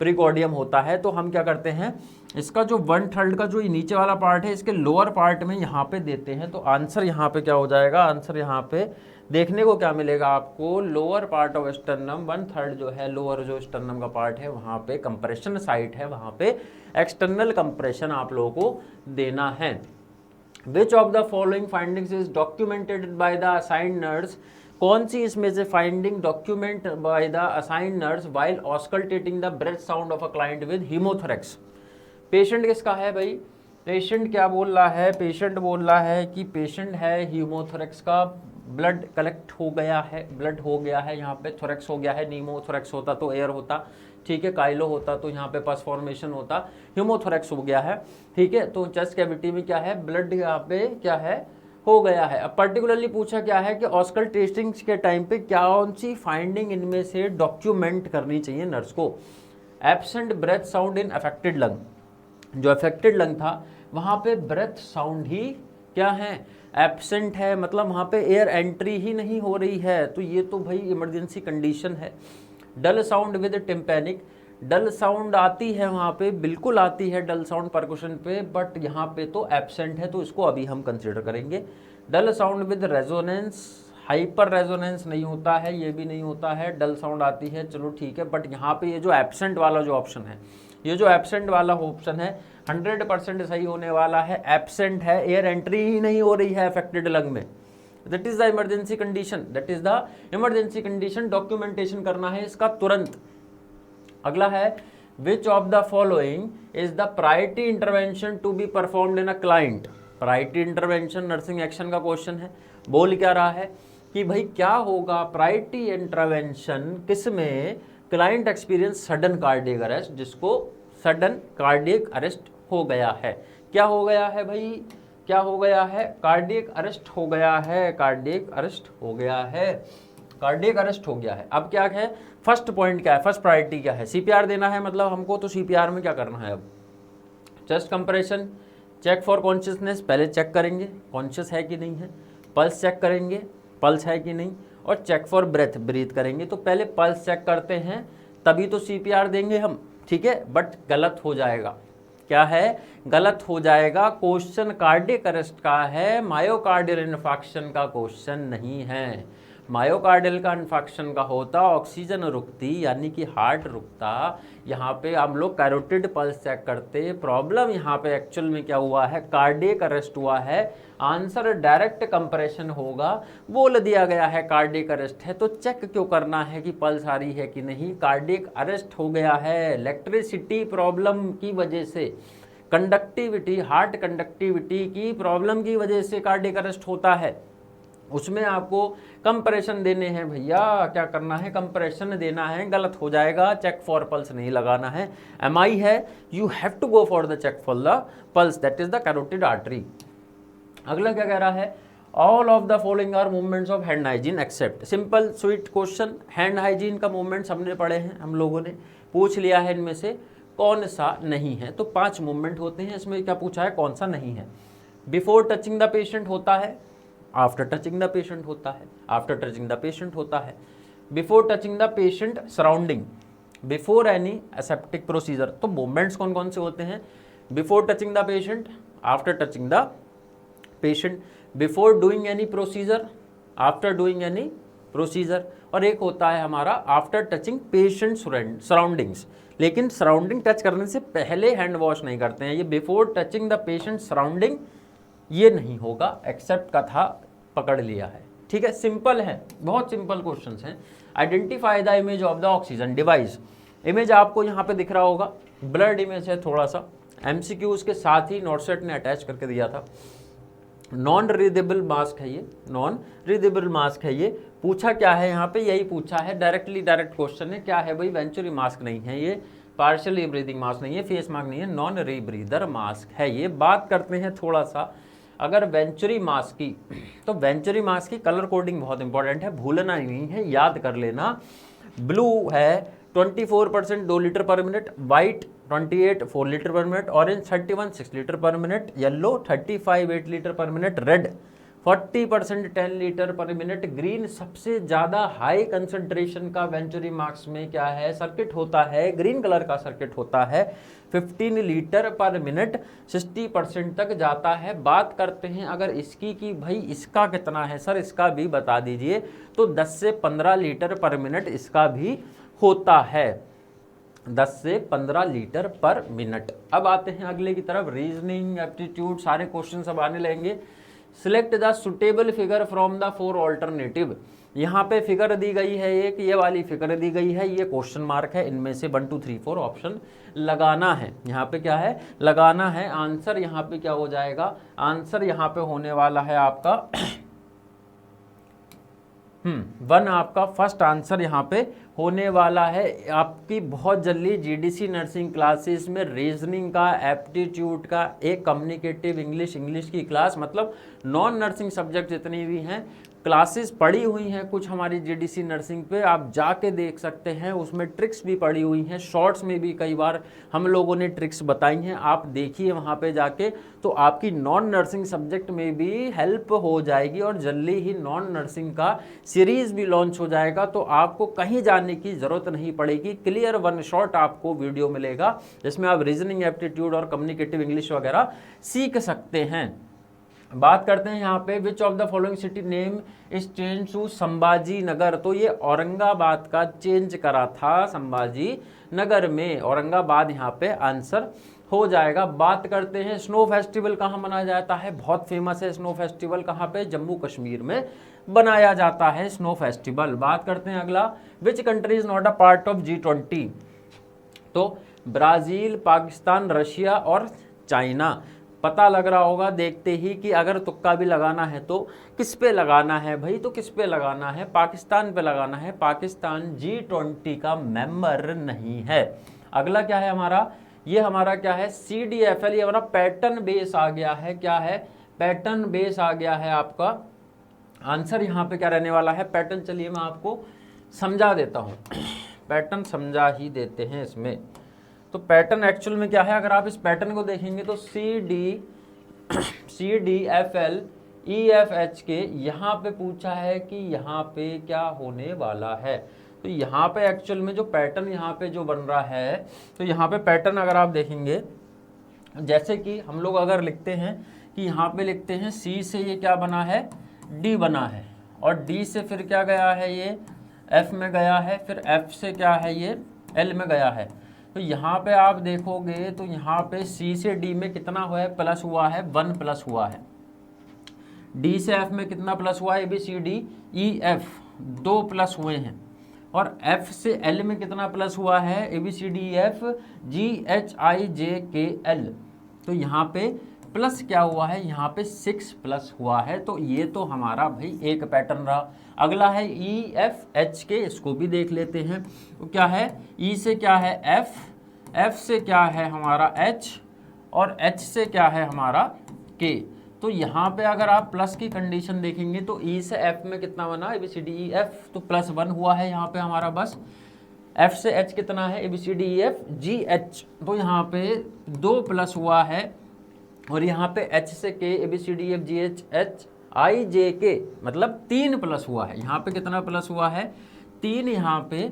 [SPEAKER 1] प्रीकोर्डियम होता है। तो हम क्या करते हैं, इसका जो वन थर्ड का जो नीचे वाला पार्ट है, इसके लोअर पार्ट में यहाँ पे देते हैं। तो आंसर यहाँ पे क्या हो जाएगा, आंसर यहाँ पे देखने को क्या मिलेगा आपको, lower part of sternum, one third जो है लोअर जो स्टर्नम का पार्ट है, वहाँ पे कंप्रेशन साइट है, वहाँ पे एक्सटर्नल कंप्रेशन आप लोगों को देना है। Which of the following findings is documented by the assigned nurse, कौन सी इसमें से finding document by the assigned nurse while auscultating the breath sound of a client with haemothorax. Patient किसका है भाई, पेशेंट क्या बोल रहा है, पेशेंट बोल रहा है कि पेशेंट है हीमोथोरेक्स का, ब्लड कलेक्ट हो गया है, ब्लड हो गया है, यहाँ पे थोरेक्स हो गया है। नीमोथोरेक्स होता तो एयर होता, ठीक है, काइलो होता तो यहाँ पे पस फॉर्मेशन होता, हीमोथोरेक्स हो गया है, ठीक है। तो चेस्ट कैविटी में क्या है, ब्लड यहाँ पे क्या है, हो गया है। अब पर्टिकुलरली पूछा क्या है कि ऑस्कल्टेटिंग के टाइम पे कौन सी फाइंडिंग इनमें से डॉक्यूमेंट करनी चाहिए नर्स को। Absent breath sound in affected lung, जो अफेक्टेड लंग था वहाँ पे ब्रेथ साउंड ही क्या है, एब्सेंट है, मतलब वहाँ पे एयर एंट्री ही नहीं हो रही है, तो ये तो भाई इमरजेंसी कंडीशन है। Dull sound with tympanic, dull sound आती है वहाँ पे, बिल्कुल आती है डल साउंड परकुशन पे, बट यहाँ पे तो एब्सेंट है, तो इसको अभी हम कंसिडर करेंगे। Dull sound with resonance, hyper resonance नहीं होता है, ये भी नहीं होता है, डल साउंड आती है, चलो ठीक है, बट यहाँ पे ये जो एब्सेंट वाला जो ऑप्शन है, ये जो एब्सेंट वाला ऑप्शन है 100% सही होने वाला है। एब्सेंट है, एयर एंट्री ही नहीं हो रही है अफेक्टेड लंग में, that is the emergency condition, that is the emergency condition. Documentation करना है इसका तुरंत। अगला है which of the following is the priority intervention to be performed in a client. Priority intervention nursing action का question है। बोल क्या रहा है कि भाई क्या होगा प्रायोरिटी इंटरवेंशन किसमें, client experience sudden cardiac arrest, जिसको सडन कार्डियक अरेस्ट हो गया है। क्या हो गया है भाई, क्या हो गया है, कार्डियक अरेस्ट हो गया है, कार्डियक अरेस्ट हो गया है, कार्डियक अरेस्ट हो गया है। अब क्या है, फर्स्ट पॉइंट क्या है, फर्स्ट प्रायोरिटी क्या है, सीपीआर देना है मतलब हमको। तो सीपीआर में क्या करना है, अब chest compression, check for consciousness, पहले चेक करेंगे कॉन्शियस है कि नहीं है, पल्स चेक करेंगे पल्स है कि नहीं, और चेक फॉर ब्रेथ, ब्रीथ करेंगे। तो पहले पल्स चेक करते हैं तभी तो सीपीआर देंगे हम, ठीक है, बट गलत हो जाएगा। क्या है, गलत हो जाएगा, क्वेश्चन कार्डियक अरेस्ट का है, मायोकार्डियल इन्फार्क्शन का क्वेश्चन नहीं है। मायोकार्डियल का इन्फार्क्शन का होता ऑक्सीजन रुकती, यानी कि हार्ट रुकता। यहाँ पे हम लोग कैरोटिड पल्स चेक करते, प्रॉब्लम यहाँ पे एक्चुअल में क्या हुआ है, कार्डियक अरेस्ट हुआ है। आंसर डायरेक्ट कंप्रेशन होगा, बोल दिया गया है कार्डियक अरेस्ट है, तो चेक क्यों करना है कि पल्स आ रही है कि नहीं, कार्डियक अरेस्ट हो गया है। इलेक्ट्रिसिटी प्रॉब्लम की वजह से, कंडक्टिविटी, हार्ट कंडक्टिविटी की प्रॉब्लम की वजह से कार्डियक अरेस्ट होता है, उसमें आपको कंप्रेशन देने हैं भैया, क्या करना है, कंप्रेशन देना है, गलत हो जाएगा, चेक फॉर पल्स नहीं लगाना है। एमआई है, you have to go for the check for the pulse, that is the carotid artery. अगला क्या कह रहा है, all of the following are movements of hand hygiene except. Simple sweet question, hand hygiene का movements हमने पढ़े हैं, हम लोगों ने पूछ लिया है इनमें से कौन सा नहीं है। तो 5 मूवमेंट होते हैं, इसमें क्या पूछा है, कौन सा नहीं है। बिफोर टचिंग द पेशेंट होता है, आफ्टर टचिंग द पेशेंट होता है, आफ्टर टचिंग द पेशेंट होता है, before touching the patient surrounding, before any aseptic procedure. तो मूवमेंट्स कौन कौन से होते हैं, before touching the patient, after touching the patient, before doing any procedure, after doing any procedure, और एक होता है हमारा आफ्टर टचिंग पेशेंट सराउंडिंग्स। लेकिन सराउंडिंग टच करने से पहले हैंड वॉश नहीं करते हैं, ये before touching the patient surrounding ये नहीं होगा, एक्सेप्ट का था, पकड़ लिया है। ठीक है, सिंपल है, बहुत सिंपल क्वेश्चंस हैं। Identify the image of the oxygen device. Image आपको यहाँ पे दिख रहा होगा, ब्लर्ड इमेज है थोड़ा सा, एमसीक्यू उसके साथ ही नोटसेट ने अटैच करके दिया था। नॉन रीडेबल मास्क है ये, नॉन रीडेबल मास्क है ये। पूछा क्या है यहाँ पे, यही पूछा है, डायरेक्ट क्वेश्चन है, क्या है भाई, वेंचुरी मास्क नहीं है ये, पार्शियली ब्रीदिंग मास्क नहीं है, फेस मास्क नहीं है, नॉन रीब्रीदर मास्क है ये। बात करते हैं थोड़ा सा अगर वेंचुरी मास्क की, तो वेंचुरी मास्क की कलर कोडिंग बहुत इंपॉर्टेंट है, भूलना नहीं है, याद कर लेना। ब्लू है 24% 2 लीटर पर मिनट, वाइट 28 4 लीटर पर मिनट, ऑरेंज 31 6 लीटर पर मिनट, येलो 35 8 लीटर पर मिनट, रेड 40% 10 लीटर पर मिनट, ग्रीन सबसे ज़्यादा हाई कंसंट्रेशन का वेंचुरी मास्क में क्या है, सर्किट होता है, ग्रीन कलर का सर्किट होता है, 15 लीटर पर मिनट, 60% तक जाता है। बात करते हैं अगर इसकी कि भाई इसका कितना है सर, इसका भी बता दीजिए, तो 10 से 15 लीटर पर मिनट इसका भी होता है, 10 से 15 लीटर पर मिनट। अब आते हैं अगले की तरफ, रीजनिंग एप्टीट्यूड सारे क्वेश्चन सब आने लगेंगे। Select the suitable figure from the 4 alternative. यहाँ पे फिगर दी गई है एक, ये वाली फिगर दी गई है, ये क्वेश्चन मार्क है, इनमें से 1 2 3 4 ऑप्शन लगाना है। यहाँ पे क्या है, लगाना है। आंसर यहाँ पे क्या हो जाएगा, आंसर यहाँ पे होने वाला है आपका 1 आपका फर्स्ट आंसर यहाँ पे होने वाला है। आपकी बहुत जल्दी जीडीसी नर्सिंग क्लासेस में रीजनिंग का, एप्टीट्यूड का, एक कम्युनिकेटिव इंग्लिश की क्लास, मतलब नॉन नर्सिंग सब्जेक्ट जितनी भी हैं क्लासेस पड़ी हुई हैं कुछ हमारी जीडीसी नर्सिंग पे, आप जाके देख सकते हैं, उसमें ट्रिक्स भी पड़ी हुई हैं, शॉर्ट्स में भी कई बार हम लोगों ने ट्रिक्स बताई हैं, आप देखिए वहाँ पे जाके, तो आपकी नॉन नर्सिंग सब्जेक्ट में भी हेल्प हो जाएगी। और जल्दी ही नॉन नर्सिंग का सीरीज़ भी लॉन्च हो जाएगा, तो आपको कहीं जाने की ज़रूरत नहीं पड़ेगी, क्लियर 1 शॉट आपको वीडियो मिलेगा जिसमें आप रीजनिंग, एप्टीट्यूड और कम्युनिकेटिव इंग्लिश वगैरह सीख सकते हैं। बात करते हैं यहाँ पे, which of the following city name is change to Sambhajinagar. तो ये औरंगाबाद का चेंज करा था संभाजी नगर में, औरंगाबाद यहाँ पे आंसर हो जाएगा। बात करते हैं स्नो फेस्टिवल कहाँ मनाया जाता है, बहुत फेमस है स्नो फेस्टिवल, कहाँ पे, जम्मू कश्मीर में बनाया जाता है स्नो फेस्टिवल। बात करते हैं अगला, which country is not a part of G20। तो ब्राज़ील, पाकिस्तान, रशिया और चाइना। पता लग रहा होगा देखते ही कि अगर तुक्का भी लगाना है तो किस पे लगाना है भाई, तो किस पे लगाना है, पाकिस्तान पे लगाना है। पाकिस्तान G20 का मेंबर नहीं है। अगला क्या है हमारा, ये हमारा क्या है, CDFL, ये हमारा पैटर्न बेस आ गया है, क्या है, पैटर्न बेस आ गया है आपका। आंसर यहाँ पे क्या रहने वाला है, पैटर्न, चलिए मैं आपको समझा देता हूँ, पैटर्न समझा ही देते हैं इसमें। तो पैटर्न एक्चुअल में क्या है, अगर आप इस पैटर्न को देखेंगे तो CDFL EFH के यहाँ पे पूछा है कि यहाँ पे क्या होने वाला है। तो यहाँ पे एक्चुअल में जो पैटर्न यहाँ पे जो बन रहा है, तो यहाँ पे पैटर्न अगर आप देखेंगे, जैसे कि हम लोग अगर लिखते हैं कि यहाँ पे लिखते हैं C से ये क्या बना है, D बना है, और D से फिर क्या गया है, ये F में गया है, फिर F से क्या है, ये L में गया है। तो यहाँ पे आप देखोगे तो यहाँ पे C से D में कितना हुआ है, प्लस हुआ है, 1 प्लस हुआ है। D से F में कितना प्लस हुआ है, ABCDEF 2 प्लस हुए हैं। और F से L में कितना प्लस हुआ है, ABCDEF GHIJKL। तो यहाँ पे प्लस क्या हुआ है, यहाँ पे 6 प्लस हुआ है। तो ये तो हमारा भाई एक पैटर्न रहा। अगला है EFH के, इसको भी देख लेते हैं। तो क्या है, E से क्या है F, F से क्या है हमारा H, और H से क्या है हमारा K। तो यहाँ पे अगर आप प्लस की कंडीशन देखेंगे तो E से F में कितना बना, ABCDEF, तो +1 हुआ है यहाँ पे हमारा बस। F से H कितना है, ABCDEFGH, तो यहाँ पे 2 प्लस हुआ है, और यहाँ पे H से K ABCDEFGHHIJK मतलब 3 प्लस हुआ है। यहाँ पे कितना प्लस हुआ है, 3 यहाँ पे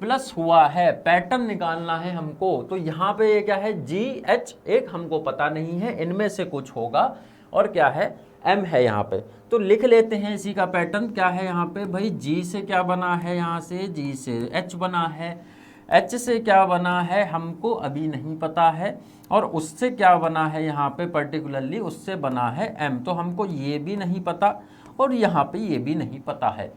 [SPEAKER 1] प्लस हुआ है। पैटर्न निकालना है हमको, तो यहाँ पे ये क्या है, GH एक हमको पता नहीं है, इनमें से कुछ होगा, और क्या है, M है यहाँ पे। तो लिख लेते हैं इसी का पैटर्न। क्या है यहाँ पे भाई, G से क्या बना है, यहाँ से G से H बना है, H से क्या बना है हमको अभी नहीं पता है, और उससे क्या बना है यहाँ पे पर्टिकुलरली, उससे बना है M। तो हमको ये भी नहीं पता और यहाँ पे ये भी नहीं पता है।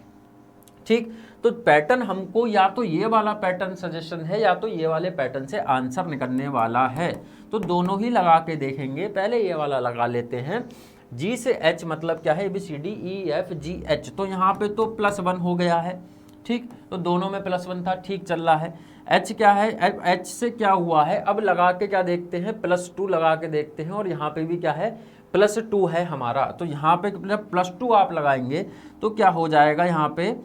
[SPEAKER 1] ठीक, तो पैटर्न हमको या तो ये वाला पैटर्न सजेशन है या तो ये वाले पैटर्न से आंसर निकलने वाला है। तो दोनों ही लगा के देखेंगे। पहले ये वाला लगा लेते हैं। G से H मतलब क्या है, ABCDEFGH, तो यहाँ पे तो +1 हो गया है। ठीक, तो दोनों में +1 था, ठीक चल रहा है। H क्या है, H से क्या हुआ है, अब लगा के क्या देखते हैं, +2 लगा के देखते हैं, और यहाँ पे भी क्या है, +2 है हमारा। तो यहाँ पे जब +2 आप लगाएंगे तो क्या हो जाएगा, यहाँ पे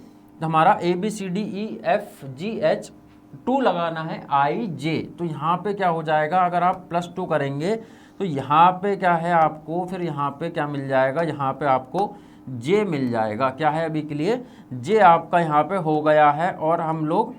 [SPEAKER 1] हमारा ABCDEFGH 2 लगाना है IJ, तो यहाँ पे क्या हो जाएगा, अगर आप +2 करेंगे तो यहाँ पे क्या है आपको, फिर यहाँ पे क्या मिल जाएगा, यहाँ पे आपको J मिल जाएगा। क्या है अभी के लिए, J आपका यहाँ पे हो गया है, और हम लोग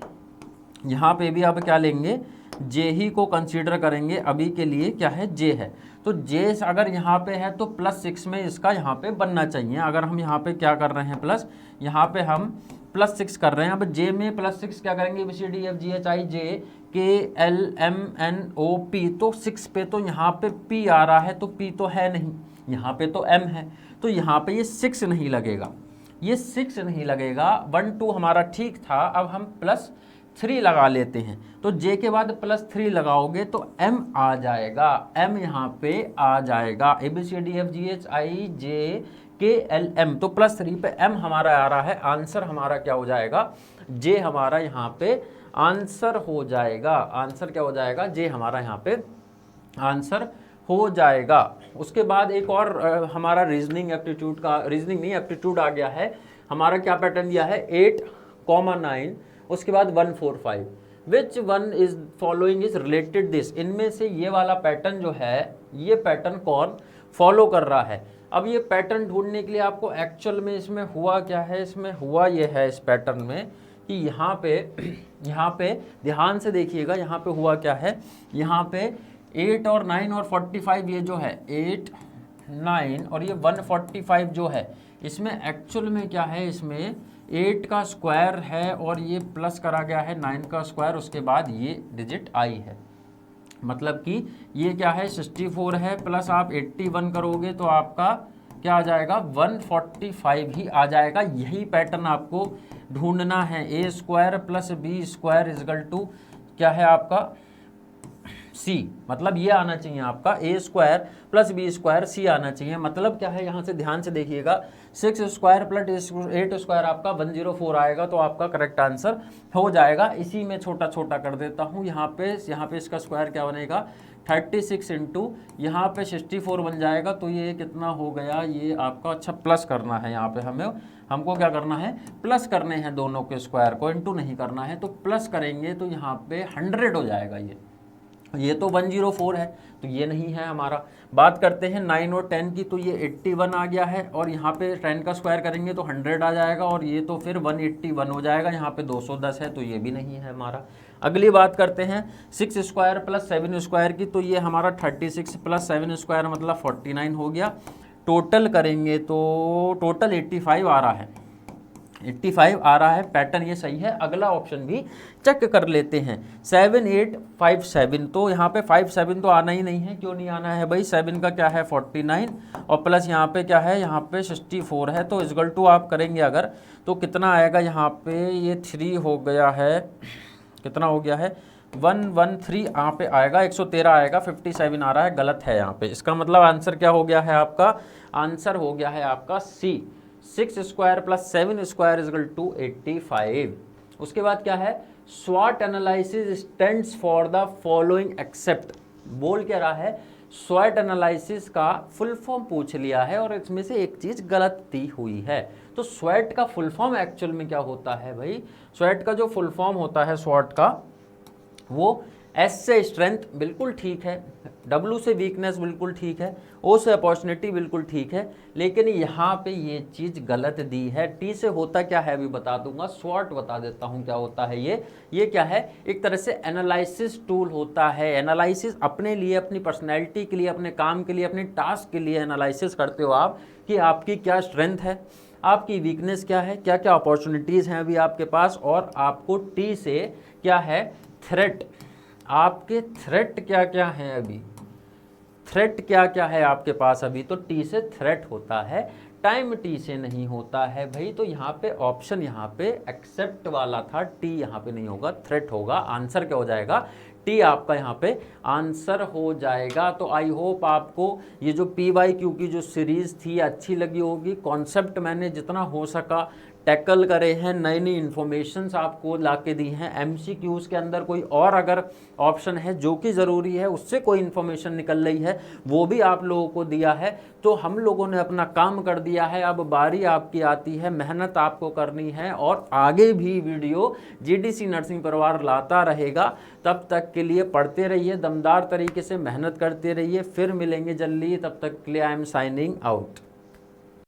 [SPEAKER 1] यहाँ पे भी अब क्या लेंगे, J ही को कंसीडर करेंगे अभी के लिए। क्या है, J है, तो J अगर यहाँ पे है तो +6 में इसका यहाँ पे बनना चाहिए। अगर हम यहाँ पे क्या कर रहे हैं, प्लस, यहाँ पे हम +6 कर रहे हैं। अब J में +6 क्या करेंगे, ABCDEFGHIJKLMNOP, तो 6 पे तो यहाँ पे P आ रहा है, तो P तो है नहीं, यहाँ पे तो M है, तो यहाँ पे ये 6 नहीं लगेगा, ये 6 नहीं लगेगा। 1 2 हमारा ठीक था। अब हम +3 लगा लेते हैं, तो J के बाद +3 लगाओगे तो M आ जाएगा, M यहाँ पे आ जाएगा, ABCDEFGHIJKLM, तो +3 पे M हमारा आ रहा है। आंसर हमारा क्या हो जाएगा, J हमारा यहाँ पे आंसर हो जाएगा। आंसर क्या हो जाएगा, J हमारा यहाँ पे आंसर हो जाएगा। उसके बाद एक और हमारा रीजनिंग एप्टीट्यूड का, रीजनिंग नहीं एप्टीट्यूड आ गया है। हमारा क्या पैटर्न दिया है, 8, 9, उसके बाद 1 4 5, which one is following is related this, इनमें से ये वाला पैटर्न जो है, ये पैटर्न कौन फॉलो कर रहा है। अब ये पैटर्न ढूंढने के लिए आपको एक्चुअल में इसमें हुआ क्या है, इसमें हुआ ये है इस पैटर्न में कि यहाँ पे ध्यान से देखिएगा, यहाँ पे हुआ क्या है, यहाँ पे 8 और 9 और 45, ये जो है 8 9 और ये 145 जो है, इसमें एक्चुअल में क्या है, इसमें 8 का स्क्वायर है और ये प्लस करा गया है 9 का स्क्वायर, उसके बाद ये डिजिट आई है। मतलब कि ये क्या है, 64 है, प्लस आप 81 करोगे तो आपका क्या आ जाएगा, 145 ही आ जाएगा। यही पैटर्न आपको ढूंढना है। A square plus B square equal to क्या है आपका, सी, मतलब ये आना चाहिए आपका, A square plus B square C आना चाहिए। मतलब क्या है, यहाँ से ध्यान से देखिएगा, 6 स्क्वायर प्लस 8 स्क्वायर आपका 104 आएगा, तो आपका करेक्ट आंसर हो जाएगा। इसी में छोटा छोटा कर देता हूँ, यहाँ पे इसका स्क्वायर क्या बनेगा, 36 इंटू यहाँ पे 64 बन जाएगा, तो ये कितना हो गया, ये आपका, अच्छा प्लस करना है यहाँ पे हमको क्या करना है, प्लस करने हैं दोनों के स्क्वायर को, इंटू नहीं करना है। तो प्लस करेंगे तो यहाँ पे 100 हो जाएगा। ये तो 104 है, तो ये नहीं है हमारा। बात करते हैं 9 और 10 की, तो ये 81 आ गया है, और यहाँ पे 10 का स्क्वायर करेंगे तो 100 आ जाएगा, और ये तो फिर 181 हो जाएगा। यहाँ पे 210 है, तो ये भी नहीं है हमारा। अगली बात करते हैं 6 स्क्वायर प्लस 7 स्क्वायर की, तो ये हमारा 36 प्लस 7 स्क्वायर मतलब 49 हो गया। टोटल करेंगे तो टोटल 85 आ रहा है, 85 आ रहा है। पैटर्न ये सही है। अगला ऑप्शन भी चेक कर लेते हैं, 7 8 5 7, तो यहाँ पे 5 7 तो आना ही नहीं है। क्यों नहीं आना है भाई, 7 का क्या है 49, और प्लस यहाँ पे क्या है, यहाँ पे 64 है, तो इजगल टू आप करेंगे अगर, तो कितना आएगा, यहाँ पे ये 3 हो गया है, कितना हो गया है 113 यहाँ पे आएगा, 113 आएगा, 57 आ रहा है, गलत है यहाँ पे। इसका मतलब आंसर क्या हो गया है आपका, आंसर हो गया है आपका C, 6 square plus 7 square equal to 85। उसके बाद क्या है, स्वॉट analysis stands for the following except, बोल क्या रहा है, स्वॉट एनालिसिस का फुल फॉर्म पूछ लिया है और इसमें से एक चीज गलती हुई है। तो स्वैट का फुल फॉर्म एक्चुअल में क्या होता है भाई? स्वैट का जो फुल फॉर्म होता है स्वॉट का, वो एस से स्ट्रेंथ बिल्कुल ठीक है, डब्ल्यू से वीकनेस बिल्कुल ठीक है, ओ से अपॉर्चुनिटी बिल्कुल ठीक है, लेकिन यहाँ पे ये चीज़ गलत दी है। टी से होता क्या है अभी बता दूंगा, स्वॉट बता देता हूँ क्या होता है ये क्या है? एक तरह से एनालिसिस टूल होता है। एनालिसिस अपने लिए, अपनी पर्सनैलिटी के लिए, अपने काम के लिए, अपने टास्क के लिए एनालिसिस करते हो आप कि आपकी क्या स्ट्रेंथ है, आपकी वीकनेस क्या है, क्या क्या अपॉर्चुनिटीज़ हैं अभी आपके पास, और आपको टी से क्या है? थ्रेट, आपके थ्रेट क्या क्या हैं अभी, थ्रेट क्या क्या है आपके पास अभी, तो टी से थ्रेट होता है, टाइम टी से नहीं होता है भाई। तो यहाँ पे ऑप्शन यहाँ पे एक्सेप्ट वाला था, टी यहाँ पे नहीं होगा, थ्रेट होगा। आंसर क्या हो जाएगा? टी आपका यहाँ पे आंसर हो जाएगा। तो आई होप आपको ये जो PYQ की जो सीरीज़ थी अच्छी लगी होगी। कॉन्सेप्ट मैंने जितना हो सका टैकल करे हैं, नई नई इन्फॉर्मेशंस आपको ला के दी हैं। MCQs के अंदर कोई और अगर ऑप्शन है जो कि ज़रूरी है, उससे कोई इन्फॉर्मेशन निकल रही है, वो भी आप लोगों को दिया है। तो हम लोगों ने अपना काम कर दिया है, अब बारी आपकी आती है, मेहनत आपको करनी है, और आगे भी वीडियो GDC नर्सिंग परिवार लाता रहेगा। तब तक के लिए पढ़ते रहिए, दमदार तरीके से मेहनत करते रहिए, फिर मिलेंगे जल्दी। तब तक के लिए आई एम साइनिंग आउट।